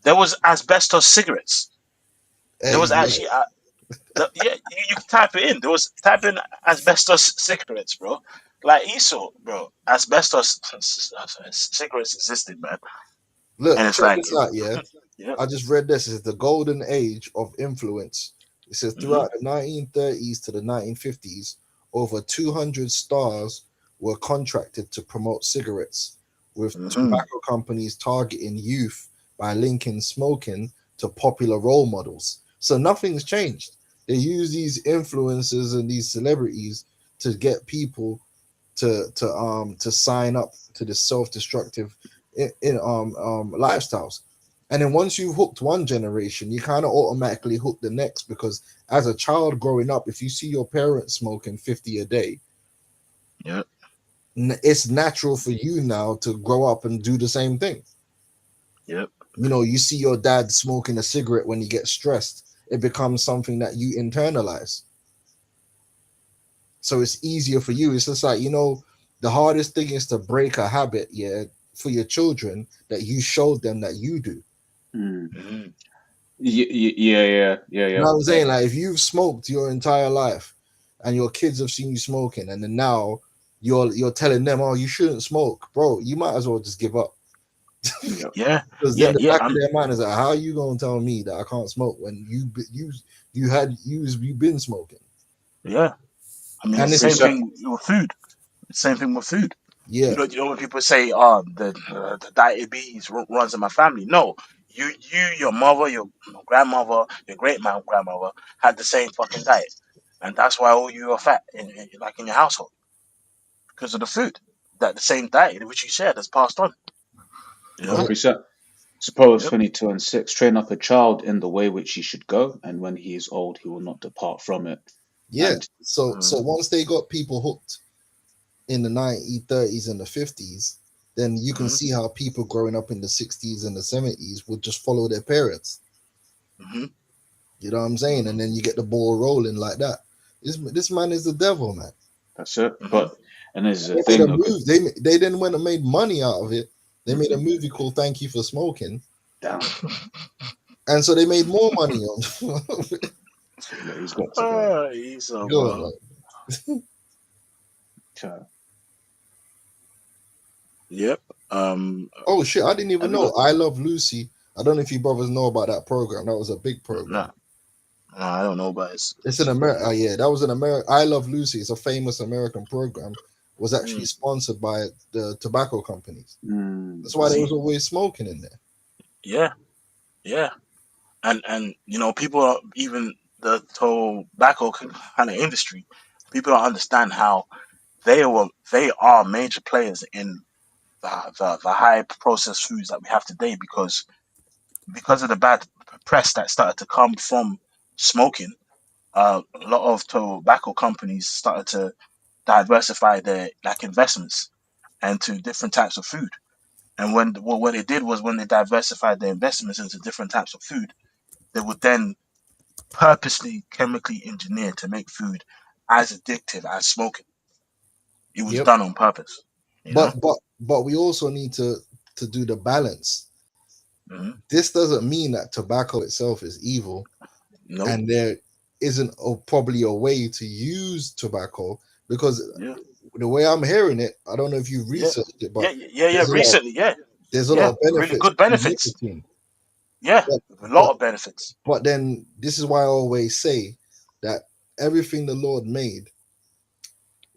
There was asbestos cigarettes. There Hey, was yeah. actually yeah, you can type it in. There was type in asbestos cigarettes, bro. Like Esau, bro. Asbestos cigarettes existed, man. And Look, it's check like, this out, yeah. yeah. I just read this. Is the golden age of influence. It says Hmm. throughout the 1930s to the 1950s, over 200 stars were contracted to promote cigarettes, with Hmm. tobacco companies targeting youth by linking smoking to popular role models. So nothing's changed. They use these influencers and these celebrities to get people to sign up to the self-destructive lifestyles. And then once you've hooked one generation, you kind of automatically hook the next, because as a child growing up, if you see your parents smoking 50 a day, Yeah. it's natural for you now to grow up and do the same thing. Yep. You know, you see your dad smoking a cigarette when he gets stressed, it becomes something that you internalize. So it's easier for you. It's just like, the hardest thing is to break a habit, yeah, for your children that you showed them that you do. Mm. Hmm. You Yeah. know what I'm saying? Like if you've smoked your entire life and your kids have seen you smoking, and then now you're telling them, oh, you shouldn't smoke, bro, you might as well just give up. Yeah. Yeah. Because then Yeah. the Yeah. back of their mind is like, how are you gonna tell me that I can't smoke when you've been smoking? Yeah. I mean, And it's the it's same Precept. thing with food. Same thing with food. yeah, You know when people say, "Oh, the diabetes runs in my family." No, your mother, your grandmother, your great grandmother had the same fucking diet, and that's why all you are fat like in your household because of the food. That the same diet which you shared has passed on. You Well, know. yeah, precept. So Proverbs Yep. 22:6. Train up a child in the way which he should go, and when he is old, he will not depart from it. yeah. And So Mm-hmm. once they got people hooked in the 1930s and the 50s, then you can Mm-hmm. see how people growing up in the 60s and the 70s would just follow their parents. Mm-hmm. You know what I'm saying? And then you get the ball rolling like that. This man is the devil, man. that's it. Mm-hmm. And this is the They made thing, a though, 'cause move. They didn't went and made money out of it. They made a movie called "Thank You for Smoking," damn, and so they made more money on. look, he's got to go. Esau, Go on, bro. man. Okay. Yep. Oh shit! I didn't even Have you know. got? I Love Lucy. I don't know if you brothers know about that program. That was a big No, program. no, I don't know, but It's an it's good. America. Yeah, that was an America. I Love Lucy. It's a famous American program. Was actually Mm, sponsored by the tobacco companies. Mm, That's I why there see. was always smoking in there. yeah, yeah. And people are even the whole tobacco kind of industry. People don't understand how they are major players in the high processed foods that we have today because of the bad press that started to come from smoking. A lot of tobacco companies started to diversify their like investments into different types of food. And what they did was when they diversified their investments into different types of food, they would then purposely chemically engineer to make food as addictive as smoking. It was Yep. done on purpose, you know? But we also need to to do the balance. Mhm. This doesn't mean that tobacco itself is evil, No. and there isn't probably a way to use tobacco, because Yeah. the way I'm hearing it, I don't know if you've Yeah. researched it, Yeah. but Yeah. Recently, there's a yeah. lot of Really benefits good to benefits. nicotine. Yeah. But, A lot but of benefits. but then this is why I always say that everything the Lord made,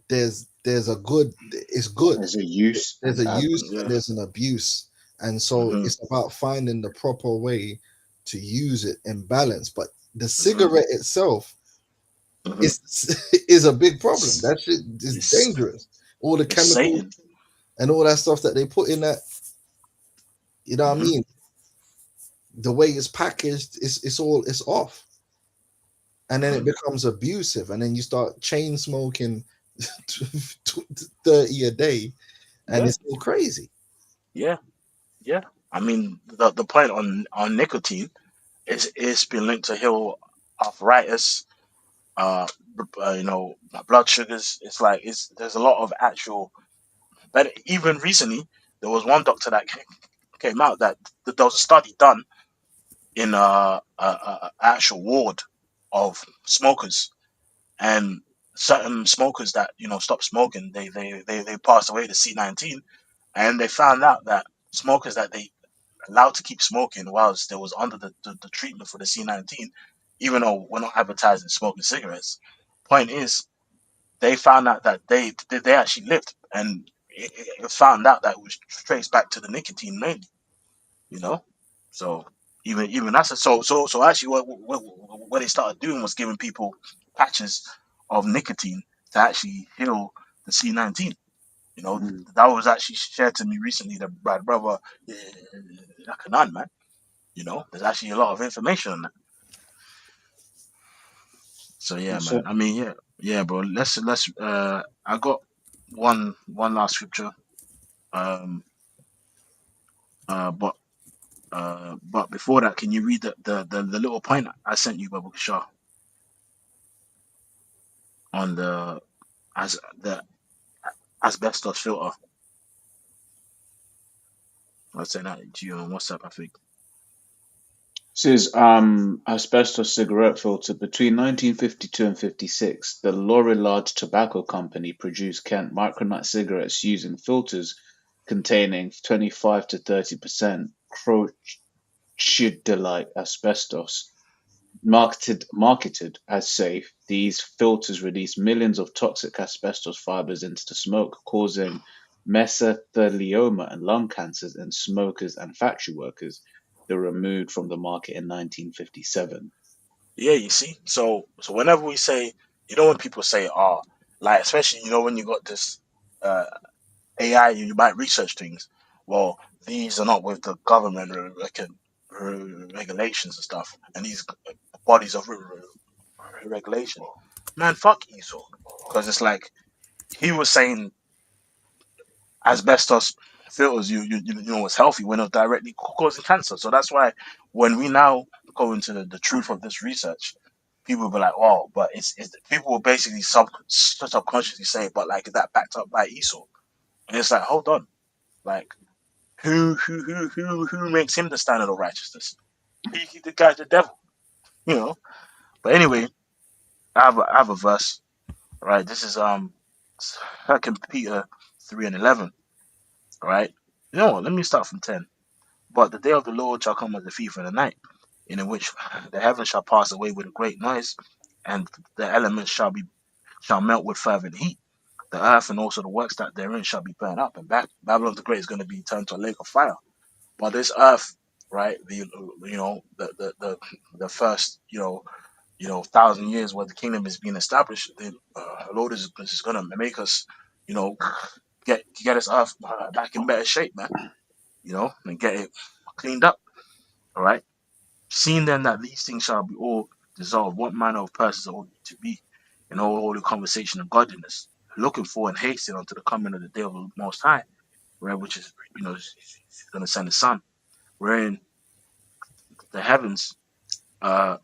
there's a good, it's good. There's a use There's and a bad. use Yeah. and there's an abuse. And so Mhm. it's about finding the proper way to use it in balance. But the Mhm. cigarette itself Mhm. is a big problem. That shit is It's dangerous. All the it's chemicals Satan. and all that stuff that they put in that, you know what I Mhm. mean? The way it's packaged, it's off. And then it Mhm. becomes abusive. And then you start chain smoking 30 a day, and Yeah. it's all crazy. Yeah. Yeah. I mean, the point on nicotine is it's been linked to heal arthritis, uh, you know, blood sugars. It's like there's a lot of actual. But even recently, there was one doctor that came out that there was a study done in a actual ward of smokers, and certain smokers that stopped smoking, they passed away to C19, and they found out that smokers that they allowed to keep smoking whilst they was under the treatment for the C19, even though we're not advertising smoking cigarettes. Point is, they found out that they actually lived, and it found out that it was traced back to the nicotine mainly. You know, so even that's so actually what they started doing was giving people patches of nicotine to actually heal the C19. Mm. That was actually shared to me recently. That my brother, Kanan, man. There's actually a lot of information on that. So yeah, man. So, I mean, yeah, bro. Let's. I got one last scripture. Um. But before that, can you read the little point I sent you, Babu Shah, on the asbestos filter? I sent that to you on WhatsApp, I think. says asbestos cigarette filter between 1952 and 56, the Lorillard Tobacco Company produced Kent micronut cigarettes using filters containing 25 to 30% crochidolite asbestos. Marketed as safe, these filters release millions of toxic asbestos fibers into the smoke, causing mesothelioma and lung cancers in smokers and factory workers. They were removed from the market in 1957. Yeah, you see. So whenever we say, when people say, "Oh," like especially when you got this uh, AI, you might research things. Well, these are not with the government regulations and stuff, and these bodies of regulation. Man, fuck Esau, because it's like he was saying asbestos filters was healthy when it was directly causing cancer. So that's why when we now go into the truth of this research, people will be like, "Oh, but it's people will basically subconsciously say, but like is that backed up by Esau?" And it's like, hold on, like who makes him the standard of righteousness? He the guy's the devil, you know. But anyway, I have a verse, right? This is 2 Peter 3:11, right? You know what? Let me start from 10. But the day of the Lord shall come as a thief in the night, in which the heavens shall pass away with a great noise, and the elements shall melt with fervent heat. The earth and also the works that therein shall be burned up, and Babylon the Great is going to be turned to a lake of fire. But this earth, right? The first 1,000 years where the kingdom is being established, the Lord is going to make us, you know, get this earth back in better shape, man. And get it cleaned up. All right. Seeing then that these things shall be all dissolved, what manner of persons ought you to be in all holy conversation of godliness, looking for and hastening unto the coming of the day of the Most High, right? Which is, he's going to send the Son, wherein the heavens,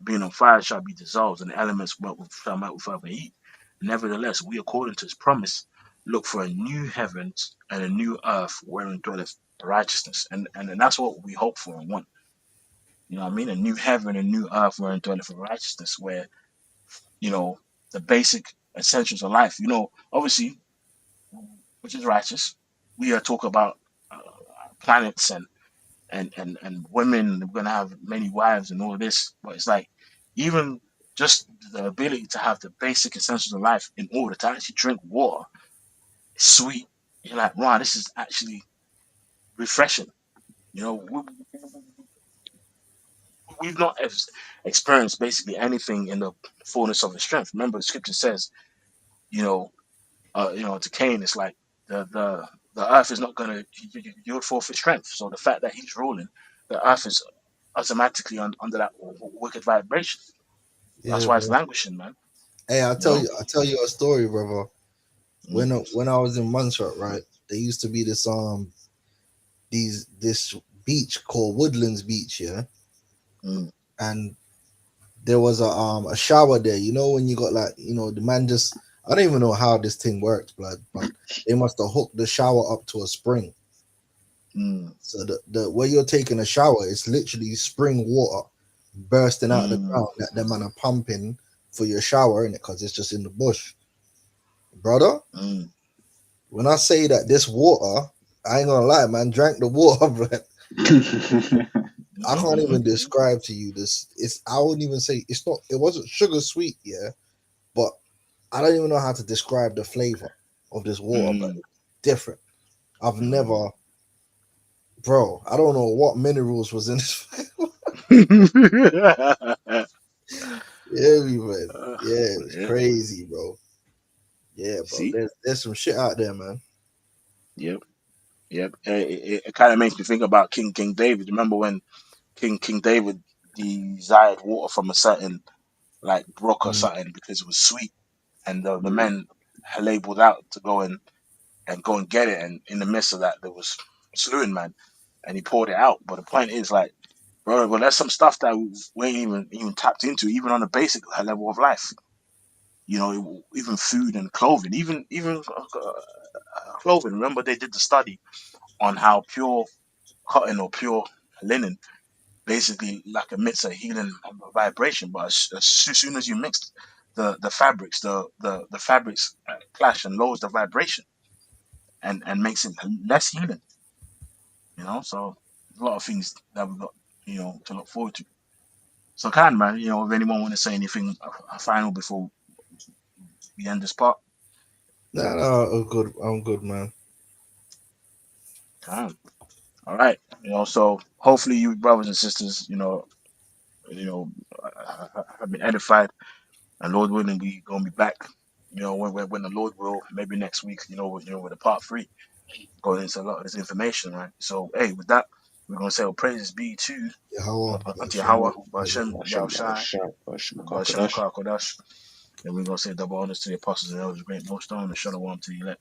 being on fire, shall be dissolved, and the elements shall melt with fervent heat. Nevertheless, we, according to his promise, look for a new heavens and a new earth wherein dwelleth righteousness, and that's what we hope for and want. You know what I mean? A new heaven, a new earth, where dwelleth for righteousness, where the basic essentials of life. Obviously, which is righteous. We are talking about uh, planets and women. We're gonna have many wives and all of this, but it's like even just the ability to have the basic essentials of life in order to actually drink water is sweet. You're like, wow, this is actually refreshing. You know, we've not experienced basically anything in the fullness of the strength. Remember, the scripture says, you know, to Cain, it's like the earth is not going to yield forth its strength. So the fact that he's ruling, the earth is automatically under that wicked vibration. That's Yeah, why it's bro. languishing, man. Hey, You know. I tell you a story, brother. Mm, When I was in Montserrat, right, there used to be this beach called Woodlands Beach, yeah, mm, and there was a shower there. You know, when you got like, the man just, I don't even know how this thing works, blood, but they must have hooked the shower up to a spring. mm, So the where you're taking a shower, it's literally spring water bursting out of the mm, ground that the man are pumping for your shower in it, because it's just in the bush, brother. mm. When I say that this water, I ain't gonna lie, man, drank the water, but I Mhm, can't mhm, even describe to you this. I wouldn't even say it's not. It wasn't sugar sweet, yeah, but I don't even know how to describe the flavor of this water, but mm, it's different. I've mm. never, bro. I don't know what minerals was in this. Yeah, man. Yeah, it's Yeah. crazy, bro. Yeah, bro. See. There's some shit out there, man. Yep. Yep. It kind of makes me think about King David. Remember when King David desired water from a certain like brook or Mm. something because it was sweet, and the men had labeled out to go and get it, and in the midst of that there was slewing man, and he poured it out. But the point is, like, bro, well, there's some stuff that we ain't even tapped into, even on the basic level of life. Even food and clothing, even clothing. Remember, they did the study on how pure cotton or pure linen basically like emits a healing vibration. But as soon as you mix the fabrics, the fabrics clash and lowers the vibration and makes it less healing. So a lot of things that we got to look forward to. So, man, if anyone want to say anything final before we end this part, Nah, nah, I'm good, man. can. All right. So hopefully you brothers and sisters, you know, have been edified, and Lord willing, we gonna be back. When the Lord will, maybe next week. With a part 3, going into a lot of this information, right? So, hey, with that, we're gonna say, well, praises be to Yahweh, unto Hashem, Yahweh, Bashem Hashem Yahushai, Yahushua, Hashem Bashem Kodesh. Kodash, and we're gonna say double honors to the apostles and elders, great millstone, and shalom to the elect.